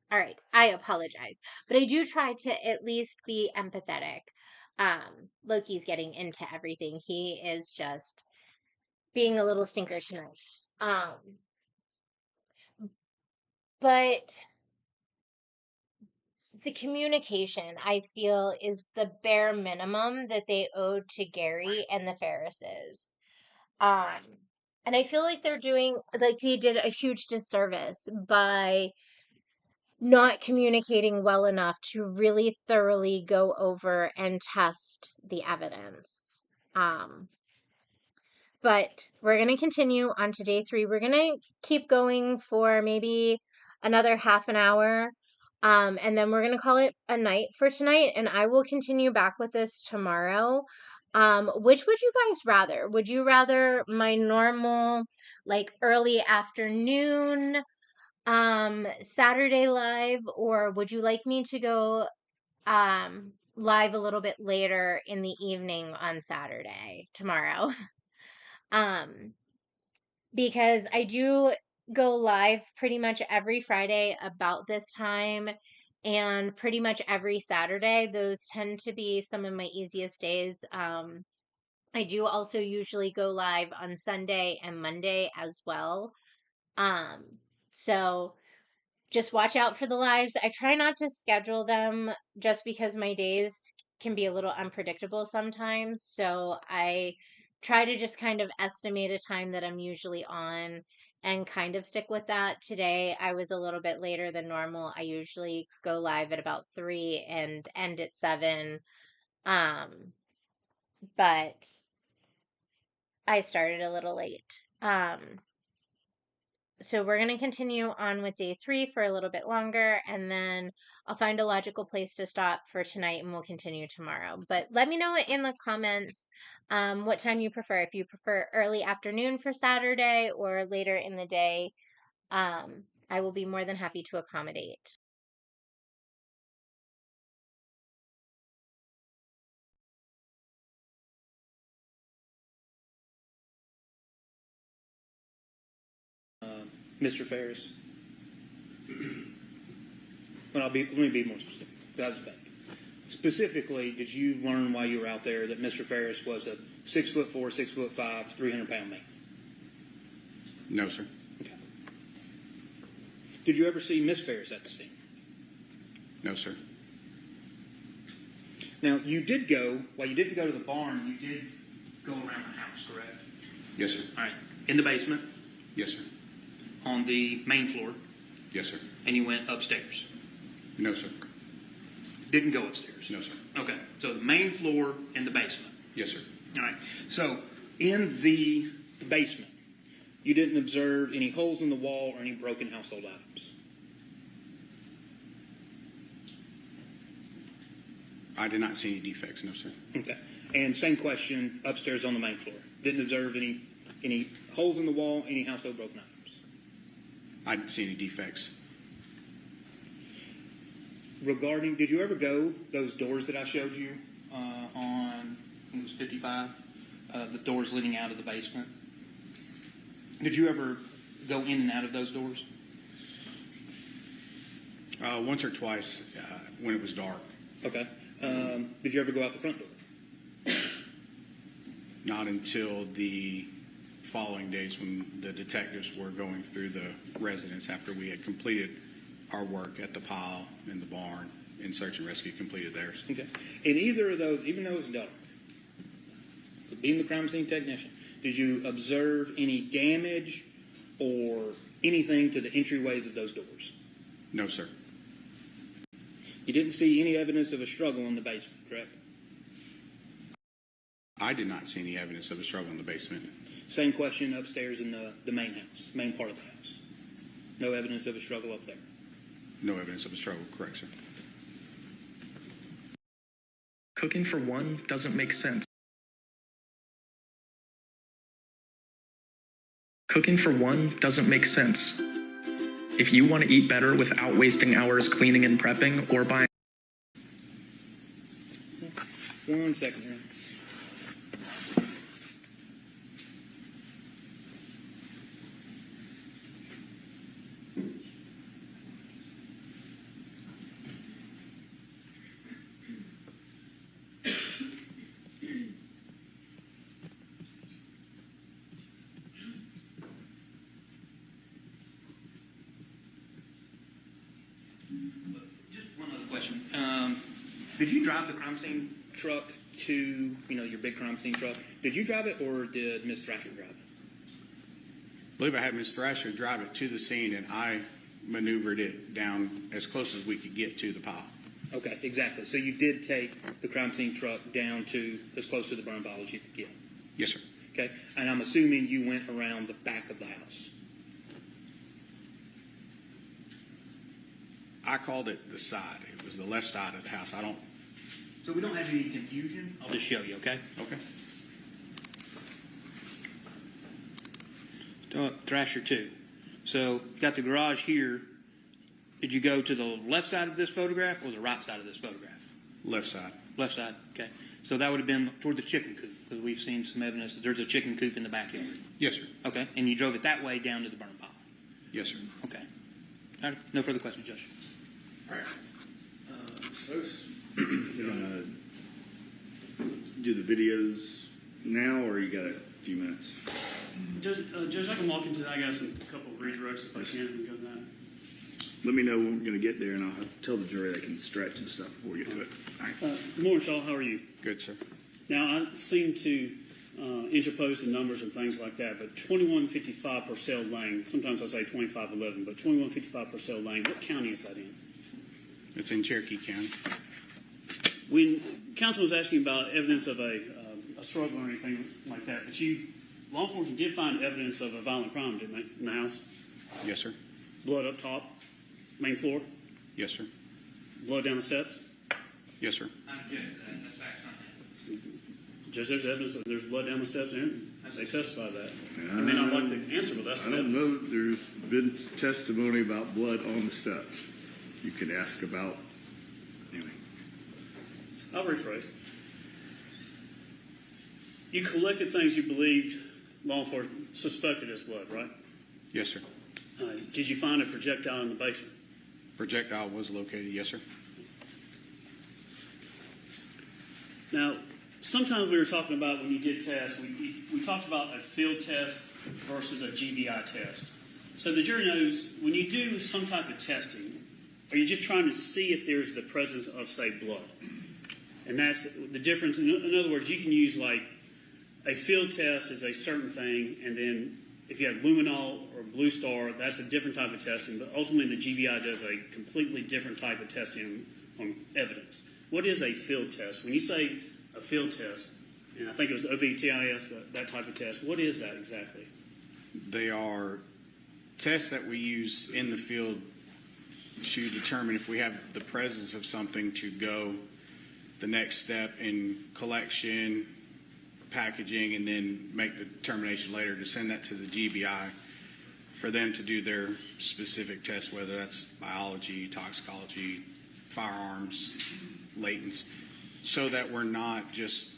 All right, I apologize, but I do try to at least be empathetic. Loki's getting into everything. He is just being a little stinker tonight. But the communication, I feel, is the bare minimum that they owed to Gary and the Ferrises. Um, and I feel like they did a huge disservice by not communicating well enough to really thoroughly go over and test the evidence. But we're going to continue on to day 3. We're going to keep going for maybe another half an hour. And then we're going to call it a night for tonight. And I will continue back with this tomorrow. Which would you guys rather? Would you rather my normal, like, early afternoon Saturday live, or would you like me to go live a little bit later in the evening on Saturday tomorrow? Because I do go live pretty much every Friday about this time, and pretty much every Saturday. Those tend to be some of my easiest days. I do also usually go live on Sunday and Monday as well. So just watch out for the lives. I try not to schedule them just because my days can be a little unpredictable sometimes. So I try to just kind of estimate a time that I'm usually on and kind of stick with that. Today, I was a little bit later than normal. I usually go live at about 3 and end at 7. But I started a little late. So we're going to continue on with day 3 for a little bit longer, and then I'll find a logical place to stop for tonight, and we'll continue tomorrow. But let me know in the comments what time you prefer. If you prefer early afternoon for Saturday or later in the day, I will be more than happy to accommodate. Mr. Ferris. Well, let me be more specific. That was fake. Specifically, did you learn while you were out there that Mr. Ferris was a 6'4", 6'5", 300-pound man? No, sir. Okay. Did you ever see Miss Ferris at the scene? No, sir. Now, you did go, while you didn't go to the barn, you did go around the house, correct? Yes, sir. All right. In the basement? Yes, sir. On the main floor? Yes, sir. And you went upstairs? No, sir. Didn't go upstairs? No, sir. Okay. So the main floor and the basement? Yes, sir. All right. So in the basement, you didn't observe any holes in the wall or any broken household items? I did not see any defects, no, sir. Okay. And same question upstairs on the main floor. Didn't observe any holes in the wall, any household broken items? I didn't see any defects. Regarding, did you ever go those doors that I showed you on, I think it was 55, the doors leading out of the basement? Did you ever go in and out of those doors? Once or twice when it was dark. Okay. Did you ever go out the front door? Not until the following days when the detectives were going through the residence after we had completed our work at the pile in the barn and search and rescue completed theirs. Okay. In either of those, even though it was dark, being the crime scene technician, did you observe any damage or anything to the entryways of those doors? No, sir. You didn't see any evidence of a struggle in the basement, correct? I did not see any evidence of a struggle in the basement. Same question upstairs in the main house, main part of the house. No evidence of a struggle up there. No evidence of a struggle, correct, sir. Cooking for one doesn't make sense. Cooking for one doesn't make sense. If you want to eat better without wasting hours cleaning and prepping or buying... 1 second here. Just one other question. Did you drive the crime scene truck to, your big crime scene truck? Did you drive it or did Ms. Thrasher drive it? I believe I had Ms. Thrasher drive it to the scene and I maneuvered it down as close as we could get to the pile. Okay, exactly. So you did take the crime scene truck down to as close to the burn pile as you could get? Yes, sir. Okay, and I'm assuming you went around the back of the house? I called it the side. It was the left side of the house. So we don't have any confusion. I'll just show you, okay? Okay. Thrasher 2. So you got the garage here. Did you go to the left side of this photograph or the right side of this photograph? Left side. Left side, okay. So that would have been toward the chicken coop, because we've seen some evidence that there's a chicken coop in the backyard. Yes, sir. Okay, and you drove it that way down to the burn pile? Yes, sir. Okay. All right, no further questions, Judge. All right. Folks, you want to do the videos now, or you got a few minutes? Judge, I can walk into that. I got a couple of redirects if I can. We go to that. Let me know when we're going to get there, and I'll tell the jury they can stretch and stuff before we get to it. All right. Good morning, Shaw. How are you? Good, sir. Now, I seem to interpose the numbers and things like that, but 2155 Purcell Lane, sometimes I say 2511, but 2155 Purcell Lane, what county is that in? It's in Cherokee County. When counsel was asking about evidence of a struggle or anything like that, but law enforcement did find evidence of a violent crime, didn't they, in the house? Yes, sir. Blood up top, main floor. Yes, sir. Blood down the steps. Yes, sir. I object to that. That's facts not Just there's evidence that there's blood down the steps, and they testify that. You may not like the answer, but that's I the don't evidence. know. There's been testimony about blood on the steps. You could ask about. Anyway. I'll rephrase. You collected things you believed law enforcement suspected as blood, right? Yes, sir. Did you find a projectile in the basement? Projectile was located. Yes, sir. Now, sometimes we were talking about when you did tests, we talked about a field test versus a GBI test. So the jury knows when you do some type of testing, are you just trying to see if there's the presence of, say, blood? And that's the difference. In other words, you can use like a field test is a certain thing, and then if you have luminol or blue star, that's a different type of testing. But ultimately, the GBI does a completely different type of testing on evidence. What is a field test? When you say a field test, and I think it was OBTIS, that type of test, what is that exactly? They are tests that we use in the field to determine if we have the presence of something to go the next step in collection, packaging, and then make the determination later to send that to the GBI for them to do their specific test, whether that's biology, toxicology, firearms, latents, so that we're not just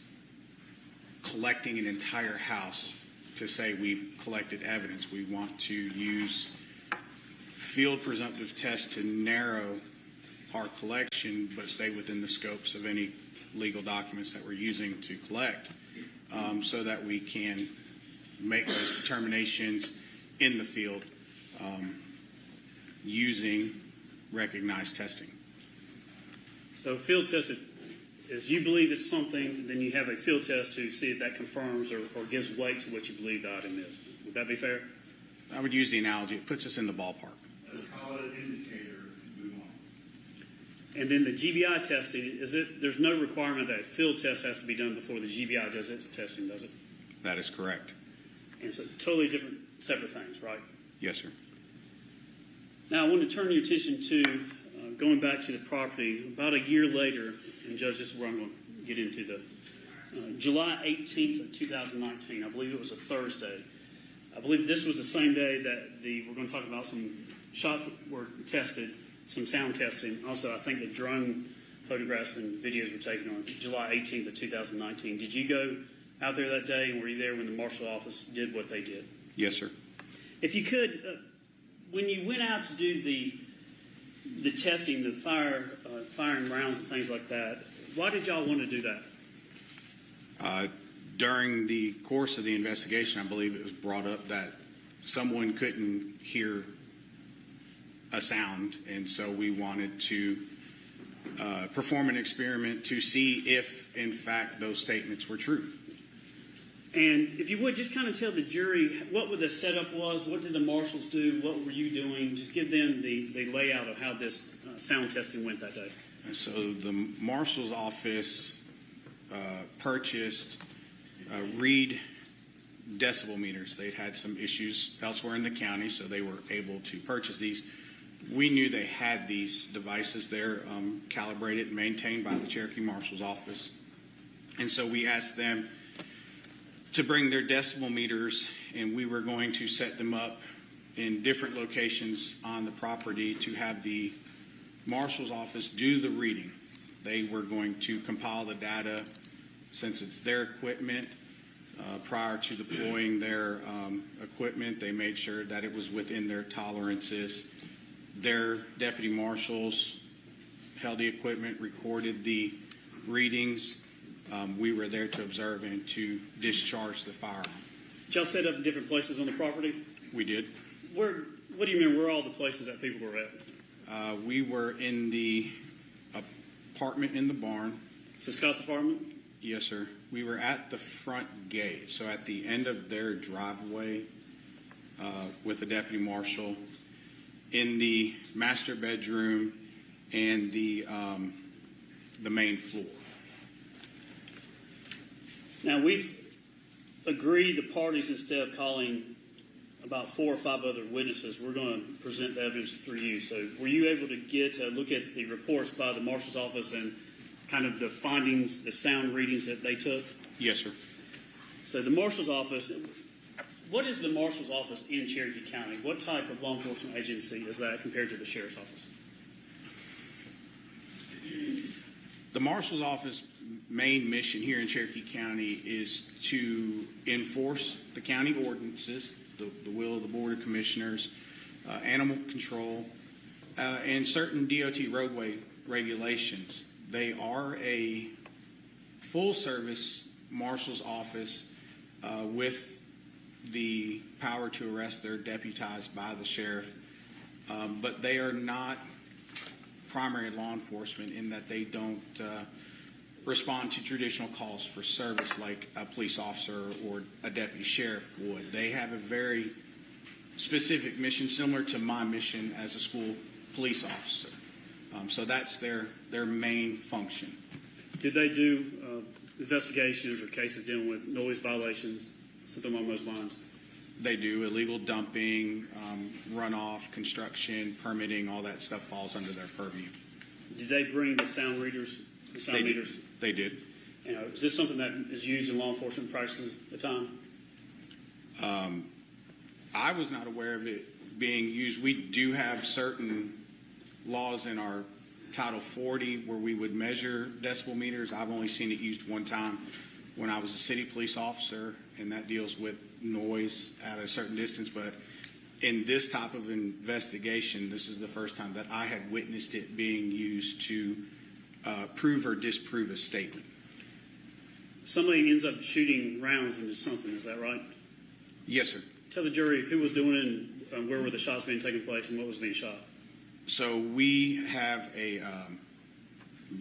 collecting an entire house to say we've collected evidence. We want to use field presumptive tests to narrow our collection, but stay within the scopes of any legal documents that we're using to collect, so that we can make those determinations in the field using recognized testing. So field test is you believe it's something, then you have a field test to see if that confirms or gives weight to what you believe the item is. Would that be fair? I would use the analogy. It puts us in the ballpark. Let's call it an indicator and move on. And then the GBI testing, there's no requirement that a field test has to be done before the GBI does its testing, does it? That is correct. And so totally different, separate things, right? Yes, sir. Now I want to turn your attention to going back to the property about a year later, and Judge, this is where I'm going to get into the July 18th of 2019. I believe it was a Thursday. I believe this was the same day that we're going to talk about some shots were tested, some sound testing. Also, I think the drone photographs and videos were taken on July 18th of 2019. Did you go out there that day, and were you there when the marshal office did what they did? Yes, sir. If you could, when you went out to do the testing, the firing rounds and things like that, why did y'all want to do that? During the course of the investigation, I believe it was brought up that someone couldn't hear a sound, and so we wanted to perform an experiment to see if, in fact, those statements were true. And if you would, just kind of tell the jury what the setup was, what did the marshals do, what were you doing? Just give them the layout of how this sound testing went that day. And so the marshal's office purchased read decibel meters. They'd had some issues elsewhere in the county, so they were able to purchase these. We knew they had these devices there, calibrated and maintained by the Cherokee Marshal's office. And so we asked them to bring their decibel meters, and we were going to set them up in different locations on the property to have the marshal's office do the reading. They were going to compile the data since it's their equipment. Prior to deploying their equipment, they made sure that it was within their tolerances. Their deputy marshals held the equipment, recorded the readings. We were there to observe and to discharge the firearm. Did y'all set up in different places on the property? We did. What do you mean, where are all the places that people were at? We were in the apartment in the barn. So Scott's apartment? Yes, sir. We were at the front gate, so at the end of their driveway with the deputy marshal, in the master bedroom and the main floor. Now, we've agreed, the parties, instead of calling about 4 or 5 other witnesses. We're going to present the evidence through you. So were you able to get a look at the reports by the marshal's office and kind of the findings, the sound readings that they took? Yes, sir. So the marshal's office, what is the marshal's office in Cherokee County? What type of law enforcement agency is that compared to the sheriff's office? The marshal's office main mission here in Cherokee County is to enforce the county ordinances, the will of the Board of Commissioners, animal control, and certain DOT roadway regulations. They are a full-service marshal's office with the power to arrest. They're deputized by the sheriff, but they are not primary law enforcement in that they don't respond to traditional calls for service like a police officer or a deputy sheriff would. They have a very specific mission similar to my mission as a school police officer. So that's their main function. Did they do investigations or cases dealing with noise violations, something along those lines? They do. Illegal dumping, runoff, construction, permitting, all that stuff falls under their purview. Did they bring the sound readers, the sound meters? They did. Is this something that is used in law enforcement practices at the time? I was not aware of it being used. We do have certain laws in our Title 40 where we would measure decibel meters. I've only seen it used one time when I was a city police officer, and that deals with noise at a certain distance. But in this type of investigation, this is the first time that I had witnessed it being used to prove or disprove a statement. Somebody ends up shooting rounds into something, is that right? Yes, sir. Tell the jury who was doing it and where were the shots being taken place and what was being shot. So we have a,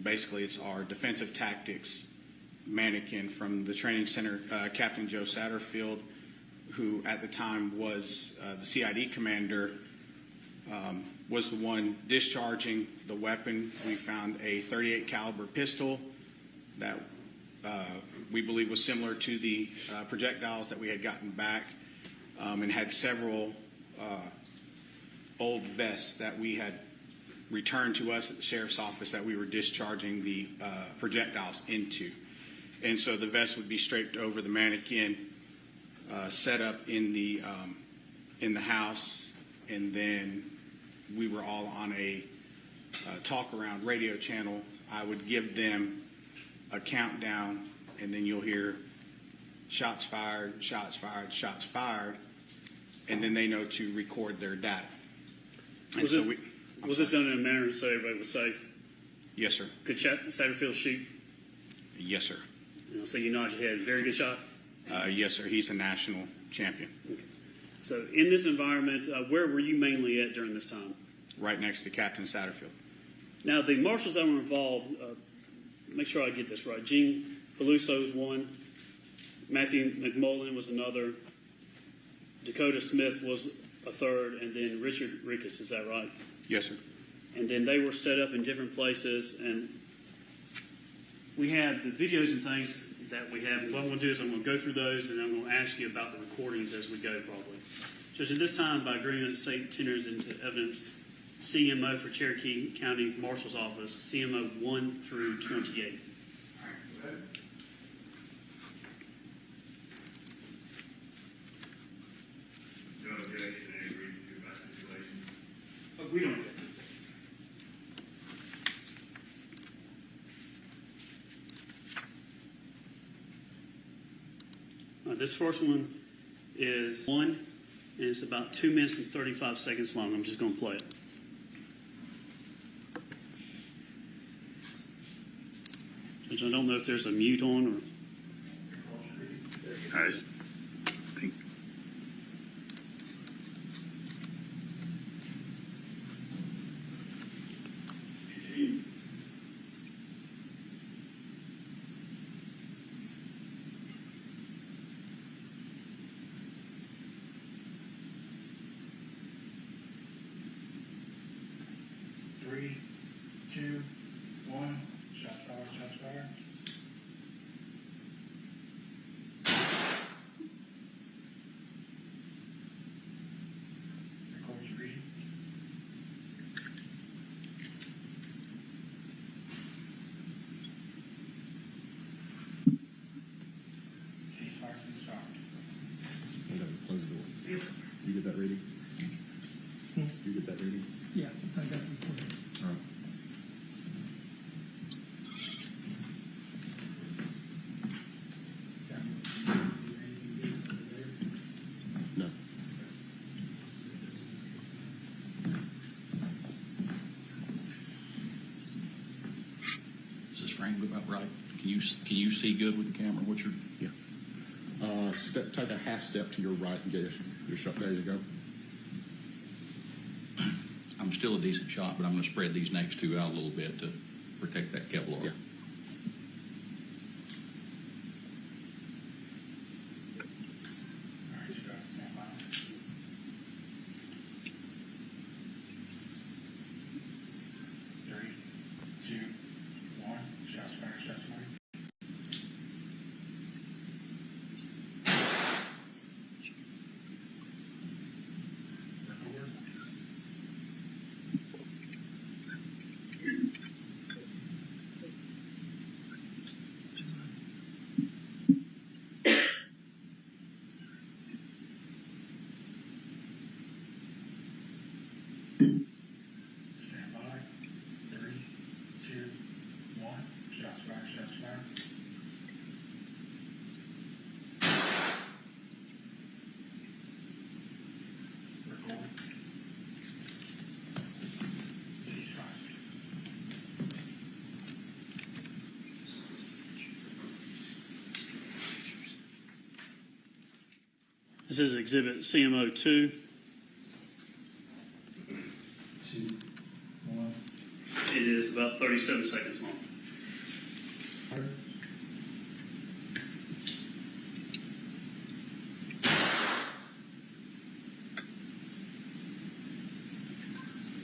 basically it's our defensive tactics mannequin from the training center, Captain Joe Satterfield, who at the time was the CID commander, was the one discharging the weapon. We found a .38 caliber pistol that we believe was similar to the projectiles that we had gotten back, and had several old vests that we had returned to us at the sheriff's office that we were discharging the projectiles into. And so the vest would be straight over the mannequin, set up in the house, and then we were all on a talk around radio channel. I would give them a countdown, and then you'll hear shots fired, shots fired, shots fired, and then they know to record their data. And was this done in a manner so everybody was safe? Yes, sir. Could Satterfield shoot? Yes, sir. So you nod your head. Very good shot? Yes, sir. He's a national champion. Okay. So in this environment, where were you mainly at during this time? Right next to Captain Satterfield. Now, the marshals that were involved, make sure I get this right. Gene Beluso was one. Matthew McMullen was another. Dakota Smith was a third. And then Richard Ricketts, is that right? Yes, sir. And then they were set up in different places. And we have the videos and things that we have. What I'm going to do is I'm going to go through those, and I'm going to ask you about the recordings as we go, probably. Judge, at this time, by agreement, the state tenders into evidence CMO for Cherokee County Marshal's Office, CMO 1 through 28. No objection, I agree to my stipulation. We don't. This first one is 1, and it's about 2 minutes and 35 seconds long. I'm just going to play it. Judge, I don't know if there's a mute on or. I think. Three, two, one. Shots fired, shots fired. framed about right? Can you see good with the camera? What's your... Yeah. Take a half step to your right and get your shot. There you go. I'm still a decent shot, but I'm going to spread these next two out a little bit to protect that Kevlar. Yeah. This is exhibit CMO 2. It is about 37 seconds long.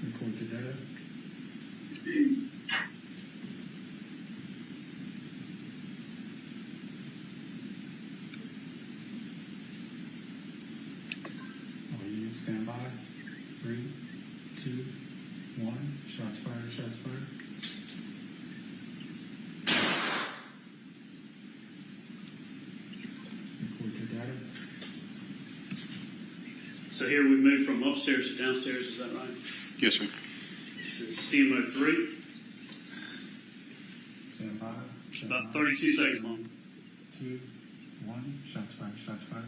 Record your data. Stand by. 3, 2, 1. Shots fired. Shots fired. Record your data. So here we've moved from upstairs to downstairs. Is that right? Yes, sir. This is CMO 3. Stand by. About 32 seconds long. 2, 1. Shots fired. Shots fired.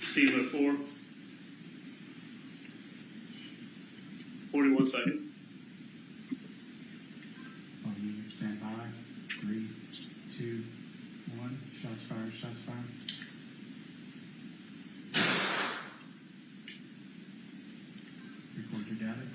CMO 4. 41 seconds. All units stand by. 3, 2, 1. Shots fired. Shots fired. Record your data.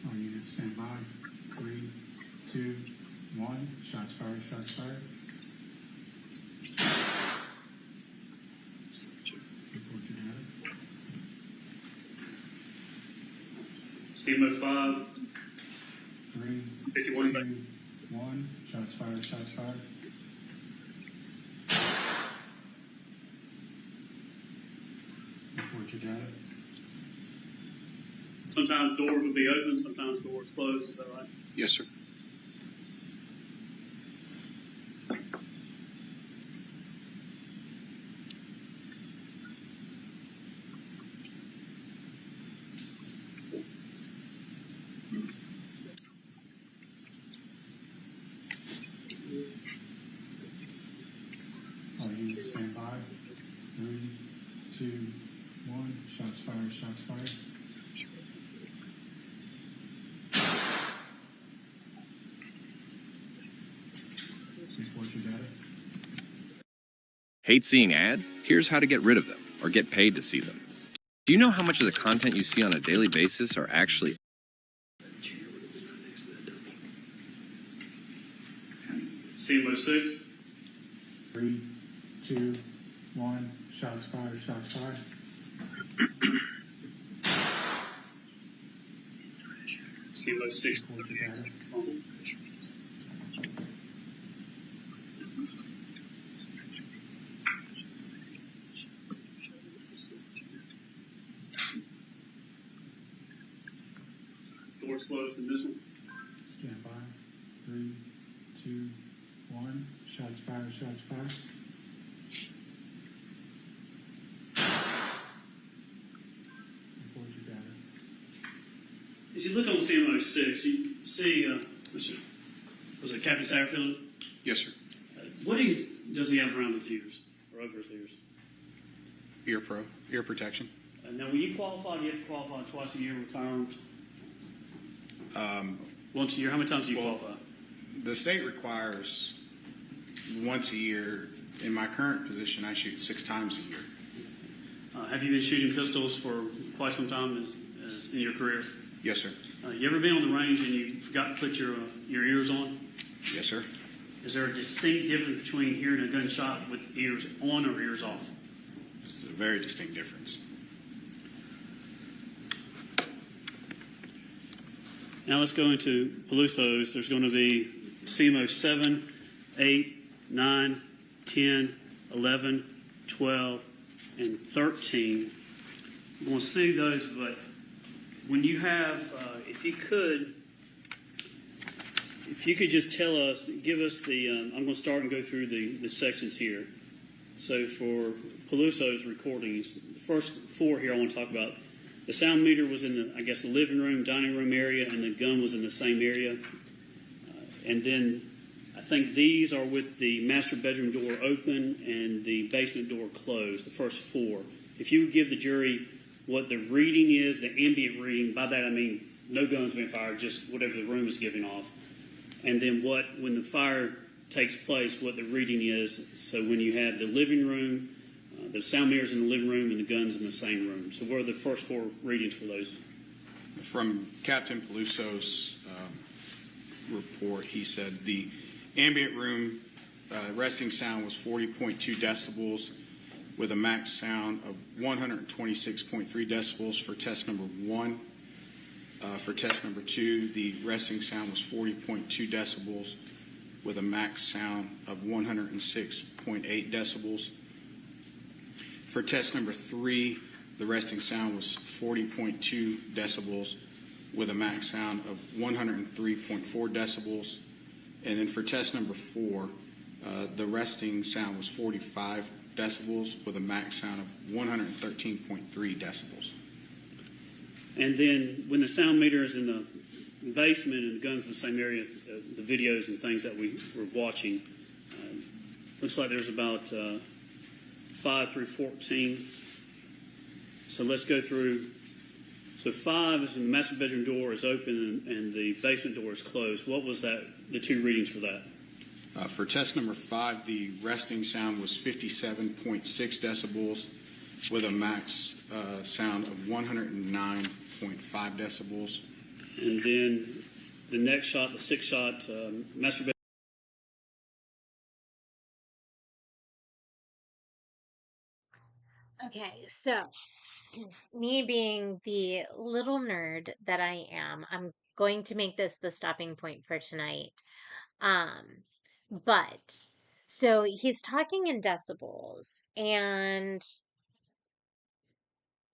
All units stand by. 3, 2, 1. Shots fired. Shots fired. Record your data. CMO 5. 3, 51 2, 1. Shots fired. Shots fired. Record your data. Sometimes doors will be open, sometimes doors closed. Is that right? Yes, sir. All units stand by. 3, 2, 1. Shots fired. Shots fired. Report your data. Hate seeing ads? Here's how to get rid of them or get paid to see them. Do you know how much of the content you see on a daily basis are actually CMO 6. 3, 2, 1. Shots fired. Shots fired. CMO 6. Report your data. Doors closed in this one. Stand by. 3, 2, 1. Shots fired, shots fired. Report your data. As you look on CMO 6, you see, was it Captain Satterfield? Yes, sir. What does he have around his ears or over his ears? Ear protection. Now, when you qualify, do you have to qualify twice a year with firearms? Once a year. How many times do you qualify? The state requires once a year. In my current position, I shoot 6 times a year. Have you been shooting pistols for quite some time as in your career? Yes, sir. You ever been on the range and you forgot to put your ears on? Yes, sir. Is there a distinct difference between hearing a gunshot with ears on or ears off? It's a very distinct difference. Now let's go into Pelusos. There's going to be CMO 7, 8, 9, 10, 11, 12, and 13. I'm going to see those, but when you have, if you could just tell us, give us the, I'm going to start and go through the sections here. So for Peluso's recordings, the first 4 here I want to talk about. The sound meter was in the, I guess, the living room, dining room area, and the gun was in the same area. And then I think these are with the master bedroom door open and the basement door closed, the first 4. If you would give the jury what the reading is, the ambient reading, by that I mean no guns being fired, just whatever the room is giving off. And then when the fire takes place, what the reading is. So when you have the living room, the sound mirrors in the living room, and the guns in the same room. So what are the first 4 readings for those? From Captain Peluso's report, he said the ambient room resting sound was 40.2 decibels with a max sound of 126.3 decibels for test number 1. For test number 2, the resting sound was 40.2 decibels with a max sound of 106.8 decibels. For test number 3, the resting sound was 40.2 decibels with a max sound of 103.4 decibels. And then for test number 4, the resting sound was 45 decibels with a max sound of 113.3 decibels. And then when the sound meter is in the basement and the gun's in the same area, the videos and things that we were watching, looks like there's about 5 through 14. So let's go through. So 5 is when the master bedroom door is open and the basement door is closed. What was that? The 2 readings for that? For test number 5, the resting sound was 57.6 decibels with a max sound of 109.5 decibels. And then the next shot, the 6th shot, master bedroom. Okay, so me being the little nerd that I am, I'm going to make this the stopping point for tonight. But so he's talking in decibels, and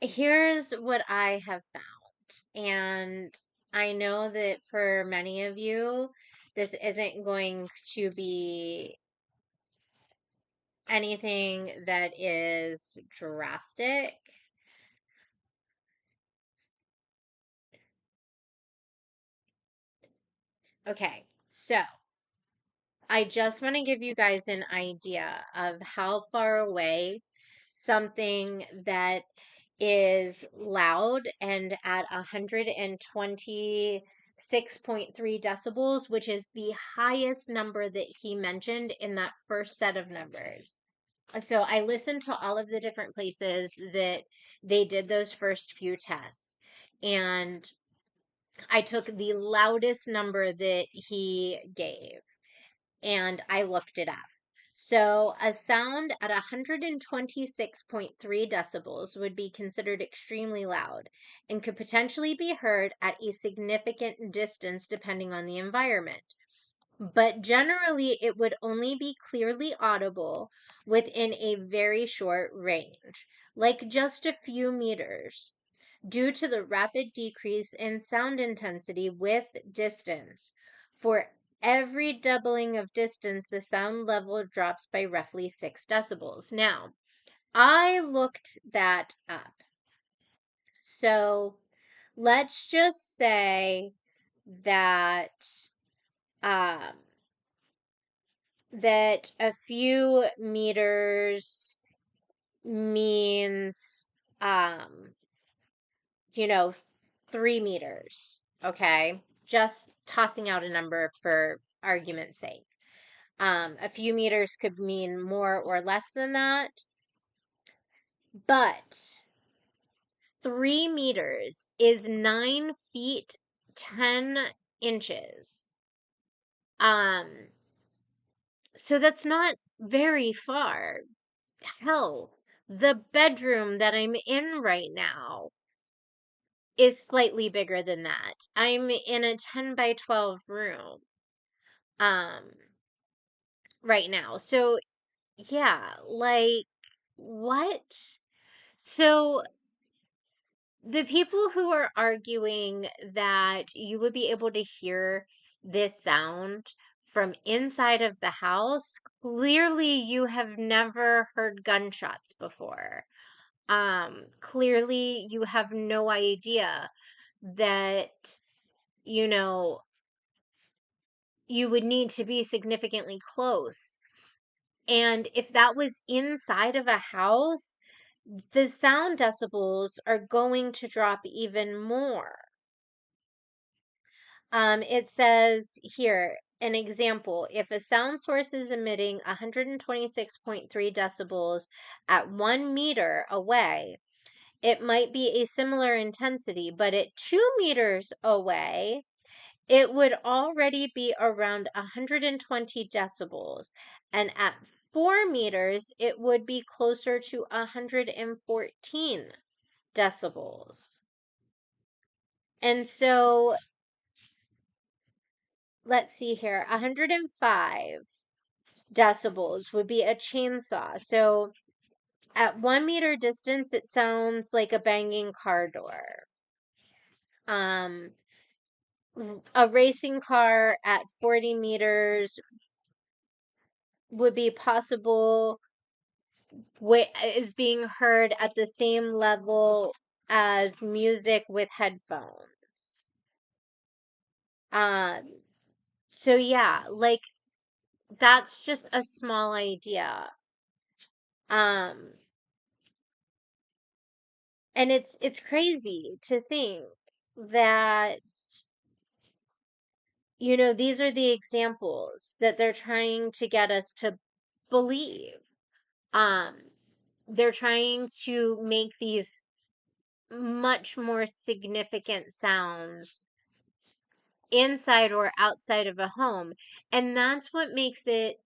here's what I have found. And I know that for many of you, this isn't going to be anything that is drastic. Okay, so I just want to give you guys an idea of how far away something that is loud and at 126.3 decibels, which is the highest number that he mentioned in that first set of numbers. So I listened to all of the different places that they did those first few tests, and I took the loudest number that he gave and I looked it up. So a sound at 126.3 decibels would be considered extremely loud and could potentially be heard at a significant distance depending on the environment. But generally, it would only be clearly audible within a very short range, like just a few meters. Due to the rapid decrease in sound intensity with distance, for every doubling of distance, the sound level drops by roughly 6 decibels. Now, I looked that up. So let's just say that that a few meters means 3 meters, okay? Just tossing out a number for argument's sake. A few meters could mean more or less than that, but 3 meters is 9 feet 10 inches. So that's not very far. Hell, the bedroom that I'm in right now is slightly bigger than that. I'm in a 10 by 12 room right now. So yeah, like what? So the people who are arguing that you would be able to hear this sound from inside of the house, clearly you have never heard gunshots before. Clearly you have no idea that, you know, you would need to be significantly close. And if that was inside of a house, the sound decibels are going to drop even more. It says here, an example, if a sound source is emitting 126.3 decibels at 1 meter away, it might be a similar intensity, but at 2 meters away, it would already be around 120 decibels. And at 4 meters, it would be closer to 114 decibels. And so, let's see here, 105 decibels would be a chainsaw. So at 1 meter distance, it sounds like a banging car door. A racing car at 40 meters would be possible is being heard at the same level as music with headphones. So yeah, like that's just a small idea. And it's crazy to think that, you know, these are the examples that they're trying to get us to believe. They're trying to make these much more significant sounds inside or outside of a home. And that's what makes it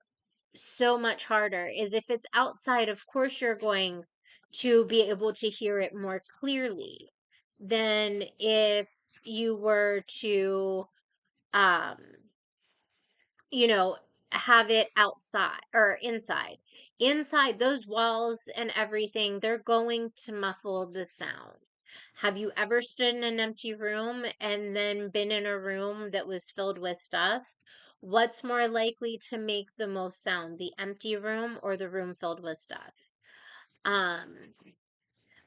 so much harder, is if it's outside, of course you're going to be able to hear it more clearly than if you were to you know, have it outside or inside. Inside, those walls and everything, they're going to muffle the sound. Have you ever stood in an empty room and then been in a room that was filled with stuff? What's more likely to make the most sound, the empty room or the room filled with stuff?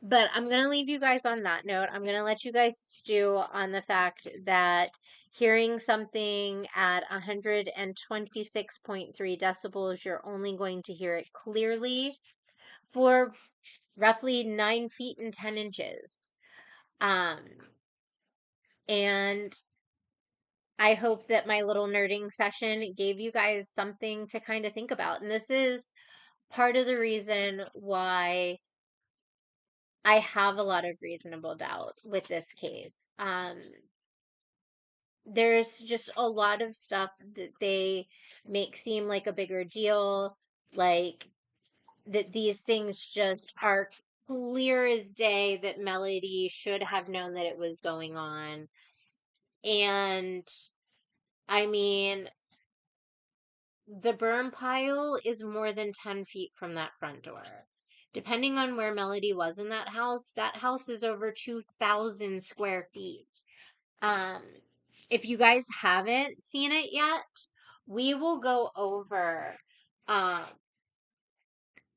But I'm going to leave you guys on that note. I'm going to let you guys stew on the fact that hearing something at 126.3 decibels, you're only going to hear it clearly for roughly 9 feet and 10 inches. And I hope that my little nerding session gave you guys something to kind of think about. And this is part of the reason why I have a lot of reasonable doubt with this case. There's just a lot of stuff that they make seem like a bigger deal, like that these things just are clear as day that Melody should have known that it was going on. And I mean, the burn pile is more than 10 feet from that front door. Depending on where Melody was in that house is over 2,000 square feet. If you guys haven't seen it yet, we will go over, um,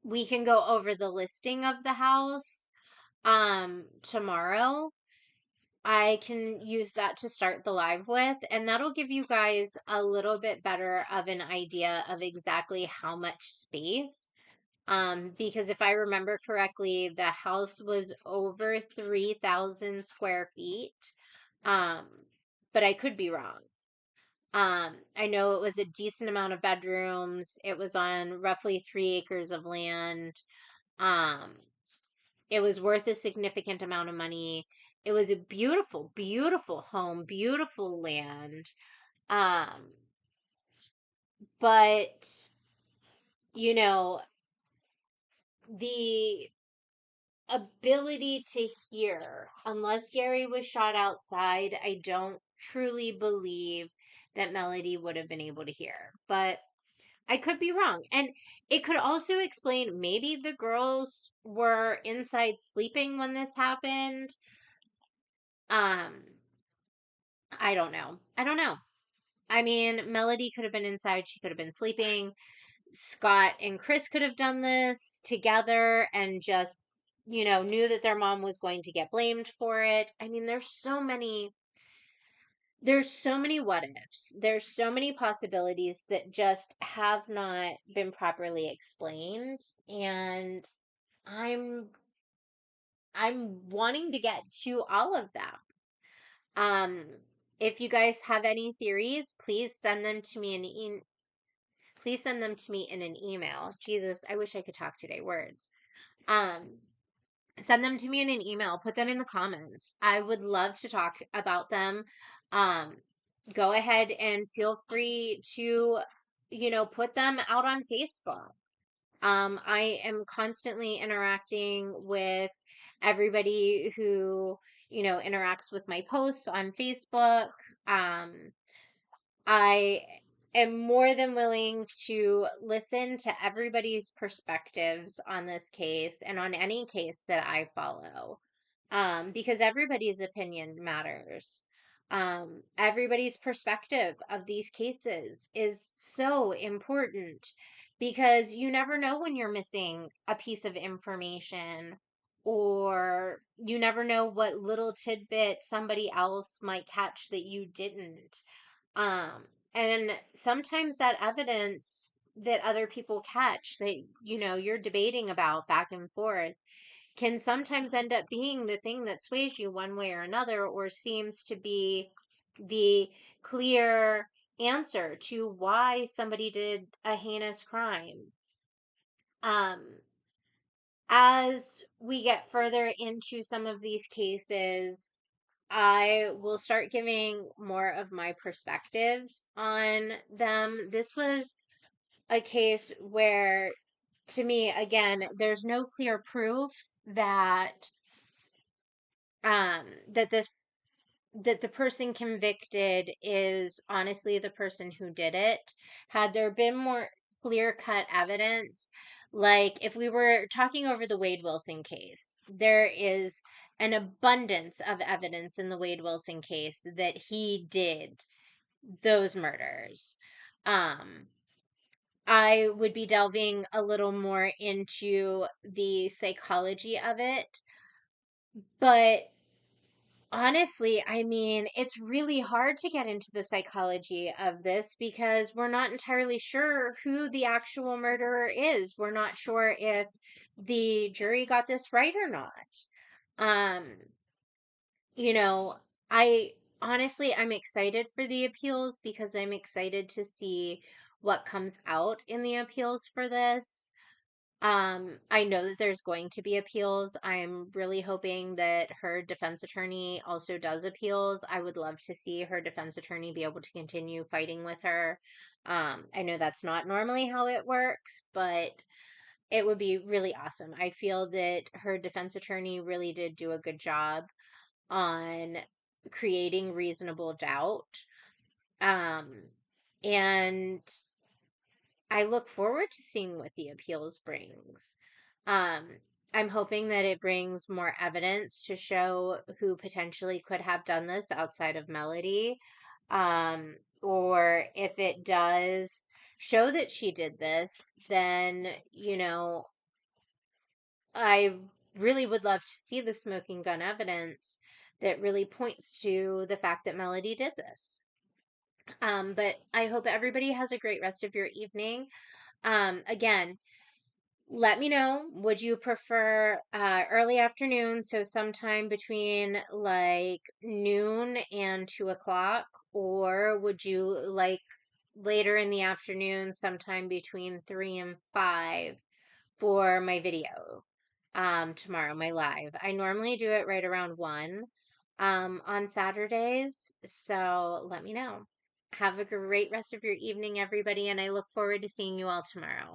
we can go over the listing of the house, tomorrow. I can use that to start the live with, and that'll give you guys a little bit better of an idea of exactly how much space. Because if I remember correctly, the house was over 3,000 square feet. But I could be wrong. I know it was a decent amount of bedrooms. It was on roughly 3 acres of land. Um, it was worth a significant amount of money. It was a beautiful, beautiful home, beautiful land. But, you know, the ability to hear, unless Gary was shot outside, I don't truly believe that Melody would have been able to hear. But I could be wrong. And it could also explain maybe the girls were inside sleeping when this happened. I don't know. I don't know. I mean, Melody could have been inside. She could have been sleeping. Scott and Chris could have done this together and just, knew that their mom was going to get blamed for it. I mean, there's so many what ifs. There's so many possibilities that just have not been properly explained. And I'm wanting to get to all of them. If you guys have any theories, please send them to me please send them to me in an email. Jesus, I wish I could talk today. Words. Send them to me in an email. Put them in the comments. I would love to talk about them. Go ahead and feel free to, put them out on Facebook. I am constantly interacting with everybody who, interacts with my posts on Facebook. I am more than willing to listen to everybody's perspectives on this case and on any case that I follow, because everybody's opinion matters. Everybody's perspective of these cases is so important because you never know when you're missing a piece of information, or you never know what little tidbit somebody else might catch that you didn't. And sometimes that evidence that other people catch that, you're debating about back and forth can sometimes end up being the thing that sways you one way or another, or seems to be the clear answer to why somebody did a heinous crime. As we get further into some of these cases, I will start giving more of my perspectives on them. This was a case where, to me, again, there's no clear proof that that the person convicted is honestly the person who did it. Had there been more clear-cut evidence, like if we were talking over the Wade Wilson case, there is an abundance of evidence in the Wade Wilson case that he did those murders. I would be delving a little more into the psychology of it, but honestly, I mean, it's really hard to get into the psychology of this because we're not entirely sure who the actual murderer is. We're not sure if the jury got this right or not. Um, I honestly, I'm excited for the appeals because I'm excited to see what comes out in the appeals for this. I know that there's going to be appeals. I'm really hoping that her defense attorney also does appeals. I would love to see her defense attorney be able to continue fighting with her. I know that's not normally how it works, but it would be really awesome. I feel that her defense attorney really did do a good job on creating reasonable doubt. And I look forward to seeing what the appeals brings. I'm hoping that it brings more evidence to show who potentially could have done this outside of Melody. or if it does show that she did this, then, you know, I really would love to see the smoking gun evidence that really points to the fact that Melody did this. But I hope everybody has a great rest of your evening. Again, let me know, would you prefer early afternoon, so sometime between like noon and 2 o'clock, or would you like later in the afternoon, sometime between 3 and 5 for my video tomorrow, my live? I normally do it right around 1 on Saturdays, so let me know. Have a great rest of your evening, everybody, and I look forward to seeing you all tomorrow.